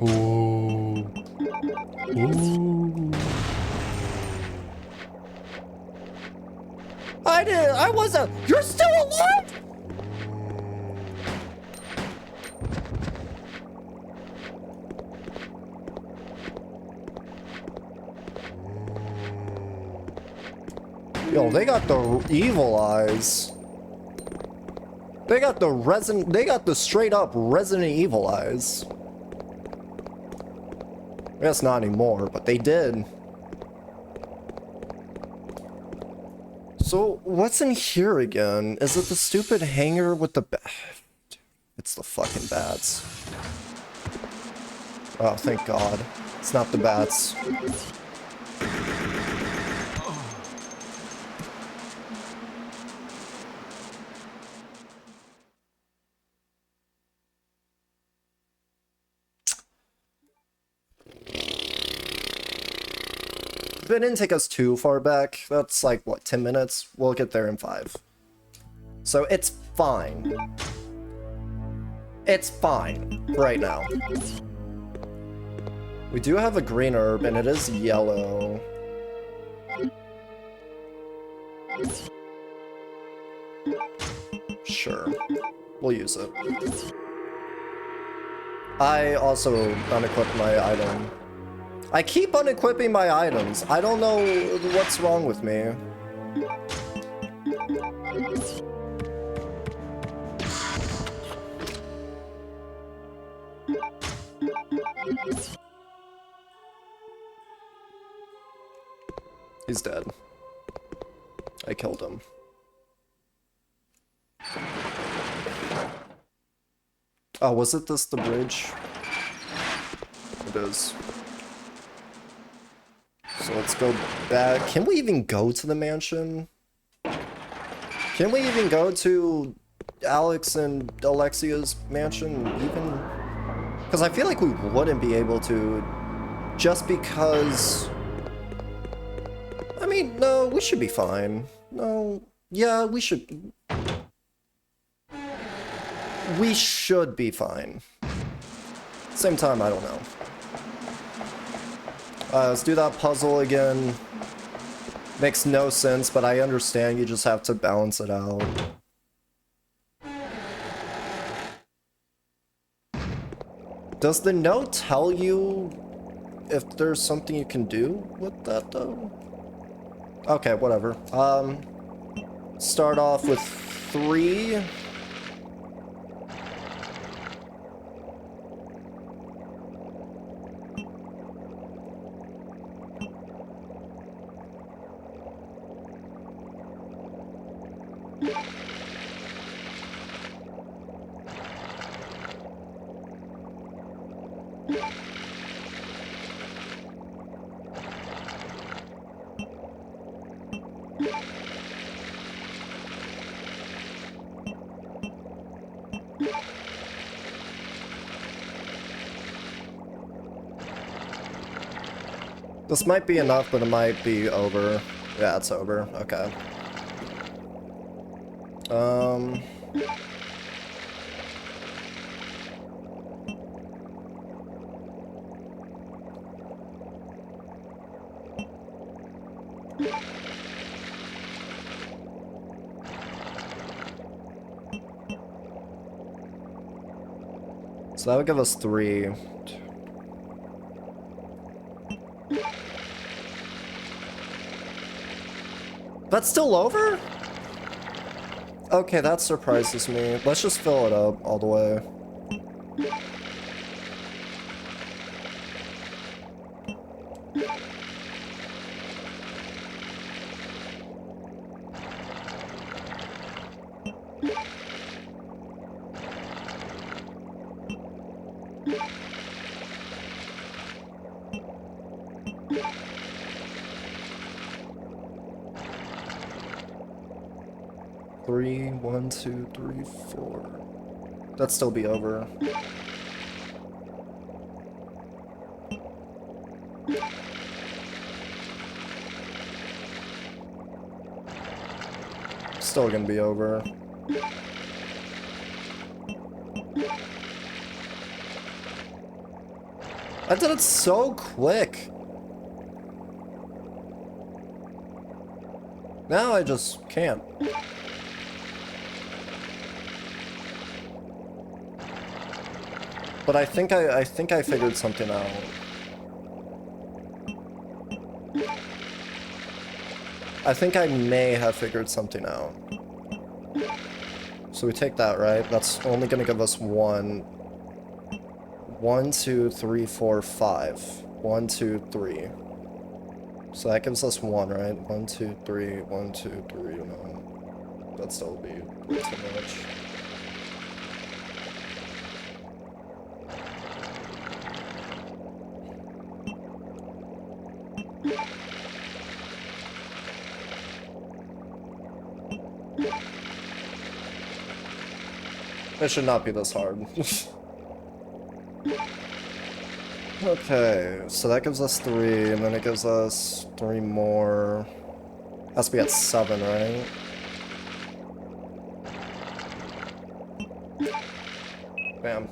Speaker 1: Ooh. Ooh. I wasn't. You're still alive? Yo, they got the evil eyes. They got the straight up Resident Evil eyes. I guess not anymore, but they did. So, what's in here again? Is it the stupid hangar with the It's the fucking bats. Oh, thank God. It's not the bats. But it didn't take us too far back. That's like, what, 10 minutes? We'll get there in 5. So it's fine. It's fine right now. We do have a green herb, and it is yellow. Sure. We'll use it. I also unequipped my item. I keep unequipping my items. I don't know what's wrong with me. He's dead. I killed him. Oh, was it this the bridge? It is. So let's go back. Can we even go to the mansion? Can we even go to Alex and Alexia's mansion even? Because I feel like we wouldn't be able to just because... I mean, no, we should be fine. No, yeah, we should... We should be fine. Same time, I don't know. Let's do that puzzle again. Makes no sense, but I understand you just have to balance it out. Does the note tell you if there's something you can do with that, though? Okay, whatever. Start off with 3. This might be enough, but it might be over. Yeah, it's over. Okay. So that would give us 3. That's still over? Okay, that surprises me. Let's just fill it up all the way. 3, 1, 2, 3, 4. That'd still be over. Still gonna be over. I did it so quick. Now I just can't. But I think I figured something out. I think I may have figured something out. So we take that, right? That's only gonna give us 1. 1, 2, 3, 4, 5. 1, 2, 3. So that gives us 1, right? 1, 2, 3, 1, 2, 3, no. That'd still be way too much. It should not be this hard. Okay, so that gives us 3, and then it gives us 3 more. Has to be at 7, right? Bam.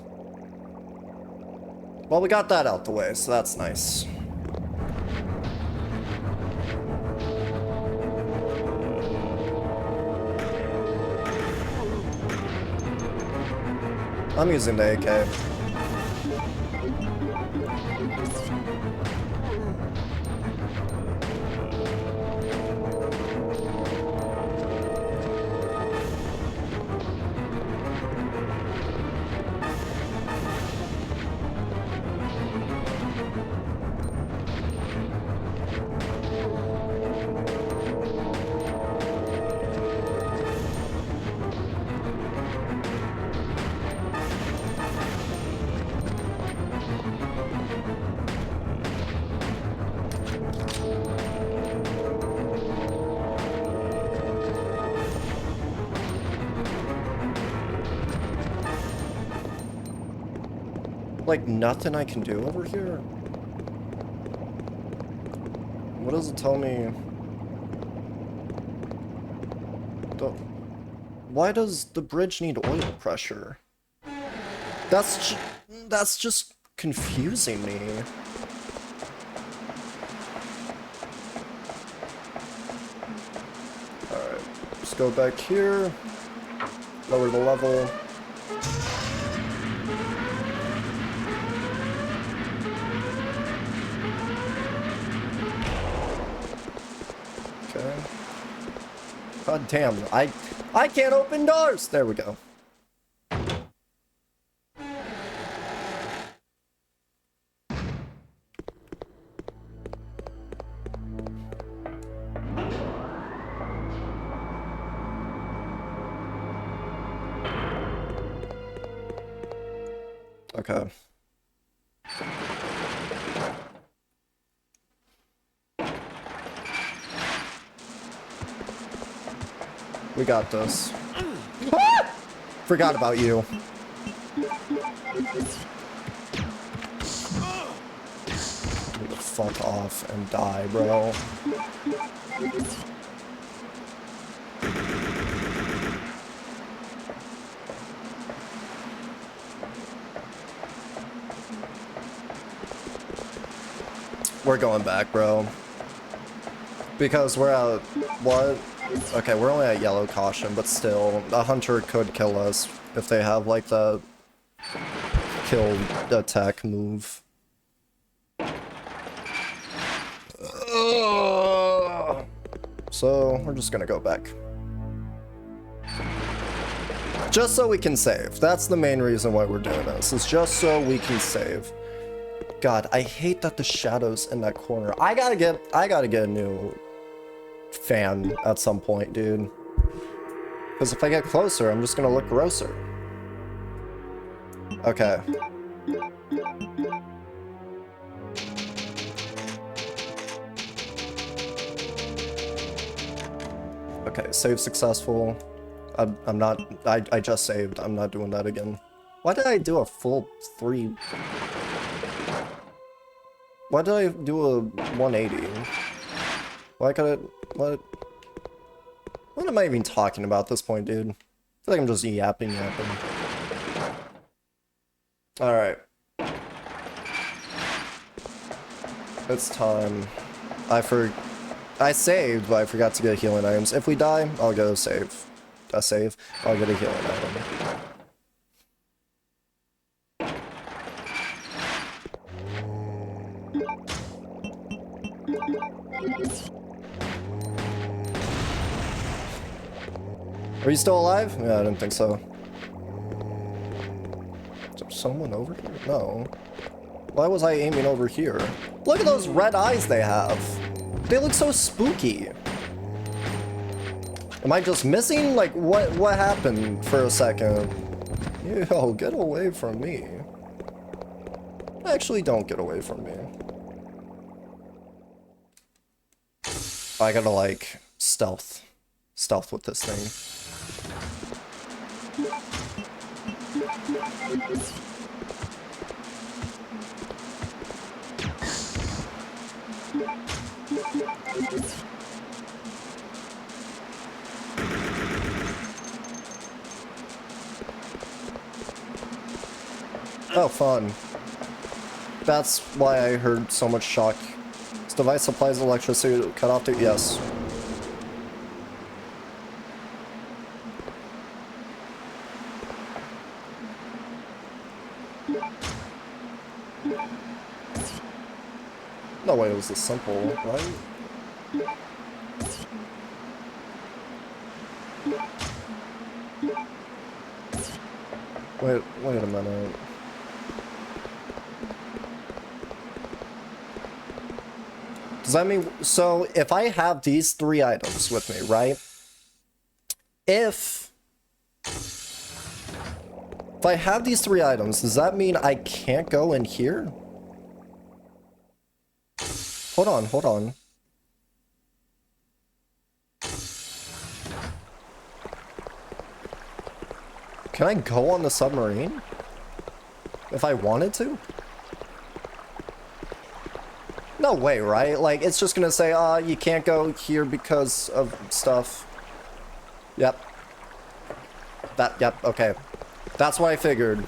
Speaker 1: Well, we got that out the way, so that's nice. I'm using the AK. Like, nothing I can do over here? What does it tell me? Why does the bridge need oil pressure? That's just confusing me. Alright, let's go back here. Lower the level. Okay. God damn, I can't open doors! There we go. Okay. We got this. Ah! Forgot about you. Fuck off and die, bro. We're going back, bro. Because we're at, what? Okay, we're only at yellow caution, but still, a hunter could kill us if they have, like, the kill attack move. So, we're just gonna go back. Just so we can save. That's the main reason why we're doing this, is just so we can save. God, I hate that the shadow's in that corner. I gotta get a new fan at some point, dude. Because if I get closer, I'm just gonna look grosser. Okay. Okay, save successful. I'm not, I just saved. I'm not doing that again. Why did I do a full 3? Why did I do a 180? Why could I, what am I even talking about at this point, dude? I feel like I'm just yapping. Alright. It's time. I saved, but I forgot to get healing items. If we die, I'll go save. I'll get a healing item. Are you still alive? Yeah, I didn't think so. Is there someone over here? No. Why was I aiming over here? Look at those red eyes they have. They look so spooky. Am I just missing? Like, what happened for a second? Yo, get away from me. Actually, don't get away from me. I gotta, like, stealth with this thing. Oh, fun. That's why I heard so much shock. This device supplies electricity to cut off the... Yes. No way it was this simple, right? Wait a minute. Does that mean... So, if I have these 3 items with me, right? If I have these 3 items, does that mean I can't go in here? Hold on. Can I go on the submarine? If I wanted to? No way, right? Like, it's just gonna say, you can't go here because of stuff. Yep. Yep, okay. That's what I figured.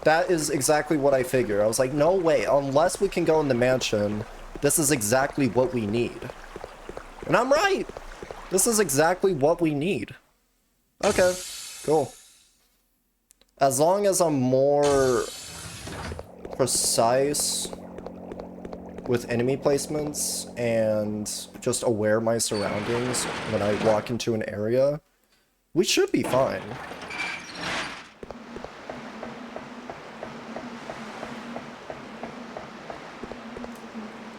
Speaker 1: That is exactly what I figured. I was like, no way, unless we can go in the mansion, this is exactly what we need. And I'm right! This is exactly what we need. Okay, cool. As long as I'm more precise with enemy placements and just aware of my surroundings when I walk into an area, we should be fine.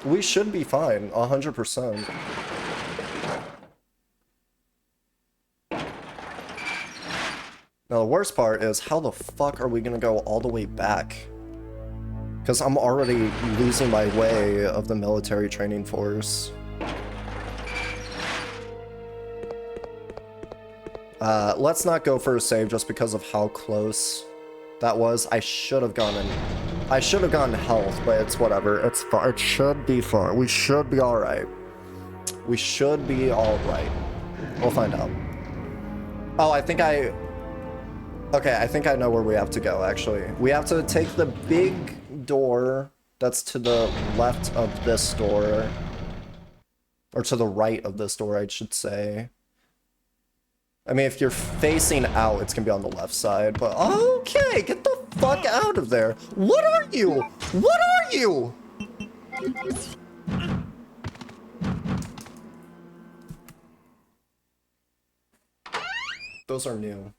Speaker 1: We should be fine, 100%. Now the worst part is, how the fuck are we gonna go all the way back? Because I'm already losing my way of the military training force. Let's not go for a save just because of how close that was. I should have gone health, but it's whatever. It's fine. It should be fine. We should be alright. We should be alright. We'll find out. Oh, I think I know where we have to go, actually. We have to take the big door that's to the left of this door. Or to the right of this door, I should say. I mean, if you're facing out, it's gonna be on the left side, but okay, get the fuck out of there. What are you? What are you? Those are new.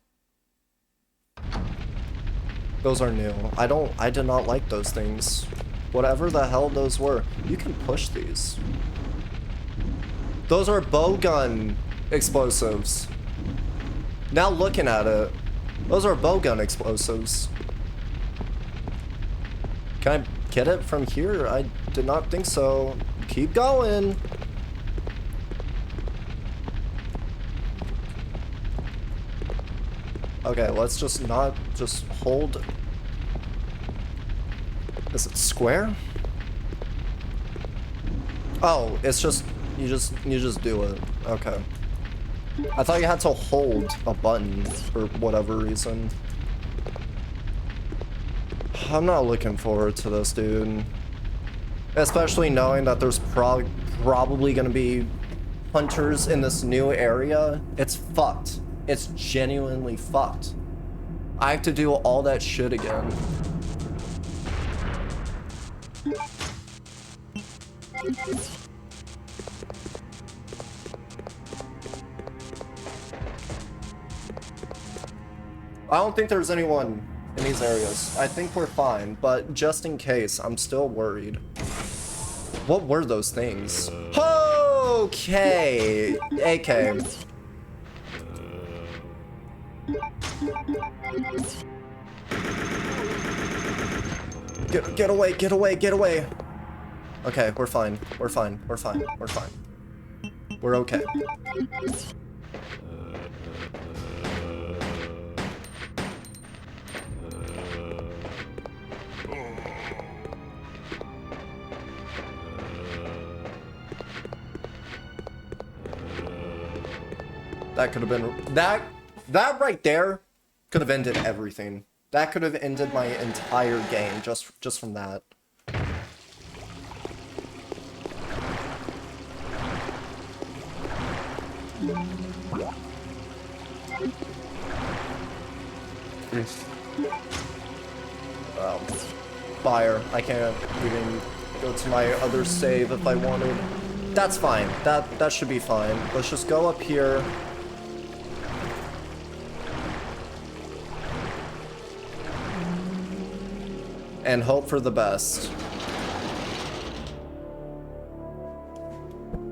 Speaker 1: Those are new. I did not like those things. Whatever the hell those were. You can push these. Those are bowgun explosives. Now looking at it, those are bowgun explosives. Can I get it from here? I did not think so. Keep going. Okay, let's just not just hold. Is it square? Oh, it's just you just do it. Okay. I thought you had to hold a button for whatever reason. I'm not looking forward to this, dude. Especially knowing that there's probably gonna be hunters in this new area. It's fucked. It's genuinely fucked. I have to do all that shit again. I don't think there's anyone in these areas. I think we're fine, but just in case, I'm still worried. What were those things? Okay. AK. Get away, get away, get away. Okay, we're fine. We're fine. We're fine. We're fine. We're okay. That could have been that right there could have ended everything. That could have ended my entire game just from that. Fire. I can't even go to my other save if I wanted. That's fine. That should be fine. Let's just go up here. And hope for the best.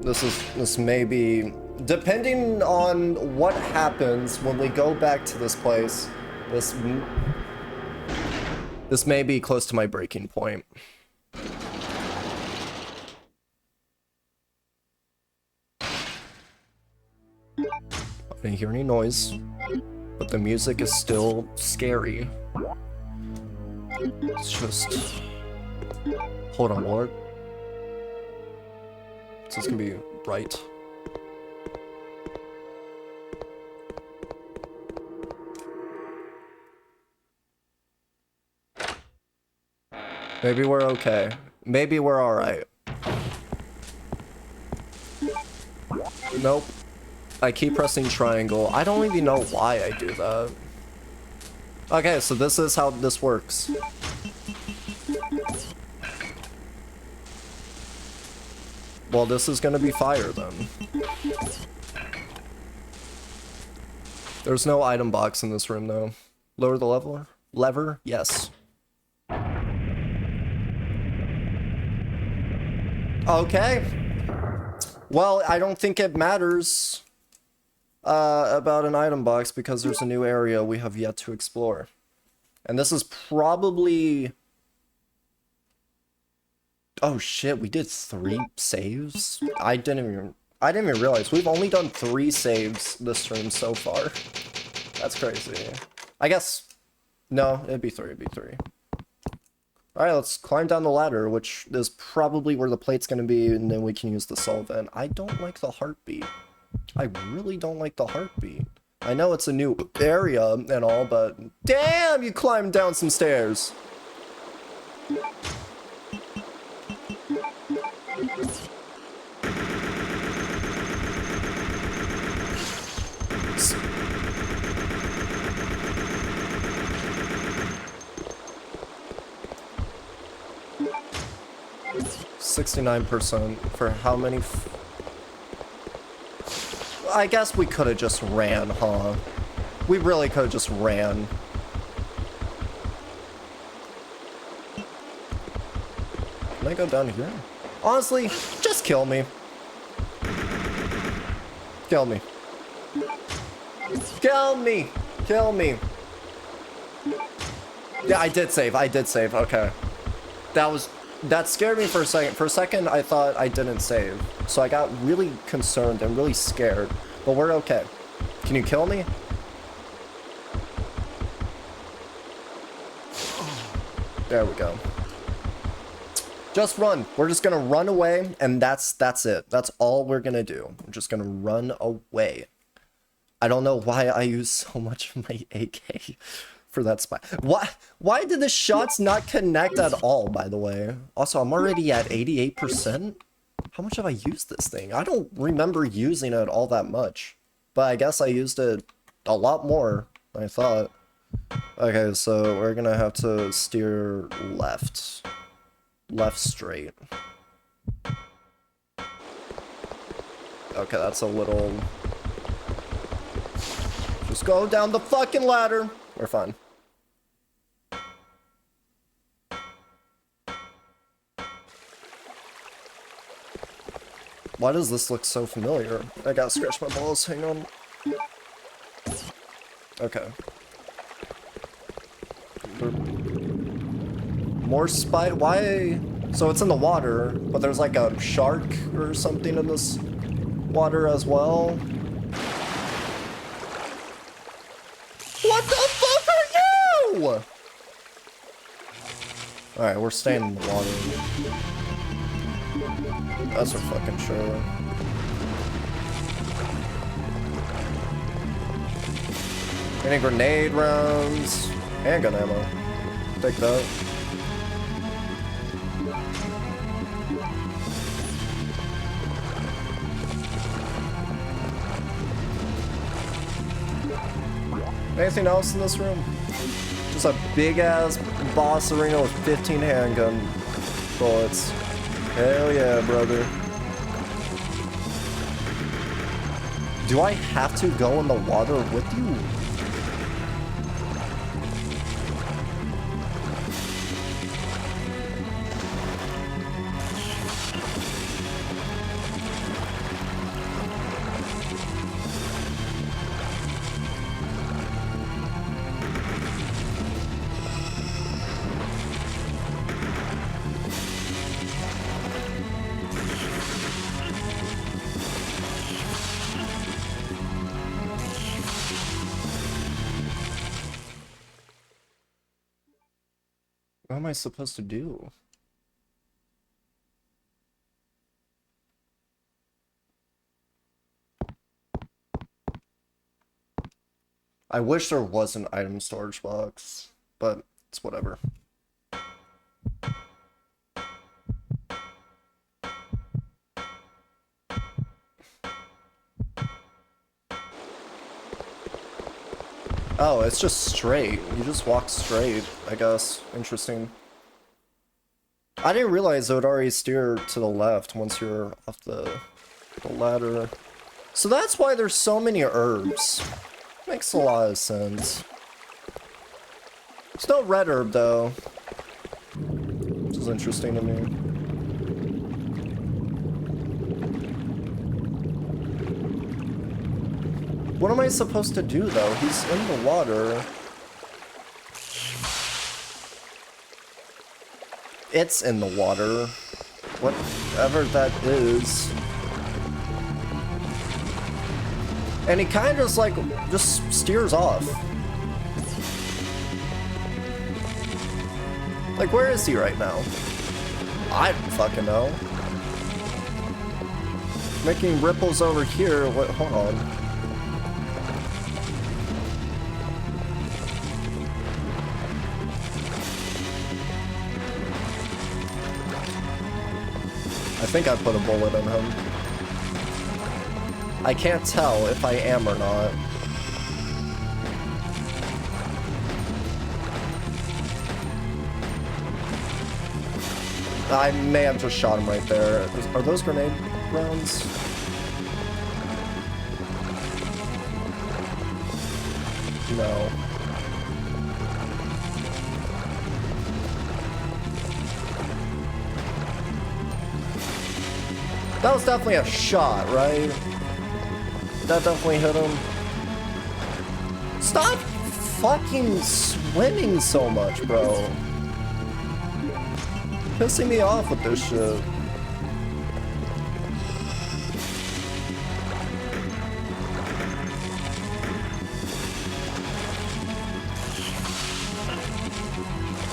Speaker 1: This may be, depending on what happens when we go back to this place, this may be close to my breaking point. I didn't hear any noise, but the music is still scary. It's just... Hold on, what? So it's gonna be right. Maybe we're okay. Maybe we're alright. Nope. I keep pressing triangle. I don't even know why I do that. Okay, so this is how this works. Well, this is gonna be fire then. There's no item box in this room though. Lower the level? Lever? Yes. Okay. Well, I don't think it matters about an item box because there's a new area we have yet to explore. And this is probably... Oh shit, we did 3 saves? I didn't even realize. We've only done 3 saves this stream so far. That's crazy. I guess... No, it'd be 3, Alright, let's climb down the ladder, which is probably where the plate's gonna be, and then we can use the solvent. I don't like the heartbeat. I really don't like the heartbeat. I know it's a new area and all, but... Damn, you climbed down some stairs! $69% for how many? I guess we could have just ran, huh? We really could have just ran. Can I go down here? Honestly, just kill me. Kill me. Kill me! Kill me! Yeah, I did save, okay. That scared me for a second. For a second, I thought I didn't save. So I got really concerned and really scared. But we're okay. Can you kill me? There we go. Just run. We're just gonna run away, and that's it. That's all we're gonna do. We're just gonna run away. I don't know why I use so much of my AK for that spot. Why did the shots not connect at all, by the way? Also, I'm already at 88%. How much have I used this thing? I don't remember using it all that much. But I guess I used it a lot more than I thought. Okay, so we're gonna have to steer left. Left straight. Okay, that's a little... Just go down the fucking ladder. We're fine. Why does this look so familiar? I gotta scratch my balls, hang on. Okay. More spy. Why? So it's in the water, but there's like a shark or something in this water as well. What the fuck are you? Alright, we're staying in the water. That's for fucking sure. Any grenade rounds? Handgun ammo. Take that. Anything else in this room? Just a big ass boss arena with 15 handgun bullets. Hell yeah, brother. Do I have to go in the water with you? What am I supposed to do? I wish there was an item storage box, but it's whatever. Oh, it's just straight. You just walk straight, I guess. Interesting. I didn't realize it would already steer to the left once you're off the ladder. So that's why there's so many herbs. Makes a lot of sense. There's no red herb, though. Which is interesting to me. What am I supposed to do, though? He's in the water. It's in the water. Whatever that is. And he kind of just steers off. Like, where is he right now? I don't fucking know. Making ripples over here. What? Hold on. I think I put a bullet in him. I can't tell if I am or not. I may have just shot him right there. Are those grenade rounds? No. That was definitely a shot, right? That definitely hit him. Stop fucking swimming so much, bro. Pissing me off with this shit.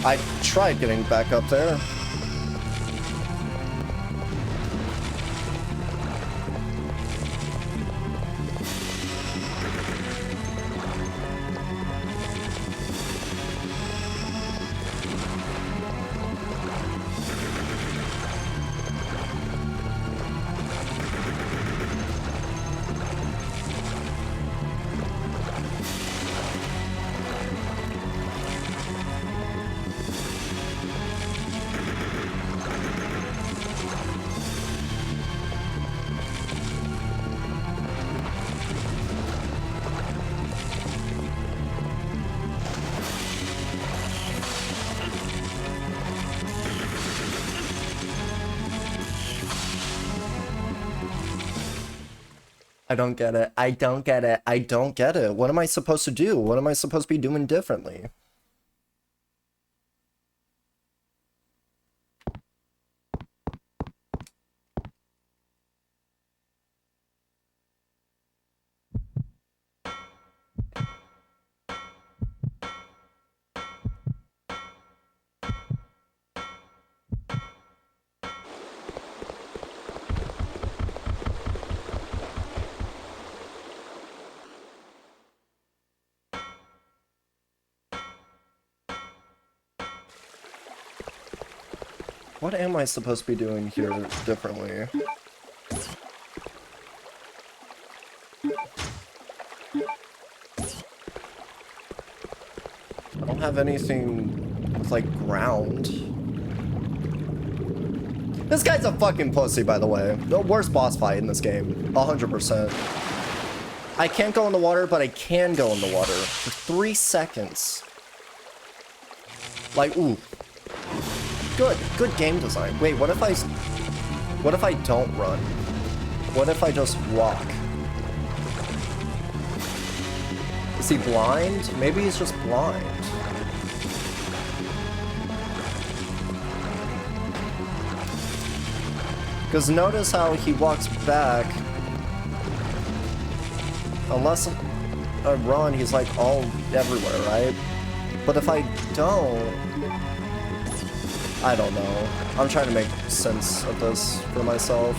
Speaker 1: I tried getting back up there. I don't get it. I don't get it. I don't get it. What am I supposed to do? What am I supposed to be doing differently? What am I supposed to be doing here differently? I don't have anything with, like, ground. This guy's a fucking pussy, by the way. The worst boss fight in this game. 100%. I can't go in the water, but I can go in the water for 3 seconds. Like, ooh. Good game design. Wait, what if I don't run? What if I just walk? Is he blind? Maybe he's just blind. Because notice how he walks back. Unless I run, he's like all everywhere, right? But if I don't... I don't know. I'm trying to make sense of this for myself.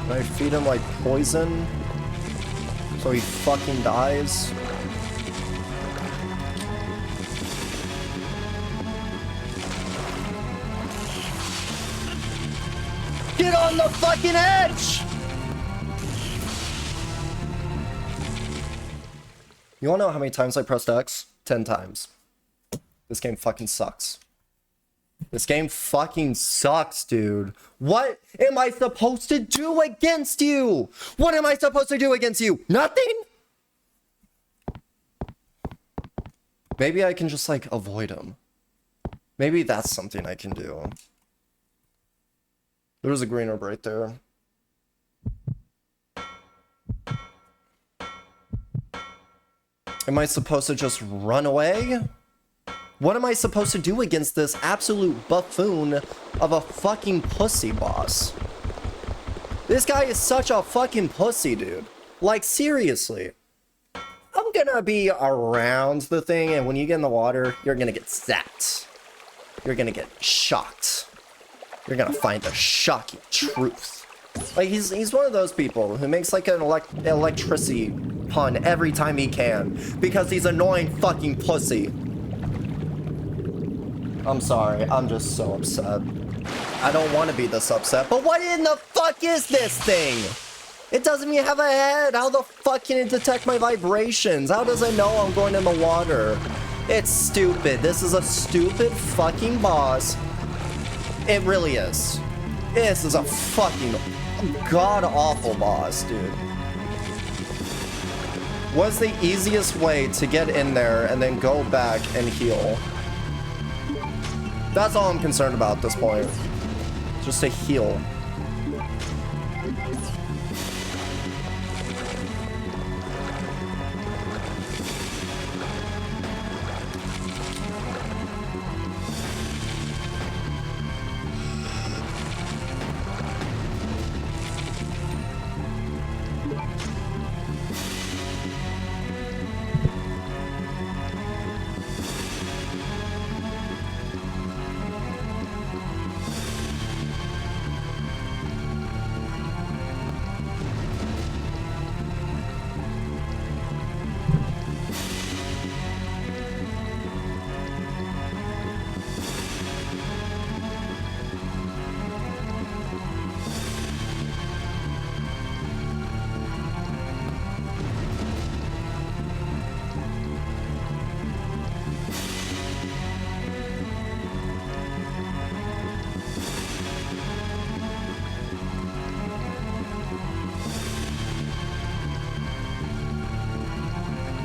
Speaker 1: Can I feed him like poison? So he fucking dies? Get on the fucking edge! You wanna know how many times I pressed X? 10 times. This game fucking sucks. This game fucking sucks, dude. What am I supposed to do against you? What am I supposed to do against you? Nothing? Maybe I can just, like, avoid him. Maybe that's something I can do. There's a green orb right there. Am I supposed to just run away? What am I supposed to do against this absolute buffoon of a fucking pussy boss? This guy is such a fucking pussy, dude. Like, seriously. I'm gonna be around the thing, and when you get in the water, you're gonna get zapped. You're gonna get shocked. You're gonna find the shocking truth. Like, he's one of those people who makes, like, an electricity pun every time he can, because he's annoying fucking pussy. I'm sorry, I'm just so upset. I don't want to be this upset, but what in the fuck is this thing? It doesn't even have a head. How the fuck can it detect my vibrations? How does it know I'm going in the water? It's stupid. This is a stupid fucking boss. It really is. This is a fucking god-awful boss, dude. What's the easiest way to get in there and then go back and heal? That's all I'm concerned about at this point. Just to heal.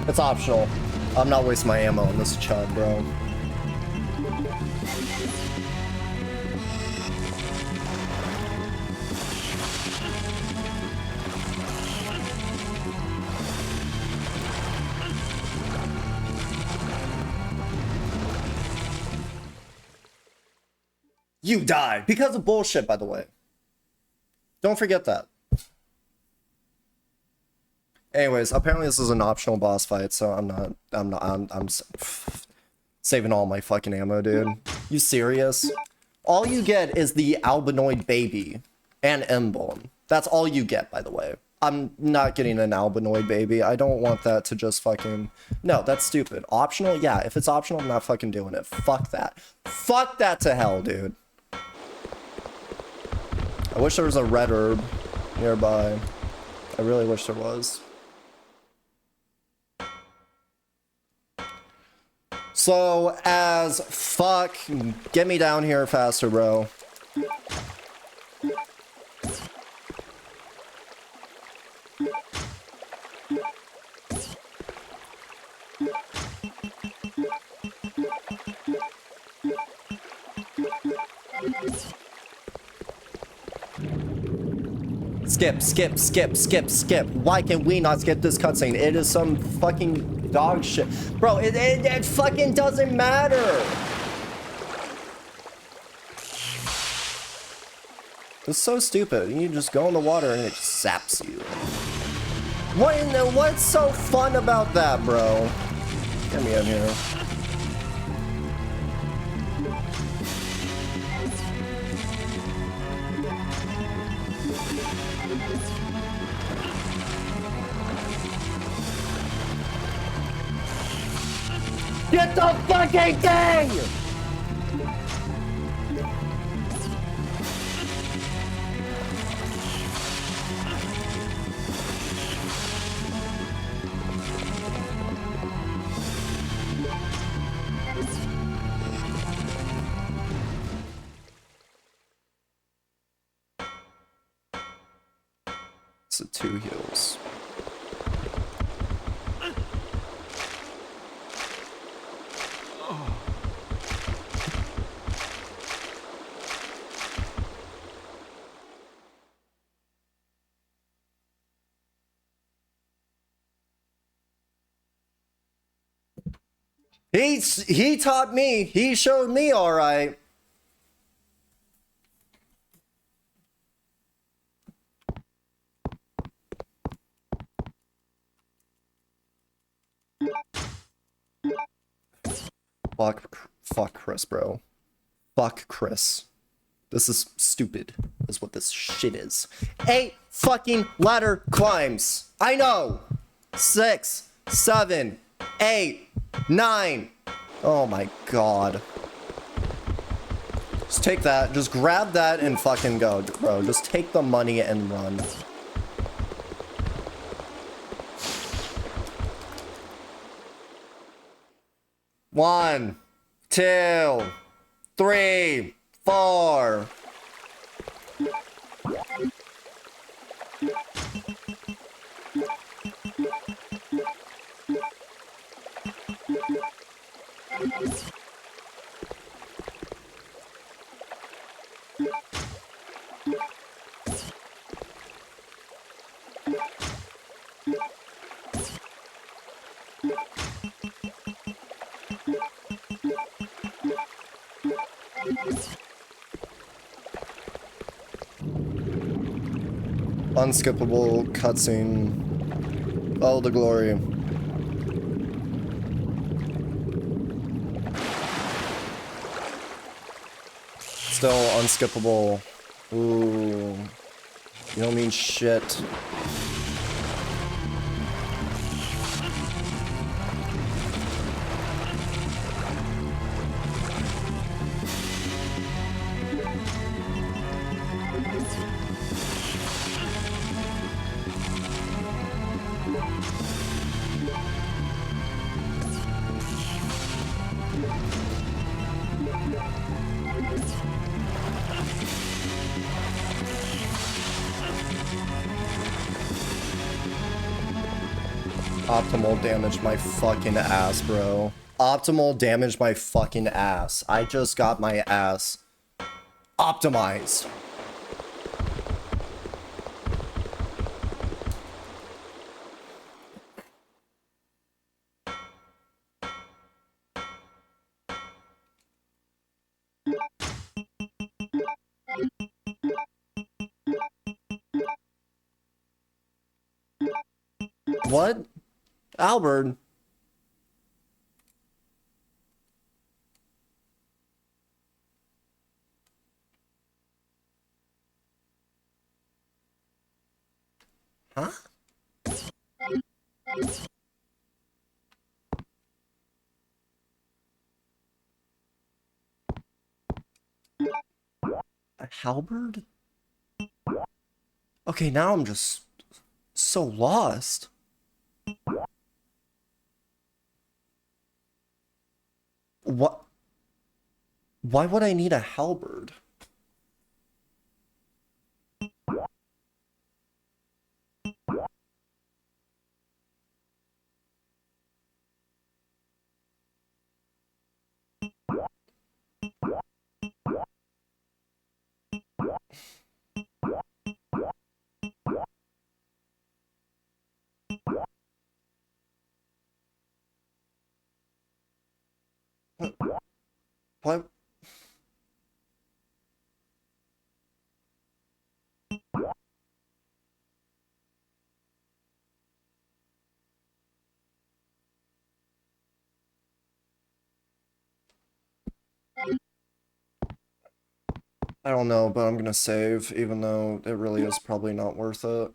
Speaker 1: It's optional. I'm not wasting my ammo on this chud, bro. You died because of bullshit, by the way. Don't forget that. Anyways, apparently this is an optional boss fight, so I'm saving all my fucking ammo, dude. You serious? All you get is the albinoid baby and emblem. That's all you get, by the way. I'm not getting an albinoid baby. I don't want that to just fucking... No, that's stupid. Optional? Yeah, if it's optional, I'm not fucking doing it. Fuck that. Fuck that to hell, dude. I wish there was a red herb nearby. I really wish there was. So, as fuck, get me down here faster, bro. Skip, skip, skip, skip, skip. Why can we not skip this cutscene? It is some fucking dog shit. Bro, it fucking doesn't matter. It's so stupid. You just go in the water and it just zaps you. What's so fun about that, bro? Get me in here. Get the fucking thing! It's the 2 heals. He taught me. He showed me, all right. Fuck Chris, bro. Fuck Chris. This is stupid, is what this shit is. 8 fucking ladder climbs. I know. 6, 7, 8, 9. Oh my god. Just take that. Just grab that and fucking go, bro. Just take the money and run. One, 2, 3, 4. Unskippable cutscene. All the glory. Still unskippable. Ooh. You don't mean shit. Optimal damage my fucking ass, bro. Optimal damage my fucking ass. I just got my ass optimized. What? Albert? Huh? A halberd? Okay, now I'm just so lost. What? Why would I need a halberd? What? I don't know, but I'm gonna save, even though it really is probably not worth it.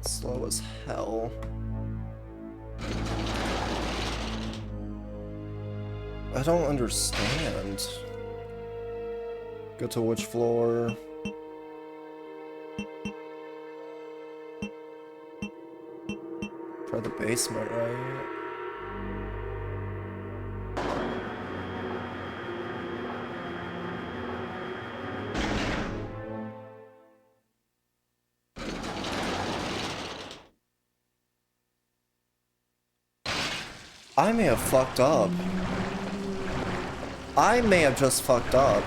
Speaker 1: Slow as hell. I don't understand. Go to which floor? Try the basement, right? I may have fucked up. I may have just fucked up.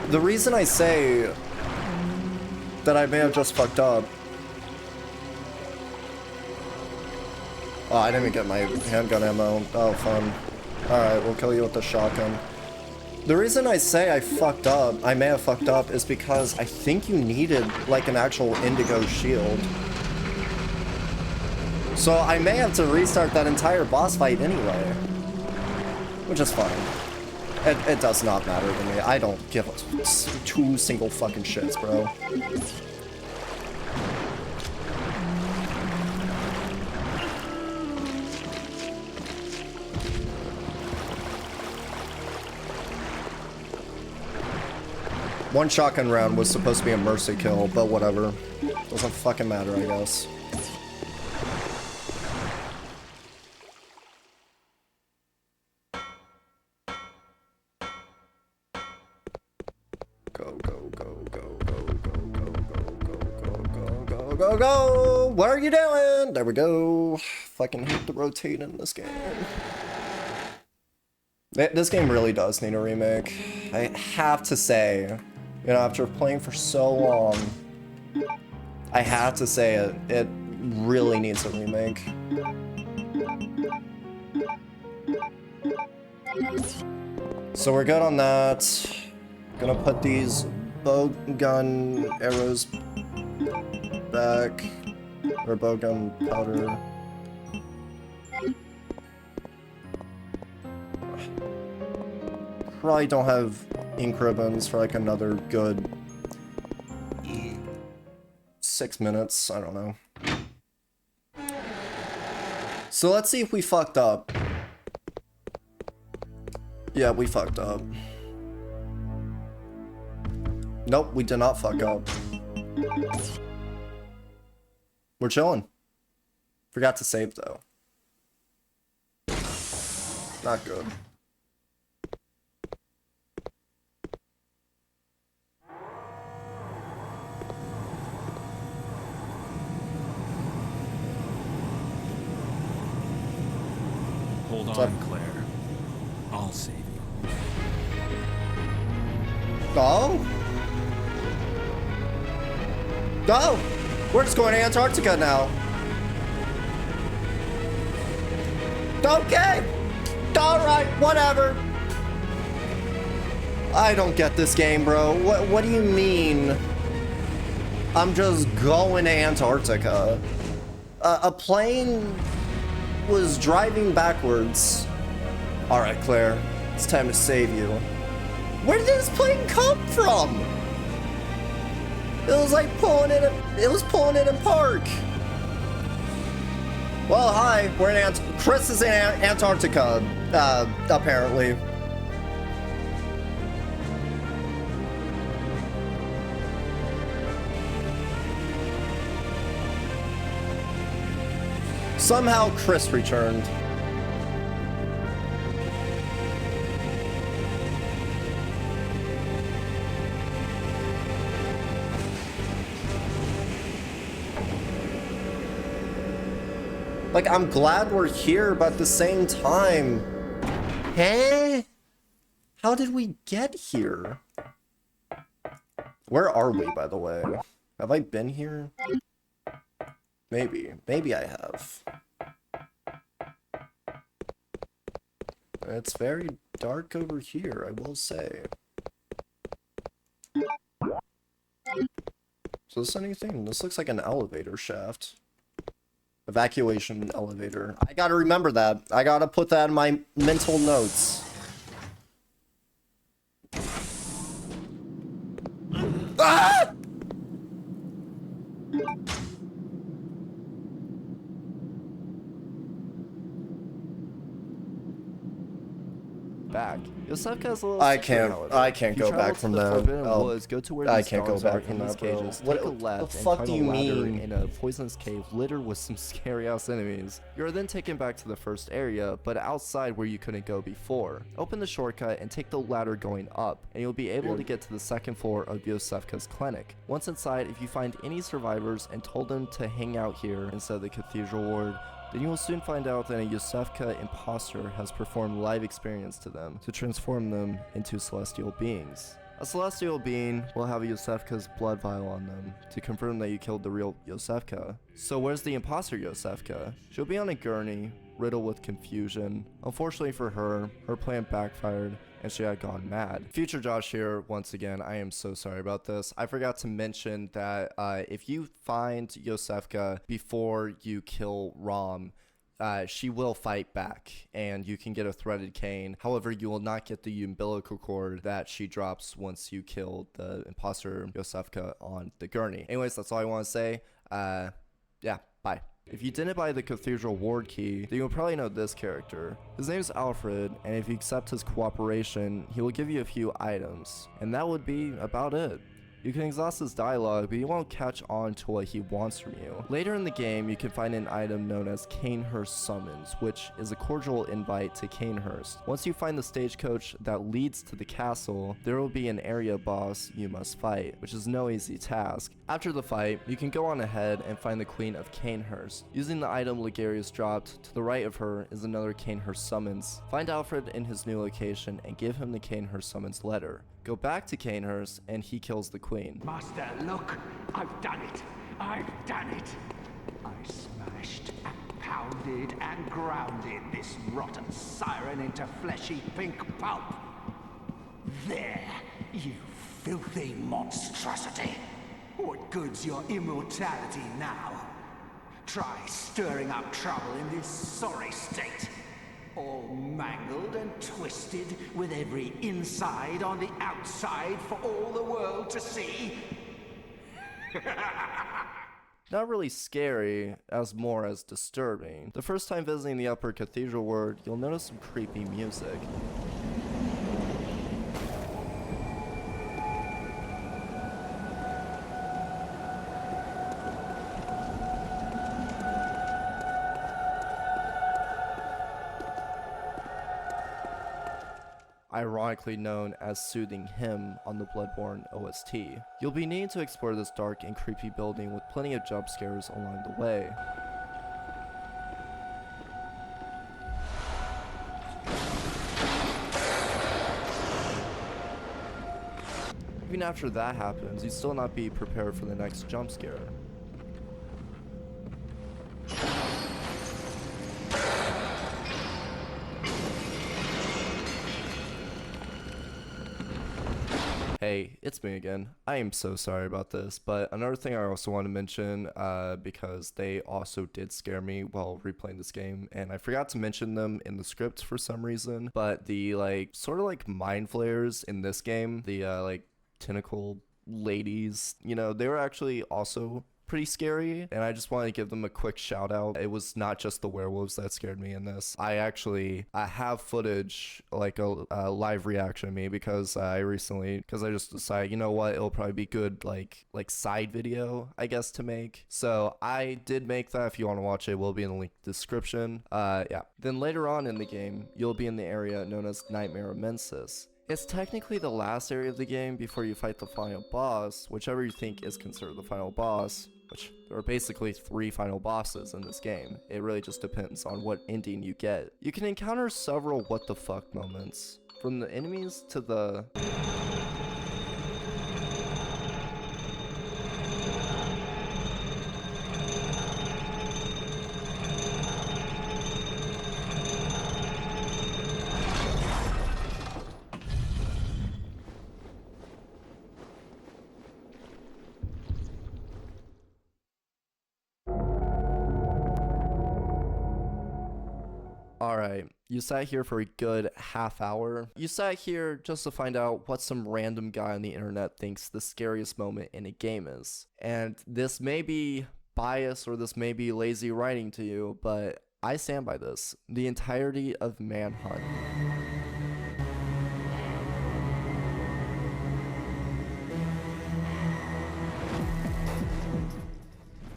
Speaker 1: The reason I say that I may have just fucked up... Oh, I didn't even get my handgun ammo. Oh, fun. Alright, we'll kill you with the shotgun. The reason I say I fucked up, I may have fucked up, is because I think you needed, like, an actual indigo shield. So I may have to restart that entire boss fight anyway. Which is fine. It does not matter to me. I don't give two single fucking shits, bro. One shotgun round was supposed to be a mercy kill, but whatever. Doesn't fucking matter, I guess. Go! What are you doing? There we go. Fucking hate to rotate in this game. This game really does need a remake. I have to say, you know, after playing for so long, I have to say it really needs a remake. So we're good on that. Gonna put these bow gun arrows back, or bow gun powder. Probably don't have ink ribbons for like another good 6 minutes, I don't know. So let's see if we fucked up. Yeah, we fucked up. Nope, we did not fuck up. We're chilling. Forgot to save though. Not good.
Speaker 6: Hold
Speaker 1: up?
Speaker 6: on, Claire. I'll save you.
Speaker 1: Oh? Oh! We're just going to Antarctica now. Okay! Alright, whatever. I don't get this game, bro. What do you mean? I'm just going to Antarctica. A plane was driving backwards. Alright, Claire. It's time to save you. Where did this plane come from? It was like pulling in a park. Well, hi. We're in Chris is in Antarctica, apparently. Somehow Chris returned. Like, I'm glad we're here, but at the same time... Huh? How did we get here? Where are we, by the way? Have I been here? Maybe. Maybe I have. It's very dark over here, I will say. Is this anything? This looks like an elevator shaft. Evacuation elevator. I gotta remember that. I gotta put that in my mental notes. Ah!
Speaker 4: Back. Yosefka is a little
Speaker 1: I
Speaker 4: secret,
Speaker 1: can't.
Speaker 4: however.
Speaker 1: I can't
Speaker 4: If you
Speaker 1: go
Speaker 4: travel
Speaker 1: back
Speaker 4: to
Speaker 1: from
Speaker 4: the
Speaker 1: that.
Speaker 4: Forbidden
Speaker 1: Oh,
Speaker 4: Woods, go to where
Speaker 1: I
Speaker 4: these
Speaker 1: can't go
Speaker 4: dogs are
Speaker 1: back from
Speaker 4: in these
Speaker 1: that, bro.
Speaker 4: cages.
Speaker 1: What
Speaker 4: Take a
Speaker 1: the
Speaker 4: left
Speaker 1: fuck
Speaker 4: and
Speaker 1: do
Speaker 4: find
Speaker 1: you
Speaker 4: a ladder
Speaker 1: mean?
Speaker 4: in a poisonous cave littered with some scary ass enemies. You are then taken back to the first area, but outside where you couldn't go before. Open the shortcut and take the ladder going up, and you'll be able to get to the second floor of Yosefka's clinic. Once inside, if you find any survivors and told them to hang out here instead of the cathedral ward, then you will soon find out that a Yosefka imposter has performed live experience to them to transform them into celestial beings. A celestial being will have a Yosefka's blood vial on them to confirm that you killed the real Yosefka. So where's the imposter Yosefka? She'll be on a gurney, riddled with confusion. Unfortunately for her, her plan backfired and she had gone mad. Future Josh here, once again, I am so sorry about this. I forgot to mention that if you find Yosefka before you kill Rom, she will fight back and you can get a threaded cane. However, you will not get the umbilical cord that she drops once you kill the imposter Yosefka on the gurney. Anyways, that's all I want to say. Yeah, bye. If you didn't buy the Cathedral Ward key, then you'll probably know this character. His name is Alfred, and if you accept his cooperation, he will give you a few items. And that would be about it. You can exhaust his dialogue, but you won't catch on to what he wants from you. Later in the game, you can find an item known as Canehurst Summons, which is a cordial invite to Canehurst. Once you find the stagecoach that leads to the castle, there will be an area boss you must fight, which is no easy task. After the fight, you can go on ahead and find the Queen of Canehurst. Using the item Ligarius dropped, to the right of her is another Canehurst Summons. Find Alfred in his new location and give him the Canehurst Summons letter. Go back to Canehurst and he kills the queen.
Speaker 8: Master, look! I've done it! I've done it! I smashed and pounded and grounded this rotten siren into fleshy pink pulp. There, you filthy monstrosity! What good's your immortality now? Try stirring up trouble in this sorry state. All mangled and twisted, with every inside on the outside for all the world to see.
Speaker 4: Not really scary, as more as disturbing. The first time visiting the upper cathedral ward, you'll notice some creepy music. ironically known as Soothing Hymn on the Bloodborne OST. You'll be needing to explore this dark and creepy building with plenty of jump scares along the way. Even after that happens, you'd still not be prepared for the next jump scare. Hey, it's me again. I am so sorry about this, but another thing I also want to mention, because they also did scare me while replaying this game, and I forgot to mention them in the script for some reason, but the, like, sort of like mind flayers in this game, the, like, tentacle ladies, you know, they were actually also pretty scary, and I just want to give them a quick shout out. It was not just the werewolves that scared me in this. I have footage, like a live reaction of me, because I just decided, you know what, it'll probably be good like side video, I guess, to make. So I did make that. If you want to watch it, it will be in the link description. Yeah. Then later on in the game, you'll be in the area known as Nightmare Immensis. It's technically the last area of the game before you fight the final boss, whichever you think is considered the final boss, which there are basically 3 final bosses in this game. It really just depends on what ending you get. You can encounter several what the fuck moments, from the enemies to the... Alright, you sat here for a good half hour. You sat here just to find out what some random guy on the internet thinks the scariest moment in a game is. And this may be bias or this may be lazy writing to you, but I stand by this. The entirety of Manhunt.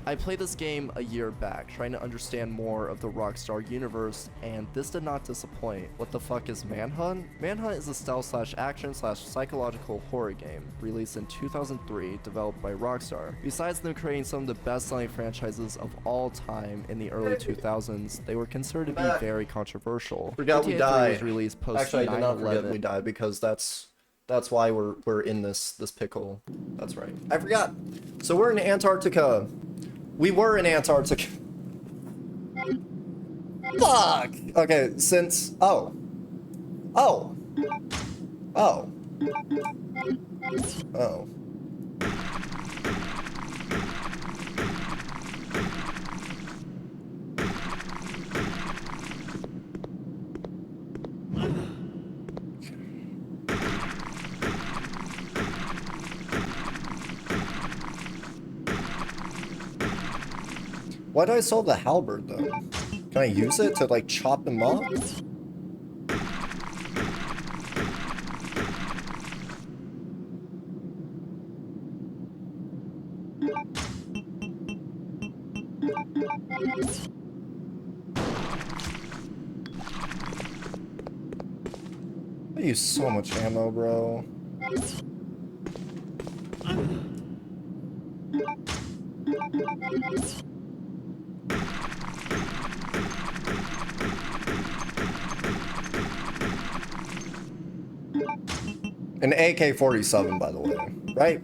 Speaker 4: I played this game a year back, trying to understand more of the Rockstar universe, and this did not disappoint. What the fuck is Manhunt? Manhunt is a stealth/action/psychological horror game, released in 2003, developed by Rockstar. Besides them creating some of the best-selling franchises of all time in the early 2000s, they were considered to be very controversial.
Speaker 1: Forgot we
Speaker 4: GTA 3
Speaker 1: died.
Speaker 4: was released post
Speaker 1: Actually, I did not forget
Speaker 4: 9/11.
Speaker 1: we died, because that's why we're in this pickle. That's right. I forgot. So we're in Antarctica. We were in Antarctica. Fuck! Okay, since... Oh. Oh. Oh. Oh. Why do I sell the halberd, though? Can I use it to, like, chop him up? I use so much ammo, bro. An AK-47, by the way, right?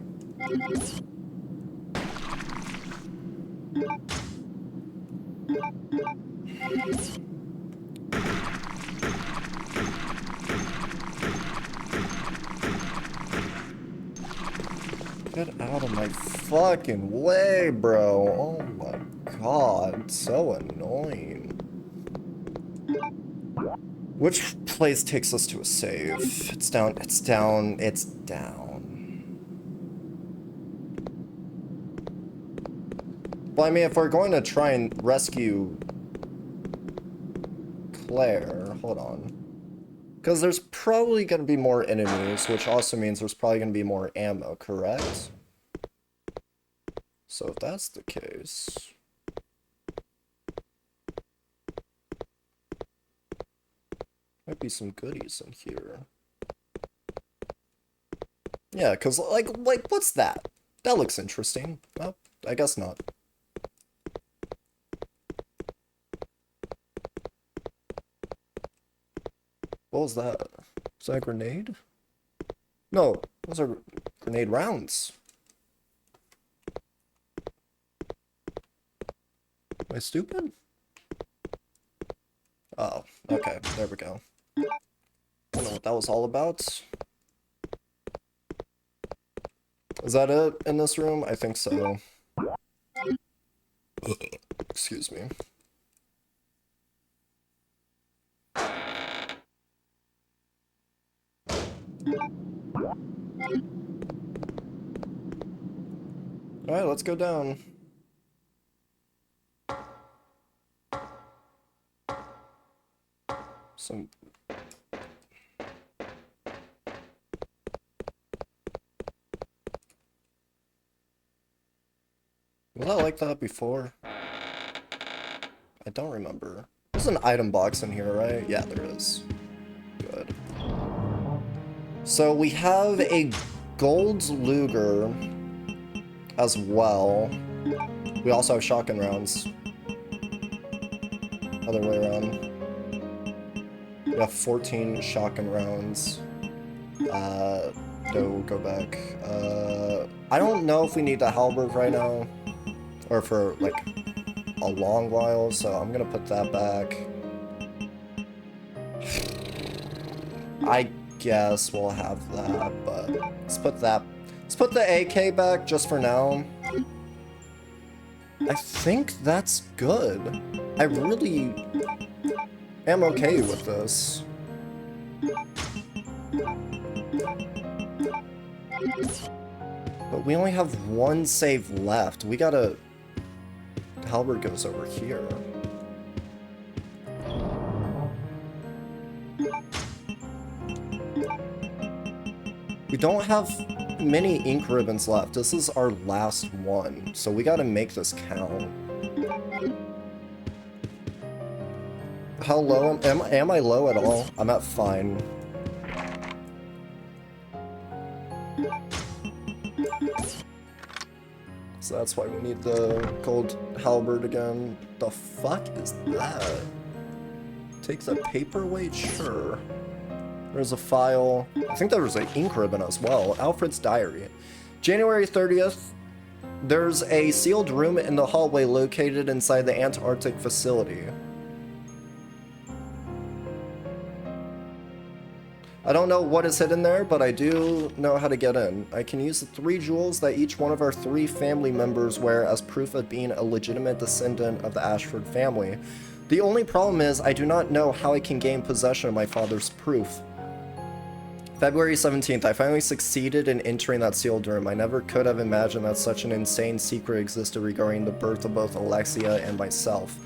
Speaker 1: Get out of my fucking way, bro. Oh my god, so annoying. Which place takes us to a save? It's down, it's down, it's down. Well, I mean, if we're going to try and rescue Claire, hold on. Because there's probably going to be more enemies, which also means there's probably going to be more ammo, correct? So if that's the case... might be some goodies in here. Yeah, cause like what's that? That looks interesting. Oh, I guess not. What was that? Was that a grenade? No, those are grenade rounds. Am I stupid? Oh, okay, there we go. I don't know what that was all about. Is that it in this room? I think so. Excuse me. Alright, let's go down. Some... Was I like that before? I don't remember. There's an item box in here, right? Yeah, there is. Good. So we have a gold Luger as well. We also have shotgun rounds. Other way around. We have 14 shotgun rounds. No, go back. I don't know if we need the halberd right now. Or for, like, a long while, so I'm gonna put that back. I guess we'll have that, but let's put the AK back just for now. I think that's good. I really am okay with this. But we only have one save left. We gotta... Halberd goes over here. We don't have many ink ribbons left. This is our last one, so we gotta make this count. How low am I low at all? I'm at fine. So that's why we need the gold halberd again. The fuck is that? Takes a paperweight? Sure. There's a file. I think there was an ink ribbon as well. Alfred's diary. January 30th. There's a sealed room in the hallway located inside the Antarctic facility. I don't know what is hidden there, but I do know how to get in. I can use the 3 jewels that each one of our 3 family members wear as proof of being a legitimate descendant of the Ashford family. The only problem is I do not know how I can gain possession of my father's proof. February 17th, I finally succeeded in entering that sealed room. I never could have imagined that such an insane secret existed regarding the birth of both Alexia and myself.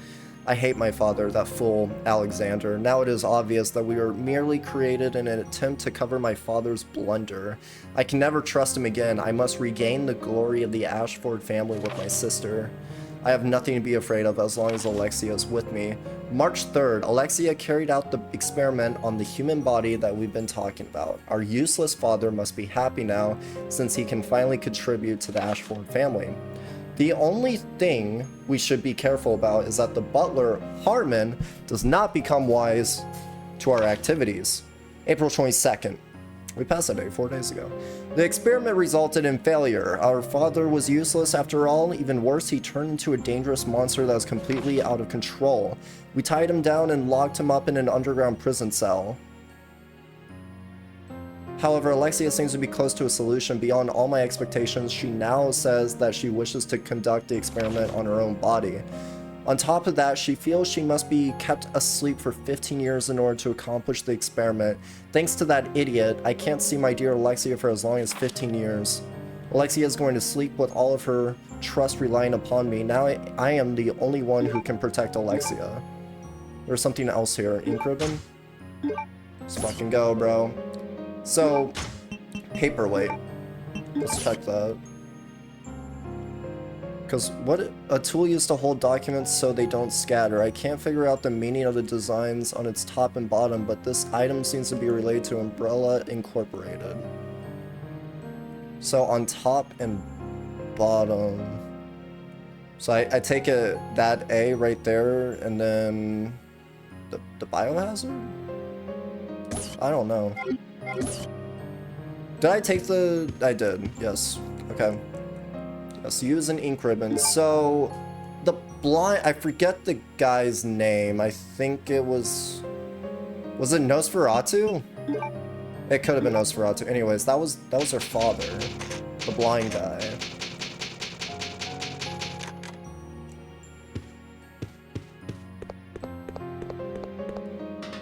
Speaker 1: I hate my father, that fool, Alexander. Now it is obvious that we were merely created in an attempt to cover my father's blunder. I can never trust him again. I must regain the glory of the Ashford family with my sister. I have nothing to be afraid of as long as Alexia is with me. March 3rd, Alexia carried out the experiment on the human body that we've been talking about. Our useless father must be happy now, since he can finally contribute to the Ashford family. The only thing we should be careful about is that the butler, Hartman, does not become wise to our activities. April 22nd. We passed that day 4 days ago. The experiment resulted in failure. Our father was useless after all. Even worse, he turned into a dangerous monster that was completely out of control. We tied him down and locked him up in an underground prison cell. However, Alexia seems to be close to a solution. Beyond all my expectations, she now says that she wishes to conduct the experiment on her own body. On top of that, she feels she must be kept asleep for 15 years in order to accomplish the experiment. Thanks to that idiot, I can't see my dear Alexia for as long as 15 years. Alexia is going to sleep with all of her trust relying upon me. Now I am the only one who can protect Alexia. There's something else here. Ink ribbon? Let's fucking go, bro. So, paperweight. Let's check that. Because what a tool used to hold documents so they don't scatter. I can't figure out the meaning of the designs on its top and bottom, but this item seems to be related to Umbrella Incorporated. So on top and bottom. So I take it that A right there, and then the biohazard? I don't know. Did I take the... I did, yes. Okay. Yes, use an ink ribbon. So, the blind... I forget the guy's name. I think it was... Was it Nosferatu? It could have been Nosferatu. Anyways, that was her father. The blind guy.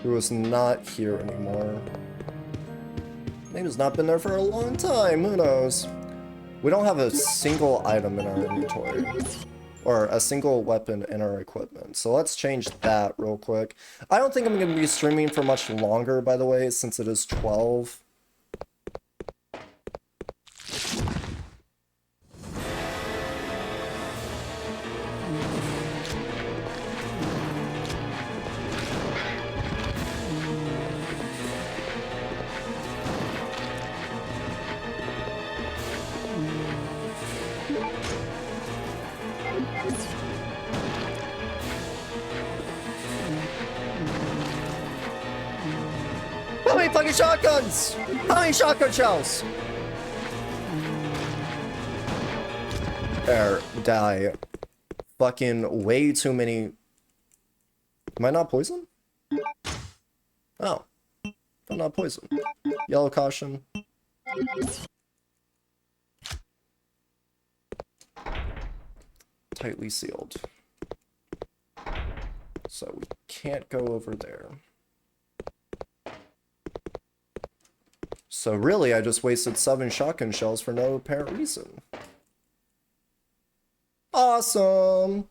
Speaker 1: Who is not here anymore. Maybe he's not been there for a long time, who knows? We don't have a single item in our inventory. Or a single weapon in our equipment. So let's change that real quick. I don't think I'm going to be streaming for much longer, by the way, since it is 12. How many fucking shotguns? How many shotgun shells? There, die. Fucking way too many. Am I not poisoned? Oh. I'm not poisoned. Yellow caution. Tightly sealed. So we can't go over there. So really, I just wasted 7 shotgun shells for no apparent reason. Awesome!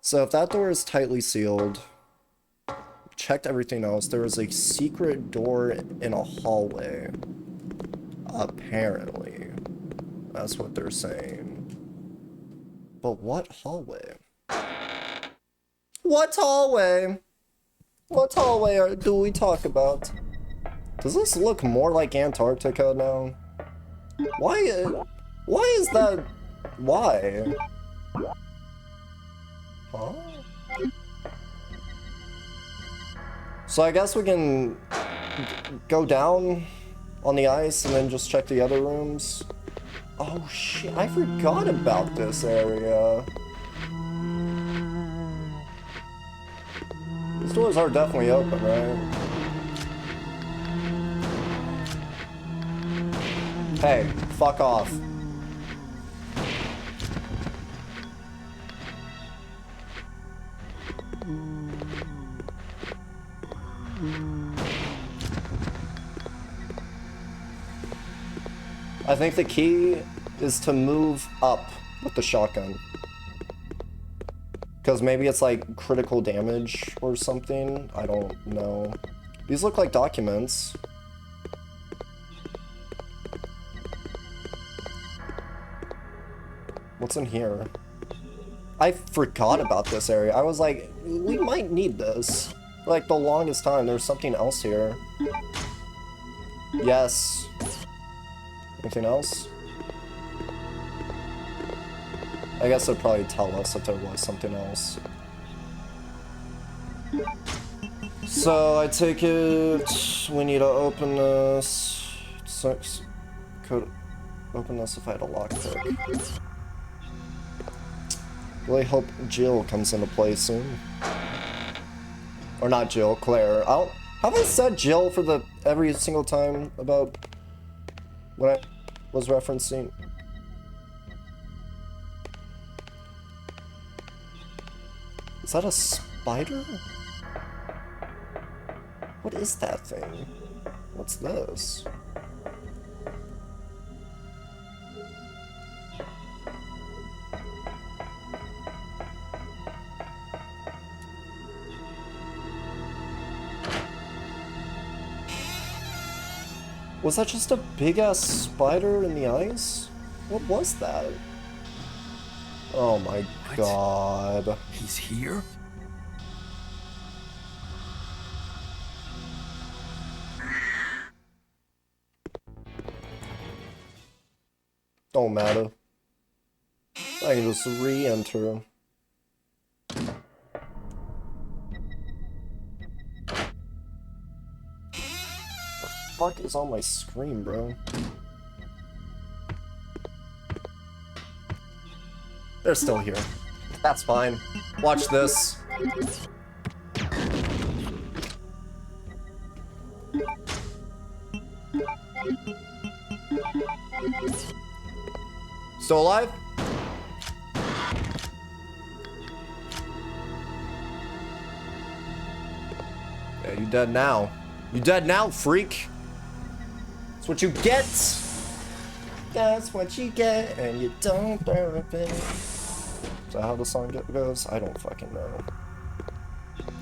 Speaker 1: So if that door is tightly sealed, checked everything else, there is a secret door in a hallway. Apparently. That's what they're saying. But what hallway? What hallway? What hallway do we talk about? Does this look more like Antarctica now? Why is that? Why? Huh? So I guess we can go down on the ice and then just check the other rooms. Oh shit, I forgot about this area. These doors are definitely open, right? Hey, fuck off. I think the key is to move up with the shotgun. Because maybe it's like critical damage or something. I don't know. These look like documents. What's in here? I forgot about this area. I was like, we might need this. For like the longest time, there's something else here. Yes. Anything else? I guess it'd probably tell us if there was something else. So I take it we need to open this. Could open this if I had a lockpick. Really hope Jill comes into play soon. Or not Jill, Claire. Have I said Jill for the every single time about what I was referencing? Is that a spider? What is that thing? What's this? Was that just a big-ass spider in the ice? What was that? Oh my god.
Speaker 6: He's here?
Speaker 1: Don't matter. I can just re-enter. What the fuck is on my screen, bro? They're still here. That's fine. Watch this. Still alive? Yeah, you dead now. You dead now, freak. That's what you get. That's what you get, and you don't deserve it. Is that how the song goes? I don't fucking know.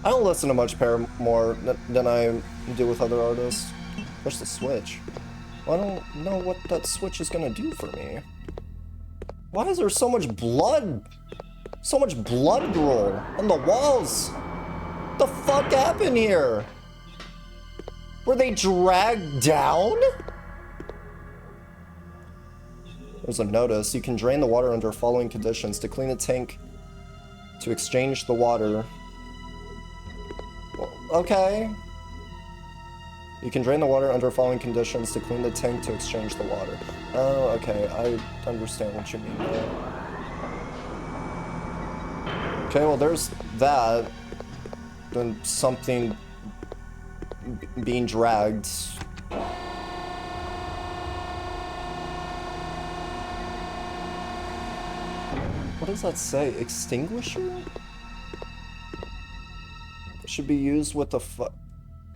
Speaker 1: I don't listen to much Paramore than I do with other artists. Push the switch. Well, I don't know what that switch is gonna do for me. Why is there so much blood? So much blood drool on the walls? What the fuck happened here? Were they dragged down? There's a notice. You can drain the water under following conditions. To clean the tank, to exchange the water. Well, okay. You can drain the water under following conditions. To clean the tank, to exchange the water. Oh, okay. I understand what you mean there. Okay, well, there's that. Then something being dragged. What does that say? Extinguisher? It should be used with the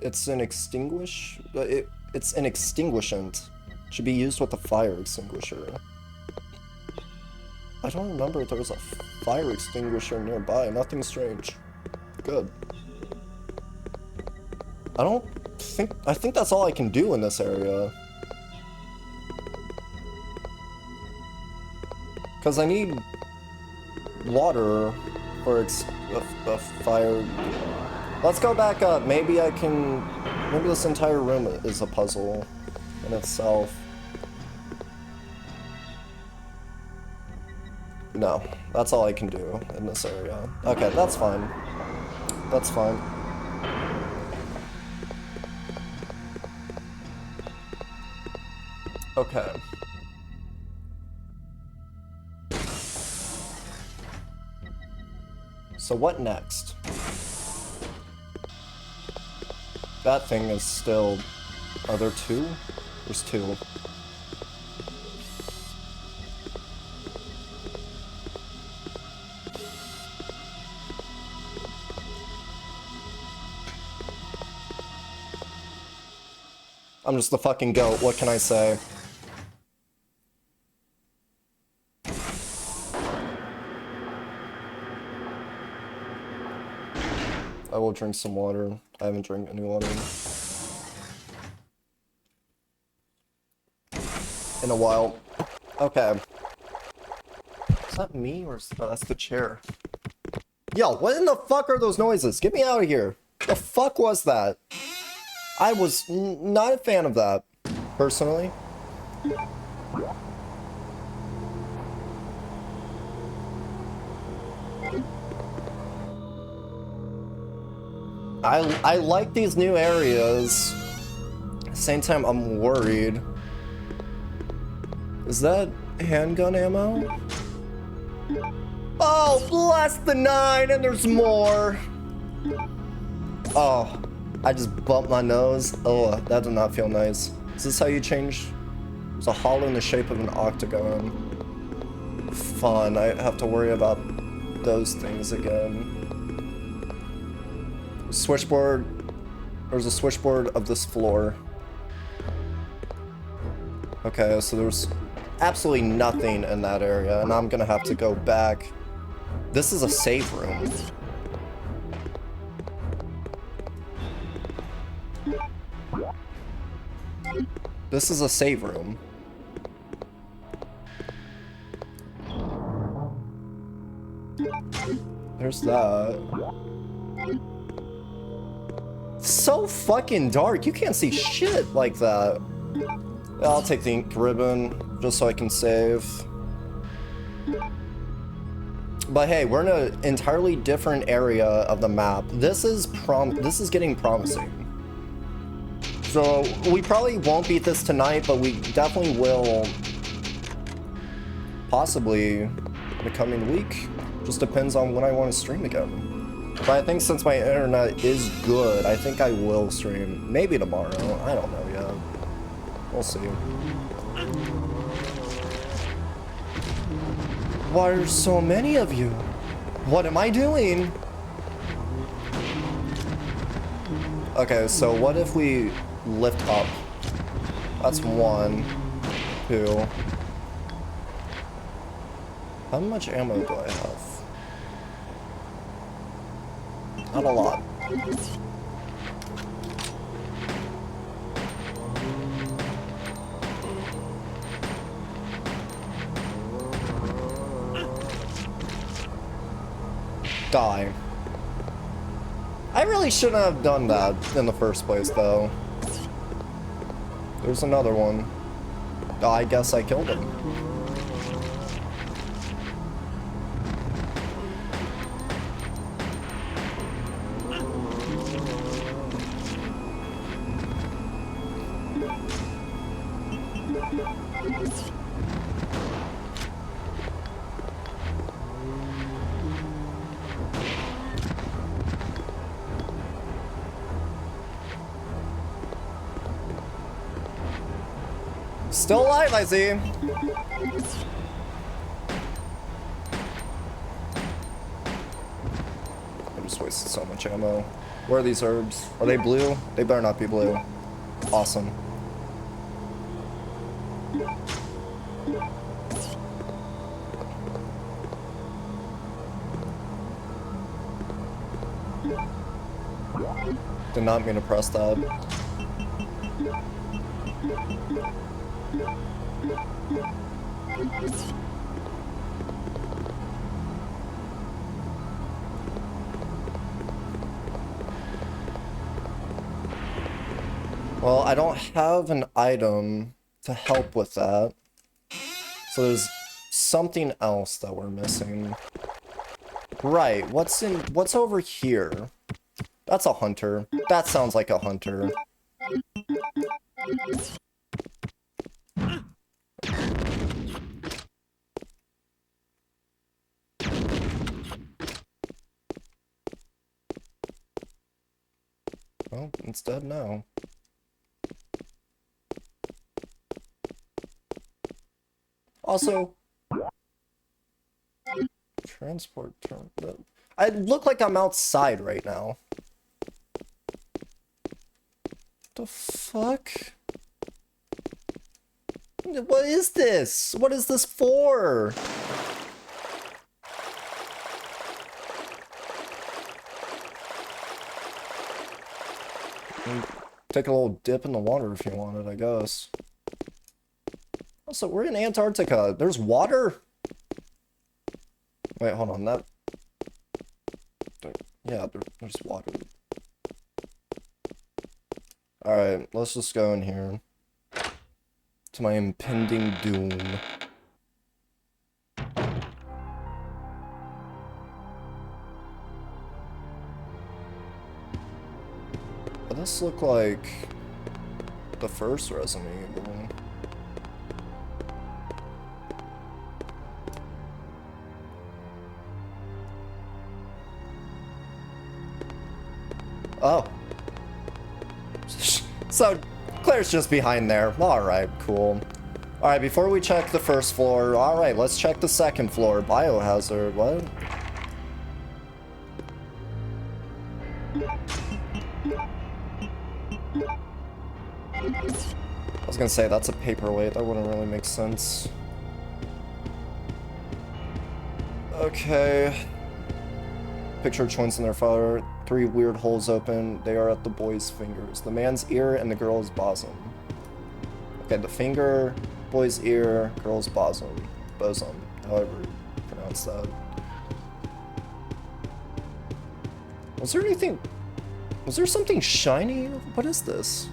Speaker 1: it's an extinguish? It's an extinguishant. It should be used with a fire extinguisher. I don't remember if there was a fire extinguisher nearby. Nothing strange. Good. I think that's all I can do in this area. Because I need water for a fire. Let's go back up. Maybe this entire room is a puzzle in itself. No, that's all I can do in this area. Okay, that's fine. That's fine. Okay. So what next? That thing is still... Are there two? There's two. I'm just the fucking goat, what can I say? I will drink some water. I haven't drank any water in a while. Okay. Is that me or is that's the chair? Yo, what in the fuck are those noises? Get me out of here. The fuck was that? I was not a fan of that, personally. I like these new areas. At the same time, I'm worried. Is that handgun ammo? Oh, bless the 9, and there's more. Oh, I just bumped my nose. Oh, that did not feel nice. Is this how you change? There's a hollow in the shape of an octagon. Fun, I have to worry about those things again. Switchboard. There's a switchboard of this floor. Okay, so there's absolutely nothing in that area, and I'm gonna have to go back. This is a save room. This is a save room. There's that. So fucking dark. You can't see shit like that. I'll take the ink ribbon. just so I can save. But hey, we're in an entirely different area of the map. This is getting promising. So we probably won't beat this tonight, but we definitely will, possibly in the coming week. Just depends on when I want to stream again. But I think since my internet is good, I think I will stream. Maybe tomorrow. I don't know yet. We'll see. Why are so many of you? What am I doing? Okay, so what if we lift up? That's 1, 2. How much ammo do I have? Not a lot. Die. I really shouldn't have done that in the first place, though. There's another one. Oh, I guess I killed him. Still alive, I see. I just wasted so much ammo. Where are these herbs? Are they blue? They better not be blue. Awesome. Did not mean to press that. Well, I don't have an item to help with that. So there's something else that we're missing. Right, what's over here? That's a hunter. That sounds like a hunter. Well, it's dead now. Also, transport term. I look like I'm outside right now. The fuck? What is this? What is this for? Take a little dip in the water if you wanted, I guess. Also, we're in Antarctica. There's water? Wait, hold on. Yeah, there's water. Alright, let's just go in here. To my impending doom. Does this look like the first Resident Evil? Oh. So, Claire's just behind there. Alright, cool. Alright, before we check the first floor, alright, let's check the second floor. Biohazard, what? I was gonna say, that's a paperweight. That wouldn't really make sense. Okay. Picture twins in their father. 3 weird holes open. They are at the boy's fingers. The man's ear and the girl's bosom. Okay, the finger, boy's ear, girl's bosom. Bosom, however you pronounce that. Was there anything... Was there something shiny? What is this?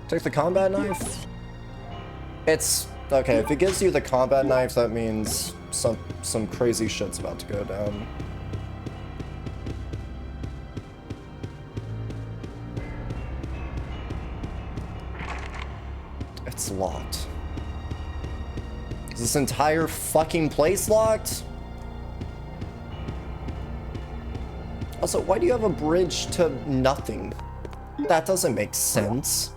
Speaker 1: Take the combat knife? It's okay, if it gives you the combat knife, that means some crazy shit's about to go down. It's locked. Is this entire fucking place locked? Also, why do you have a bridge to nothing? That doesn't make sense.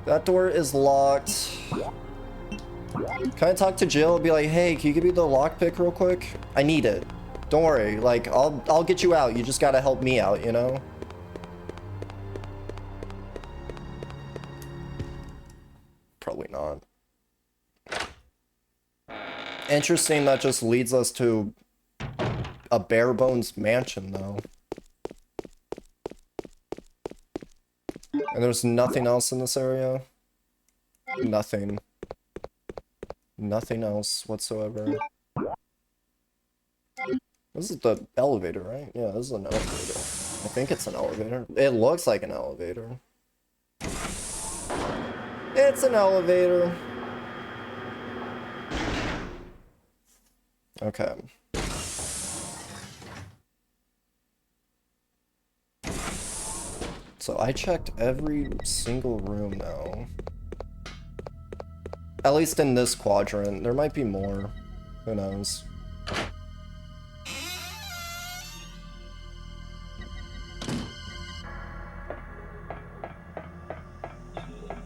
Speaker 1: That door is locked. Can I talk to Jill and be like, hey, can you give me the lockpick real quick? I need it. Don't worry, like, I'll get you out. You just gotta help me out, you know? Probably not. Interesting, that just leads us to a bare bones mansion, though. And there's nothing else in this area? Nothing. Nothing else whatsoever. This is the elevator, right? Yeah, this is an elevator. I think it's an elevator. It looks like an elevator. It's an elevator. Okay. So I checked every single room now. At least in this quadrant. There might be more. Who knows?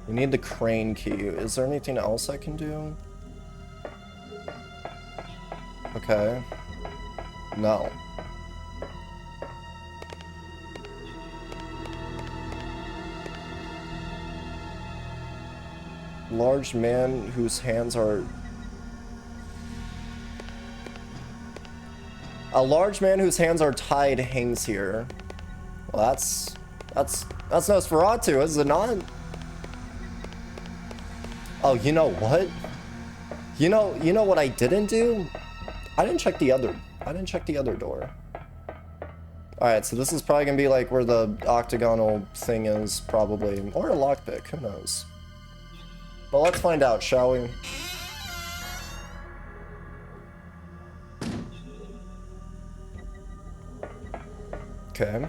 Speaker 1: We need the crane key. Is there anything else I can do? Okay. No. Large man whose hands are... A large man whose hands are tied hangs here. Well, that's Nosferatu, is it not? Oh, you know what? You know what I didn't do? I didn't check the other door. Alright, so this is probably gonna be like where the octagonal thing is, probably. Or a lockpick, who knows? Well, let's find out, shall we? Okay.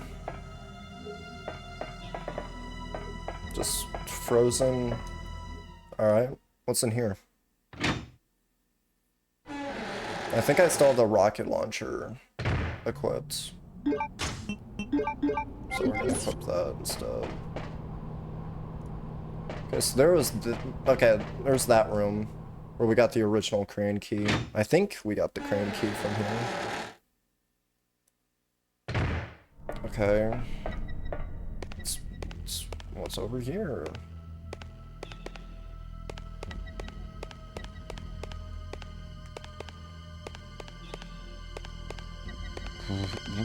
Speaker 1: Just frozen. Alright, what's in here? I think I still have the rocket launcher equipped. So we're gonna equip that instead. Okay, so there was there's that room where we got the original crane key. I think we got the crane key from here. Okay. What's over here?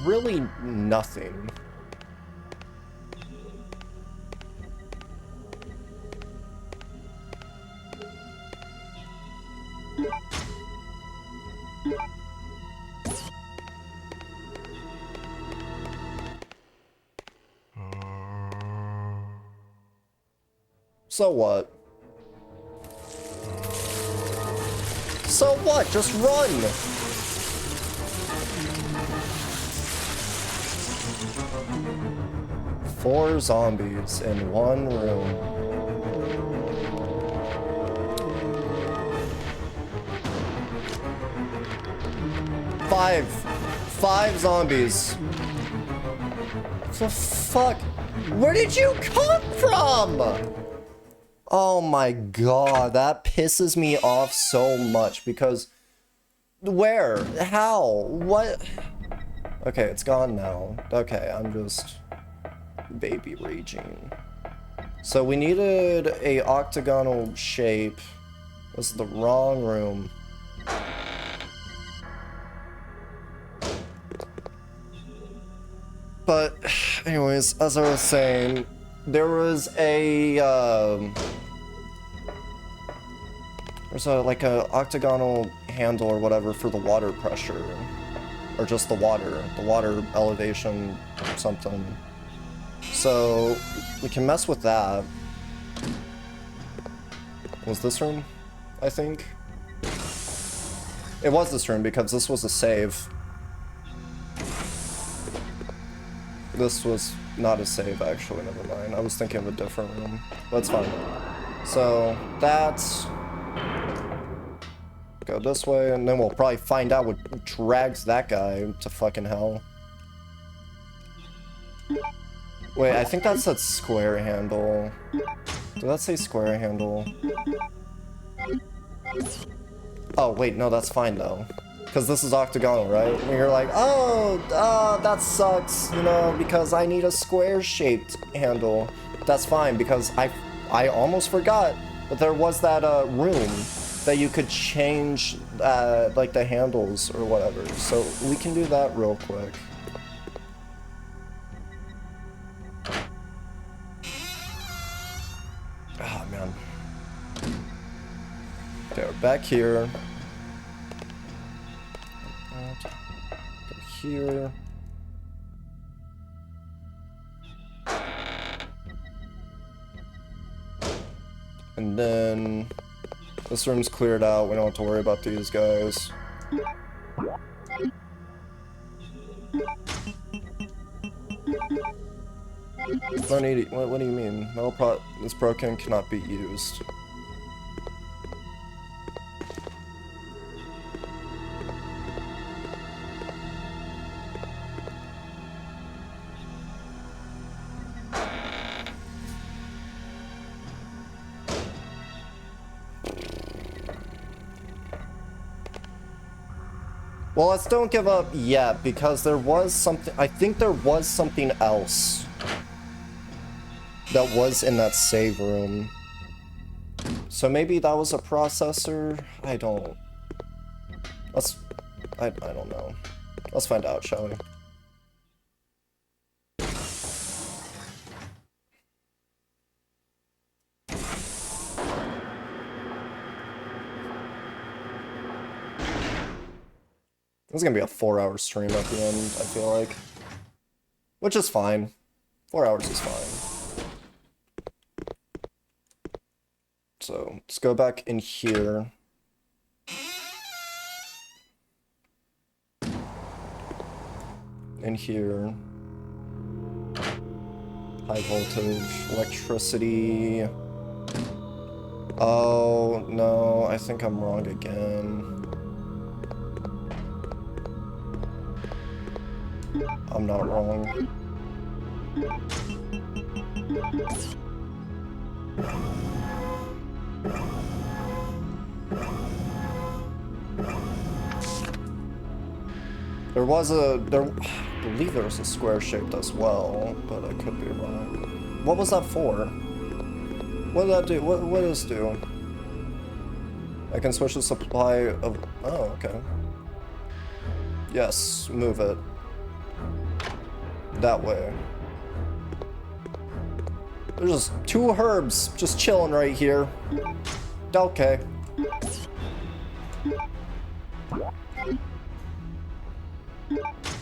Speaker 1: Really nothing. So what? So what? Just run! Four zombies in one room. Five zombies. What the fuck? Where did you come from? Oh my god, that pisses me off so much because... Where? How? What? Okay, it's gone now. Okay, I'm just... baby raging. So we needed a octagonal shape. This is the wrong room. But anyways, as I was saying, there was a there's like a octagonal handle or whatever for the water pressure, or just the water elevation or something. So we can mess with that. Was this room? I think. It was this room because this was a save. This was not a save, actually. Never mind. I was thinking of a different room. That's fine. So, that's... Go this way, and then we'll probably find out what drags that guy to fucking hell. Wait, I think that's that square handle. Did that say square handle? Oh, wait, no, that's fine, though. Because this is octagonal, right? And you're like, oh, that sucks, you know, because I need a square-shaped handle. That's fine, because I almost forgot that there was that room that you could change, like, the handles or whatever. So we can do that real quick. Oh, man. Okay, we're back here. Go here. And then this room's cleared out. We don't have to worry about these guys. Don't need it. What do you mean? Metal pot is broken, cannot be used. Well, let's don't give up yet, because there was something... I think there was something else that was in that save room. So maybe that was a processor? I don't... I don't know. Let's find out, shall we? This is gonna be a 4-hour stream at the end, I feel like. Which is fine. 4 hours is fine. So, let's go back in here. In here. High voltage, electricity. Oh, no, I think I'm wrong again. I'm not wrong. I believe there was a square shaped as well, but I could be wrong. What was that for? What did that do? What does this do? I can switch the supply of... Oh, okay. Yes, move it. That way. There's just 2 herbs just chilling right here. Okay.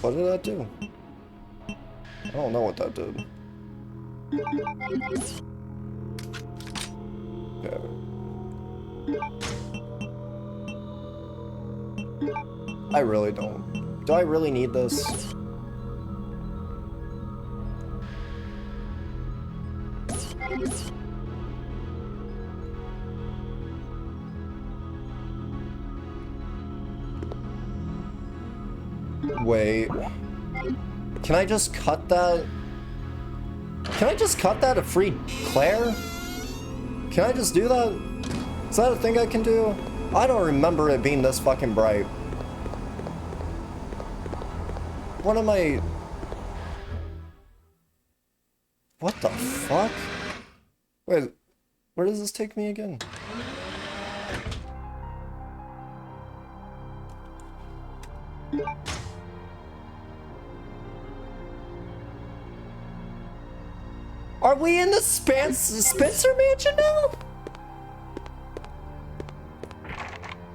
Speaker 1: What did that do? I don't know what that did. Okay. I really don't. Do I really need this? Wait. Can I just cut that? Can I just cut that to free Claire? Can I just do that? Is that a thing I can do? I don't remember it being this fucking bright. What am I... What the fuck? Wait, where does this take me again? Are we in the Spencer Mansion now?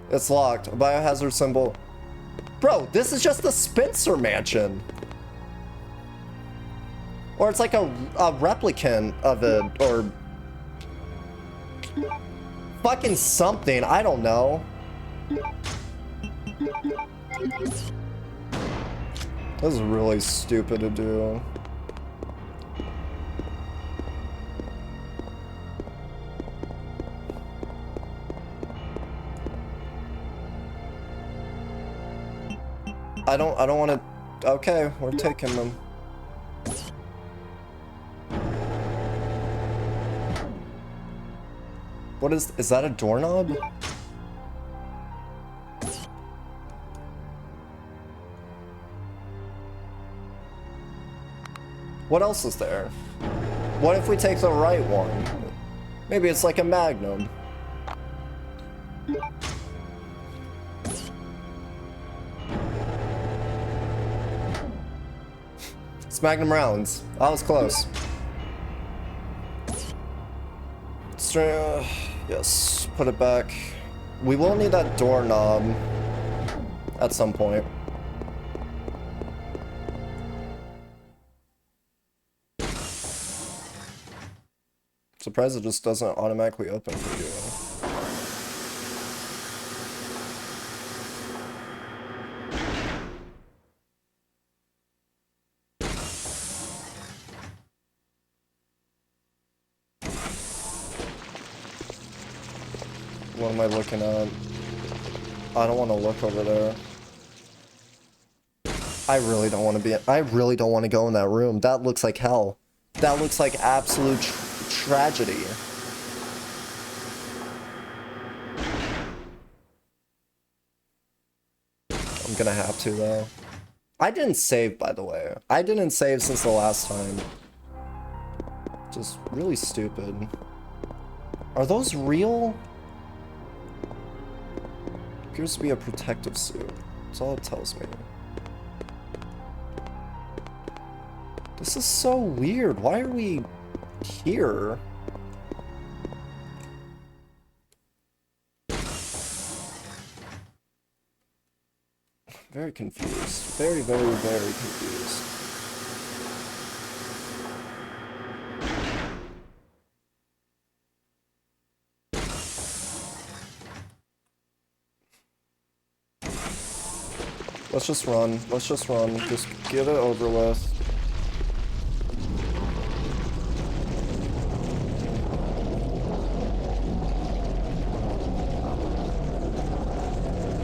Speaker 1: It's locked. A biohazard symbol. Bro, this is just the Spencer Mansion. Or it's like a replicant of it, or... fucking something. I don't know. This is really stupid to do. I don't want to. Okay, we're taking them. What is that a doorknob? What else is there? What if we take the right one? Maybe it's like a magnum. It's magnum rounds. I was close. Yes, put it back. We will need that doorknob at some point. Surprised it just doesn't automatically open for you. What am I looking at? I don't want to look over there. I really don't want to be. I really don't want to go in that room. That looks like hell. That looks like absolute tragedy. I'm gonna have to though. I didn't save, by the way. I didn't save since the last time. Just really stupid. Are those real? Appears to be a protective suit. That's all it tells me. This is so weird. Why are we here? Very confused. Very, very, very confused. Let's just run. Let's just run. Just get it over with.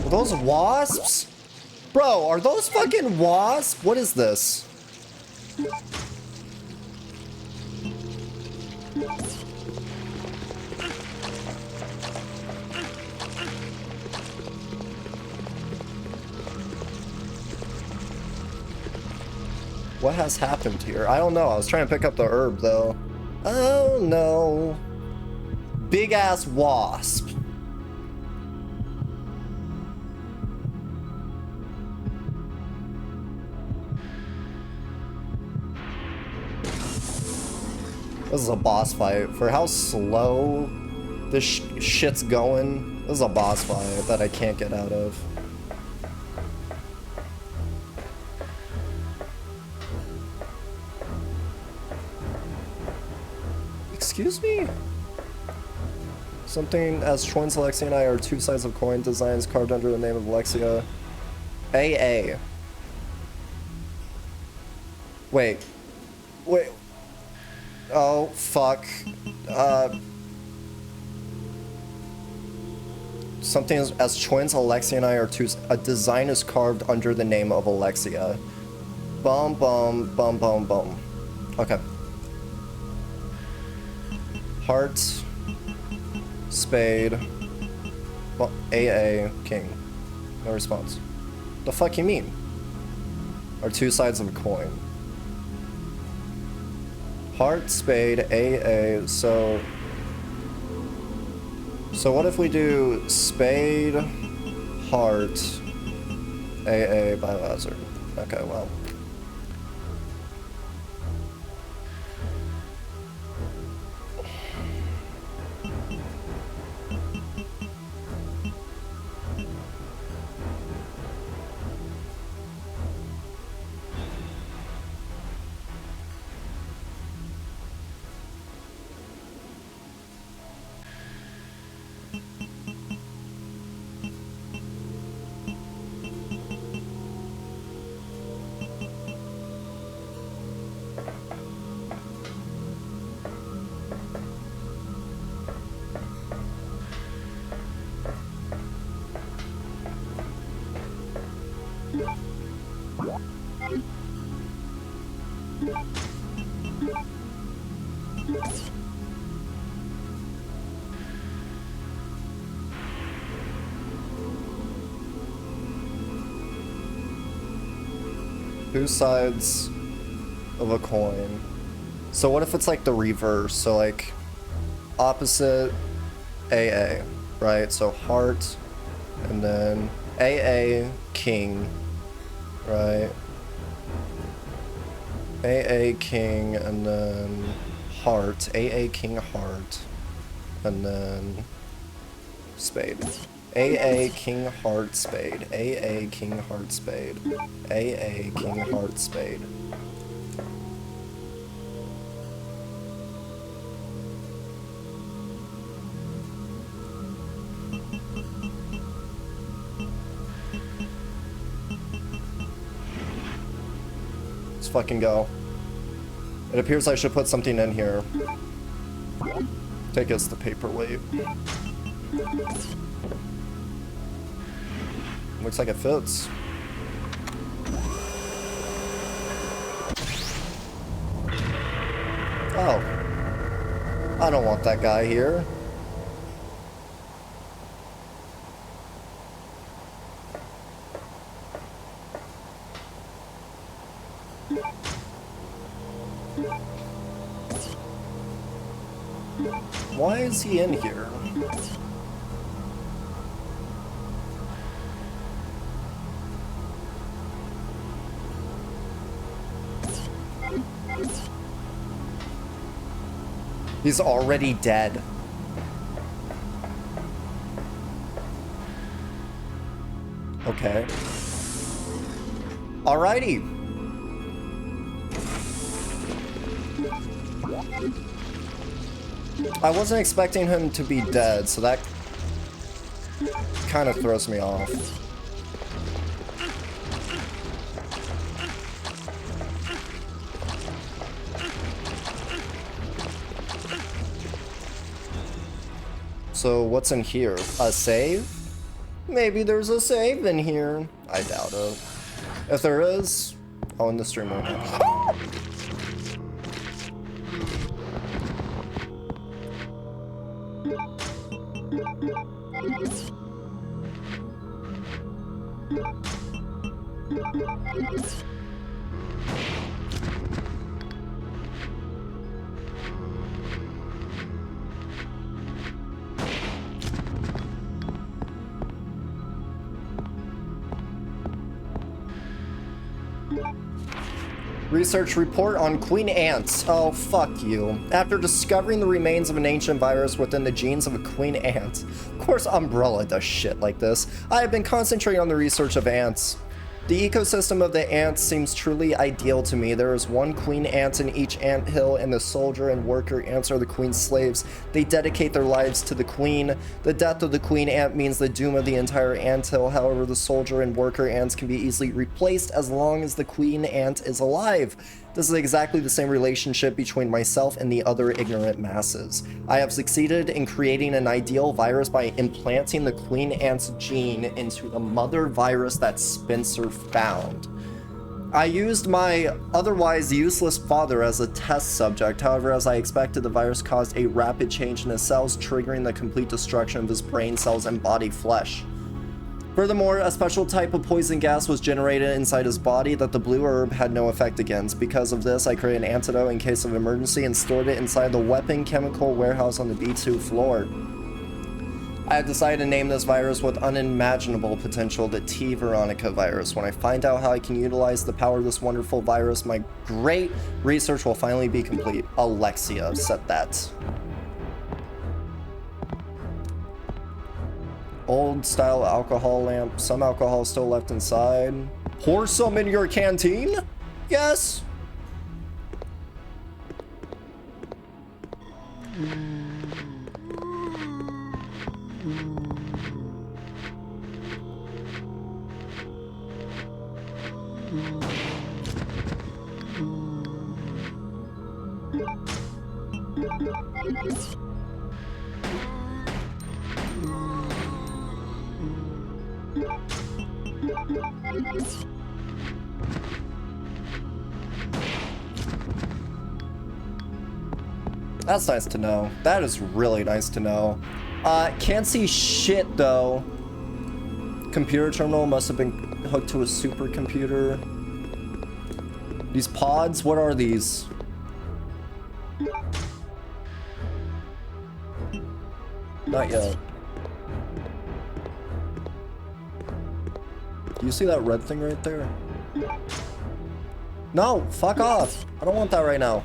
Speaker 1: Are those wasps? Bro, are those fucking wasps? What is this? What has happened here? I don't know. I was trying to pick up the herb, though. Oh, no. Big-ass wasp. This is a boss fight. For how slow this shit's going, this is a boss fight that I can't get out of. Excuse me? Something as twins, Alexia and I are two sides of coin, designs carved under the name of Alexia. AA. Wait. Wait. Oh, fuck. Something as twins, Alexia and I are two. A design is carved under the name of Alexia. Bum, bum, bum, bum, bum. Okay. Heart, spade, AA, king. No response. The fuck you mean? Are two sides of a coin. Heart, spade, AA, so what if we do spade, heart, AA, biohazard? Okay, well. Two sides of a coin. So what if it's like the reverse? So like opposite AA, right? So heart and then AA king, right? AA king and then heart, AA king heart, and then spade. AA king heart spade, AA king heart spade, AA king heart spade. Let's fucking go. It appears I should put something in here. Take us the paperweight. Looks like it fits. Oh. I don't want that guy here. Why is he in here? He's already dead. Okay. Alrighty. I wasn't expecting him to be dead, so that kind of throws me off. So what's in here? A save? Maybe there's a save in here. I doubt it. If there is, I'll end the stream right now. Research report on Queen Ants. Oh, fuck you. After discovering the remains of an ancient virus within the genes of a queen ant. Of course Umbrella does shit like this. I have been concentrating on the research of ants. The ecosystem of the ants seems truly ideal to me. There is one queen ant in each anthill, and the soldier and worker ants are the queen's slaves. They dedicate their lives to the queen. The death of the queen ant means the doom of the entire anthill. However, the soldier and worker ants can be easily replaced as long as the queen ant is alive. This is exactly the same relationship between myself and the other ignorant masses. I have succeeded in creating an ideal virus by implanting the queen ant's gene into the mother virus that Spencer found. I used my otherwise useless father as a test subject. However, as I expected, the virus caused a rapid change in his cells, triggering the complete destruction of his brain cells and body flesh. Furthermore, a special type of poison gas was generated inside his body that the blue herb had no effect against. Because of this, I created an antidote in case of emergency and stored it inside the weapon chemical warehouse on the B2 floor. I have decided to name this virus with unimaginable potential the T Veronica virus. When I find out how I can utilize the power of this wonderful virus, my great research will finally be complete. Alexia said that. Old style alcohol lamp. Some alcohol still left inside. Pour some in your canteen? Yes. That's nice to know. That is really nice to know. Can't see shit though. Computer terminal must have been hooked to a supercomputer. These pods, what are these? Not yet. Do you see that red thing right there? No, fuck off. I don't want that right now.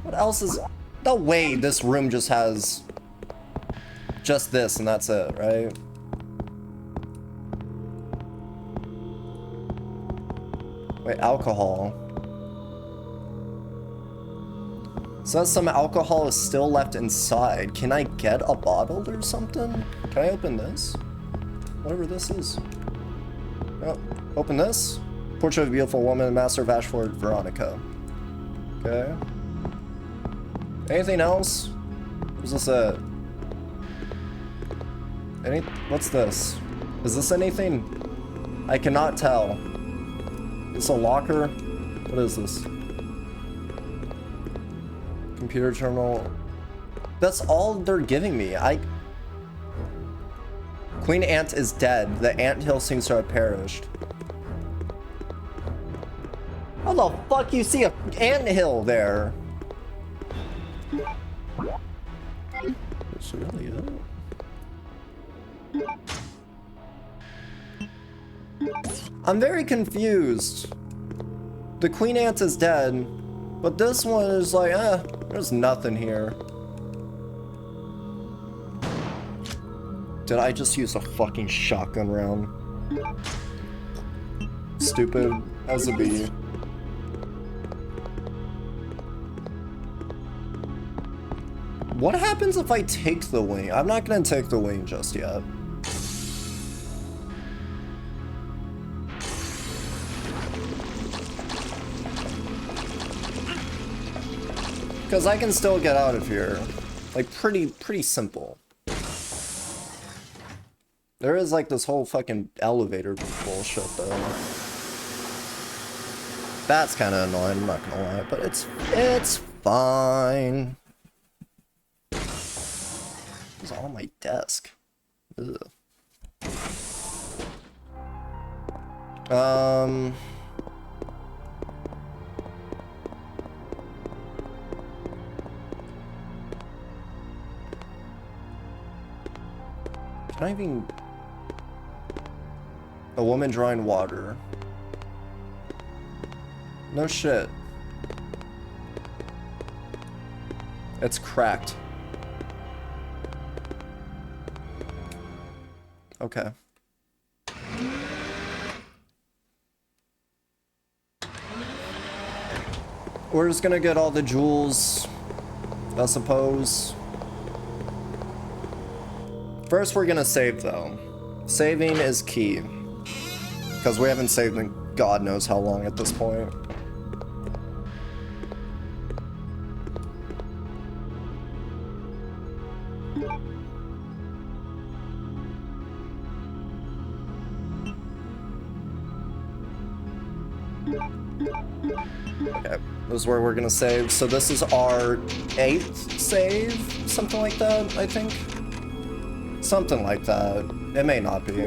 Speaker 1: What else is... No way this room just has just this and that's it, right? Wait, alcohol. Says some alcohol is still left inside. Can I get a bottle or something? Can I open this? Whatever this is. Oh, open this. Portrait of a beautiful woman, master of Ashford, Veronica. Okay. Anything else? What's this at? What's this? Is this anything? I cannot tell. Is this a locker? What is this? Computer terminal. That's all they're giving me. Queen Ant is dead. The anthill seems to have perished. How the fuck you see a anthill there? That's really it. I'm very confused. The Queen Ant is dead, but this one is like, there's nothing here. Did I just use a fucking shotgun round? Stupid as a bee. What happens if I take the wing? I'm not gonna take the wing just yet. Because I can still get out of here. Like, pretty simple. There is like this whole fucking elevator bullshit though. That's kind of annoying, I'm not gonna lie, but it's fine. It's on my desk. Ugh. Can I even... A woman drawing water. No shit. It's cracked. Okay. We're just gonna get all the jewels, I suppose. First, we're gonna save though. Saving is key. Because we haven't saved in God knows how long at this point. Okay, this is where we're gonna save. So this is our 8th save? Something like that, I think? Something like that. It may not be.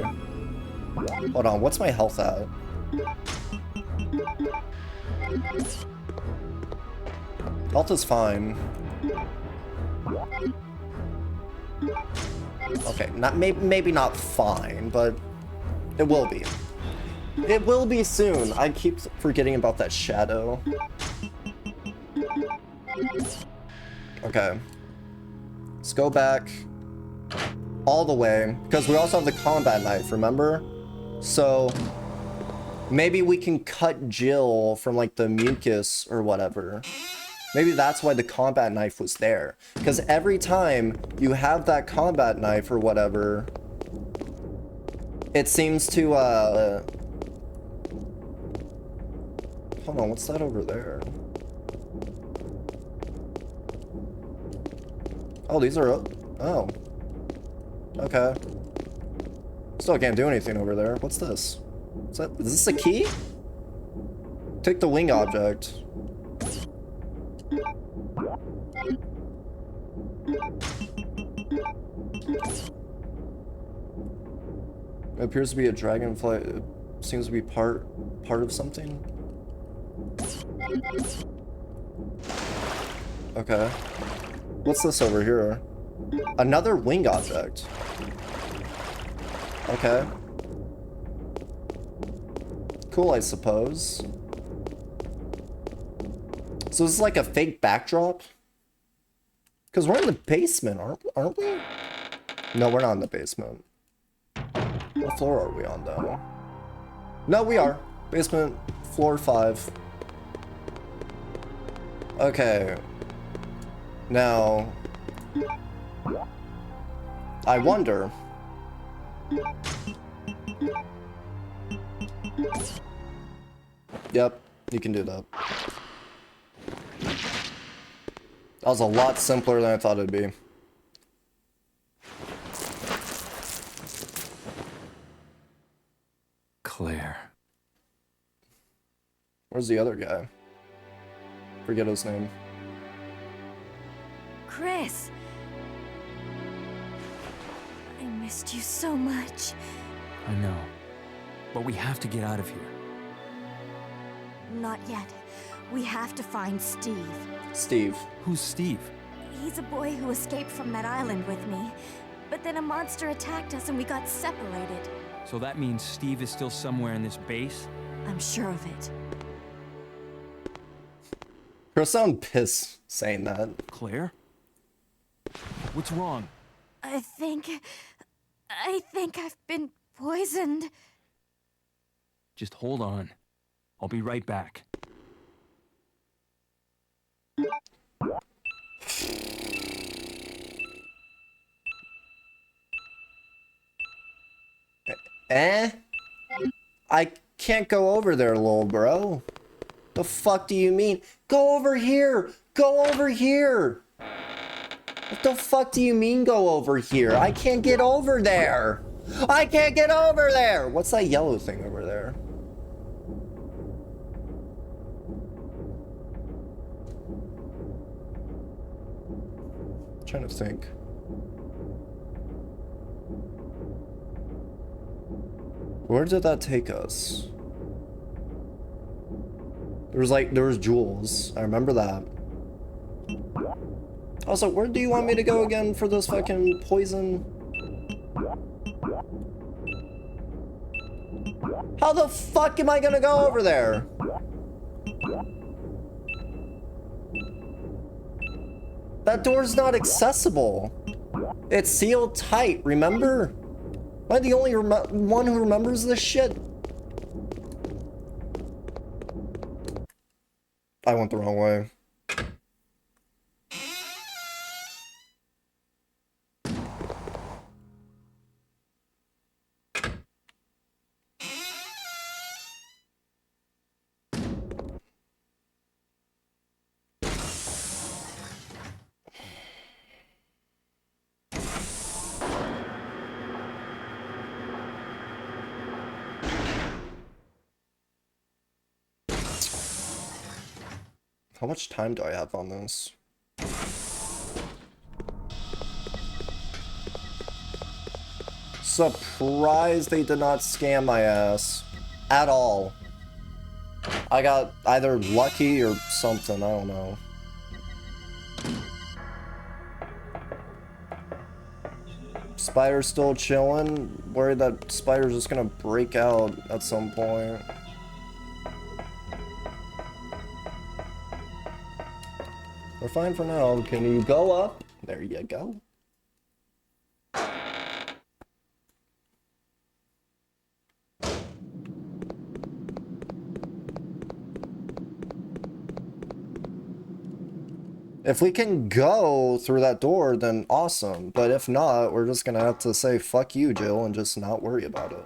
Speaker 1: Hold on, what's my health at? Health is fine. Okay, maybe not fine, but it will be. It will be soon. I keep forgetting about that shadow. Okay. Let's go back all the way, because we also have the combat knife, remember? So maybe we can cut Jill from like the mucus or whatever. Maybe that's why the combat knife was there. Because every time you have that combat knife or whatever, it seems to, hold on, what's that over there? Oh, these are, oh. Okay. Still can't do anything over there. What's this? Is this a key? Take the wing object. It appears to be a dragonfly. It seems to be part of something. Okay. What's this over here? Another wing object. Okay. Cool, I suppose. So this is like a fake backdrop? Because we're in the basement, aren't we? No, we're not in the basement. What floor are we on, though? No, we are. Basement, floor 5. Okay. Now... I wonder... Yep, you can do that. That was a lot simpler than I thought it'd be.
Speaker 6: Claire.
Speaker 1: Where's the other guy? Forget his name.
Speaker 9: Chris! I missed you so much.
Speaker 6: I know. But we have to get out of here.
Speaker 9: Not yet. We have to find Steve.
Speaker 1: Steve.
Speaker 6: Who's Steve?
Speaker 9: He's a boy who escaped from that island with me. But then a monster attacked us and we got separated.
Speaker 6: So that means Steve is still somewhere in this base?
Speaker 9: I'm sure of it.
Speaker 1: You'll sound pissed saying that.
Speaker 6: Claire? What's wrong?
Speaker 9: I think I've been poisoned.
Speaker 6: Just hold on. I'll be right back.
Speaker 1: Eh? I can't go over there, little bro. The fuck do you mean? Go over here! Go over here! What the fuck do you mean go over here? I can't get over there! I can't get over there! What's that yellow thing over there? I'm trying to think. Where did that take us? There was jewels. I remember that. Also, where do you want me to go again for this fucking poison? How the fuck am I gonna go over there? That door's not accessible. It's sealed tight, remember? Am I the only one who remembers this shit? I went the wrong way. How much time do I have on this? Surprised they did not scam my ass. At all. I got either lucky or something, I don't know. Spider's still chilling. Worried that Spider's just gonna break out at some point. We're fine for now. Can you go up? There you go. If we can go through that door, then awesome. But if not, we're just gonna have to say fuck you, Jill, and just not worry about it.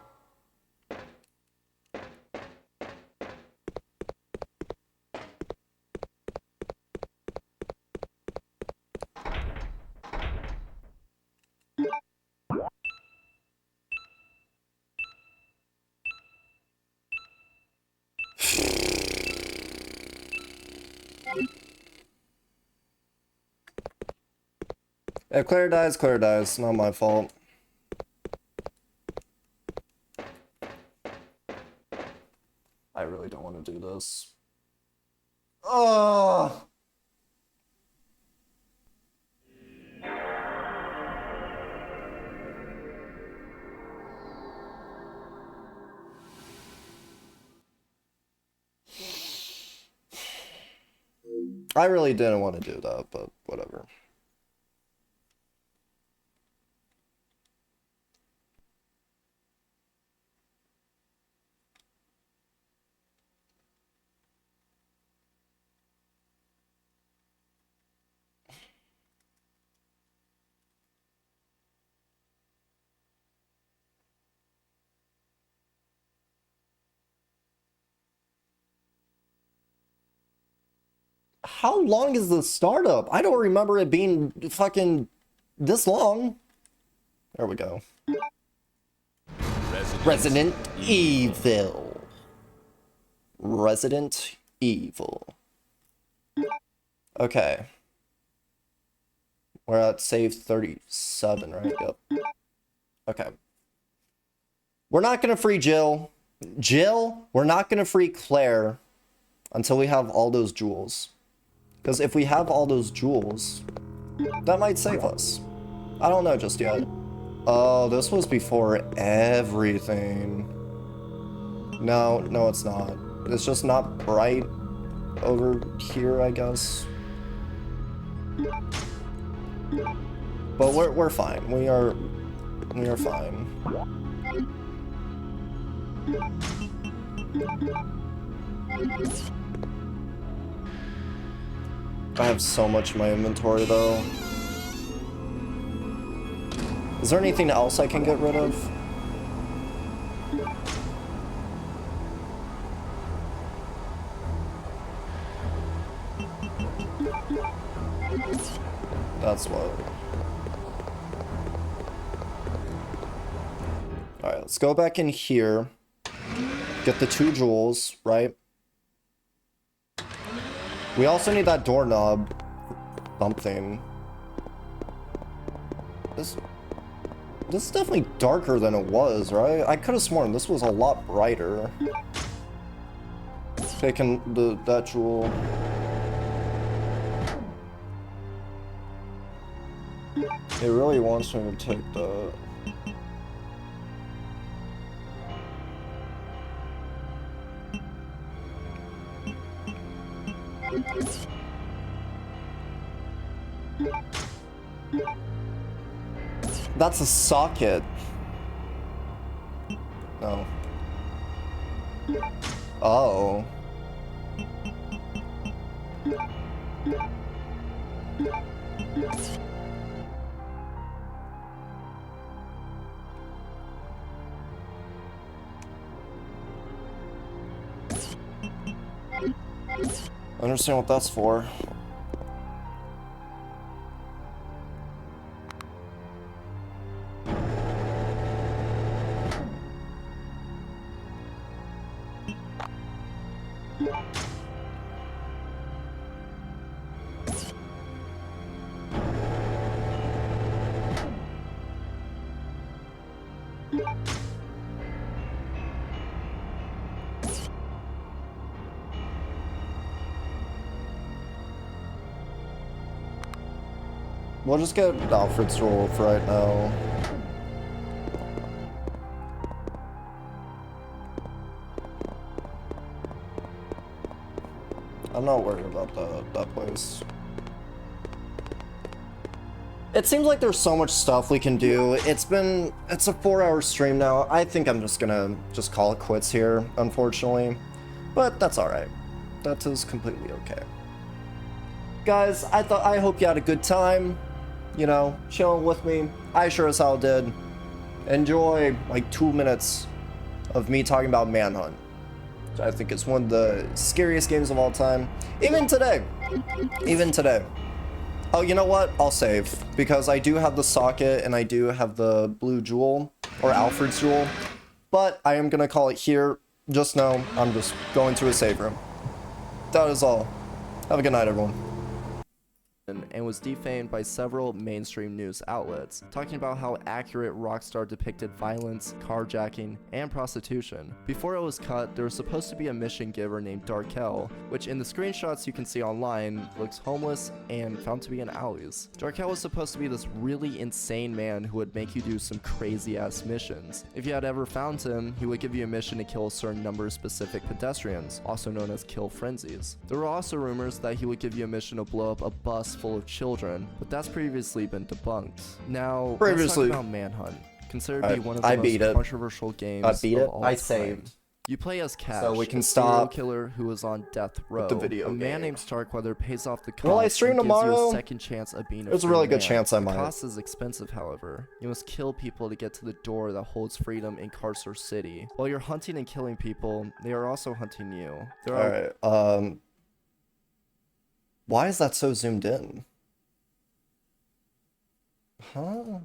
Speaker 1: If Claire dies, Claire dies. Not my fault. I really don't want to do this. Oh. I really didn't want to do that, but whatever. How long is the startup? I don't remember it being fucking this long. There we go. Resident Evil. Resident Evil. Okay. We're at save 37, right? Yep. Okay. We're not gonna free Jill. We're not gonna free Claire until we have all those jewels. Because if we have all those jewels, that might save us. I don't know just yet. Oh, this was before everything. No, it's not. It's just not bright over here, I guess. But we're fine. We are fine. I have so much in my inventory though. Is there anything else I can get rid of? That's what. Alright, let's go back in here. Get the 2 jewels, right? We also need that doorknob. Something. This is definitely darker than it was, right? I could have sworn this was a lot brighter. Taking that jewel. It really wants me to take that. That's a socket. No. Oh. I understand what that's for. We'll just get Alfred's role for right now. I'm not worried about that place. It seems like there's so much stuff we can do. It's a 4-hour stream now. I think I'm just gonna call it quits here, unfortunately. But that's alright. That is completely okay. Guys, I hope you had a good time. You know, chilling with me. I sure as hell did. Enjoy like 2 minutes of me talking about Manhunt. Which I think is one of the scariest games of all time. Even today. Oh, you know what? I'll save. Because I do have the socket and I do have the blue jewel. Or Alfred's jewel. But I am going to call it here. Just know I'm just going to a save room. That is all. Have a good night, everyone.
Speaker 4: and was defamed by several mainstream news outlets, talking about how accurate Rockstar depicted violence, carjacking, and prostitution. Before it was cut, there was supposed to be a mission giver named Darkel, which in the screenshots you can see online looks homeless and found to be in alleys. Darkel was supposed to be this really insane man who would make you do some crazy ass missions. If you had ever found him, he would give you a mission to kill a certain number of specific pedestrians, also known as kill frenzies. There were also rumors that he would give you a mission to blow up a bus full of children, but that's previously been debunked. Now, let's talk about Manhunt, considered to be one of the most controversial games of all time.
Speaker 1: Saved.
Speaker 4: You play as Cash,
Speaker 1: so we can
Speaker 4: a serial
Speaker 1: stop
Speaker 4: killer who is on death row.
Speaker 1: the video
Speaker 4: a man
Speaker 1: game.
Speaker 4: named Starkweather pays off the cost
Speaker 1: Will I stream
Speaker 4: and gives
Speaker 1: tomorrow?
Speaker 4: you a second chance of being
Speaker 1: There's a really good chance I might.
Speaker 4: The cost is expensive, however. You must kill people to get to the door that holds freedom in Carcer City. While you're hunting and killing people, they are also hunting you.
Speaker 1: Alright, why is that so zoomed in? Huh?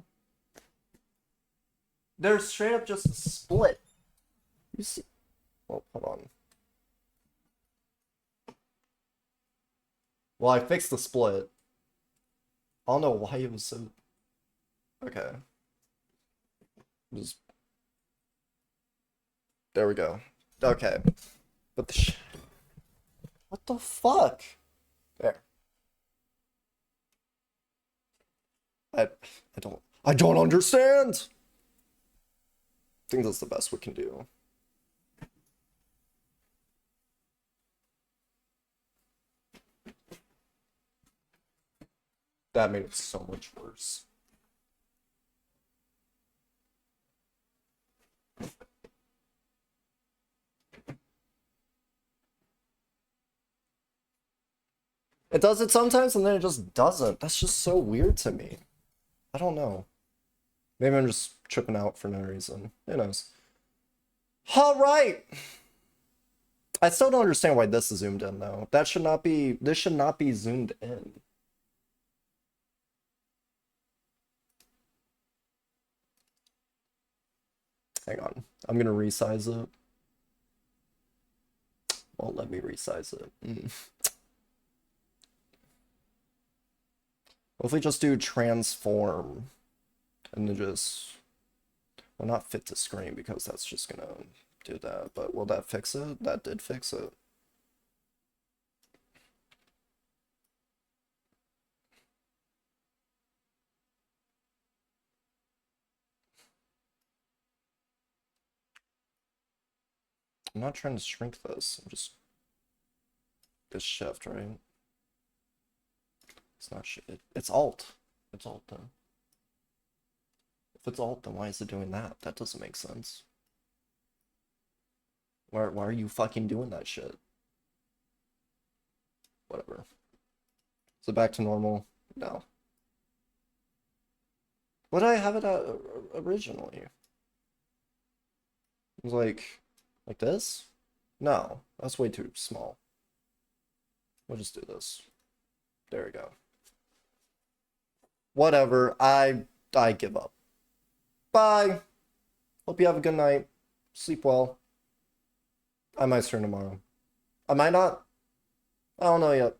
Speaker 1: They're straight up just split. You see? Well, hold on. Well, I fixed the split. I don't know why it was so... Okay. Just... There we go. Okay. But the what the fuck? There. I don't understand! I think that's the best we can do. That made it so much worse. It does it sometimes and then it just doesn't. That's just so weird to me. I don't know. Maybe I'm just tripping out for no reason. Who knows? Alright! I still don't understand why this is zoomed in though. That should not be, this should not be zoomed in. Hang on, I'm gonna resize it. Won't let me resize it. What if we just do transform and then just, well, not fit to screen because that's just gonna do that, but will that fix it? That did fix it. I'm not trying to shrink this, I'm just this shift, right? It's not it's alt. It's alt then. If it's alt, then why is it doing that? That doesn't make sense. Why are you fucking doing that shit? Whatever. Is it back to normal? No. What did I have it at originally? It was like this? No, that's way too small. We'll just do this. There we go. Whatever, I give up. Bye. Hope you have a good night. Sleep well. I might stream tomorrow. I might not. I don't know yet.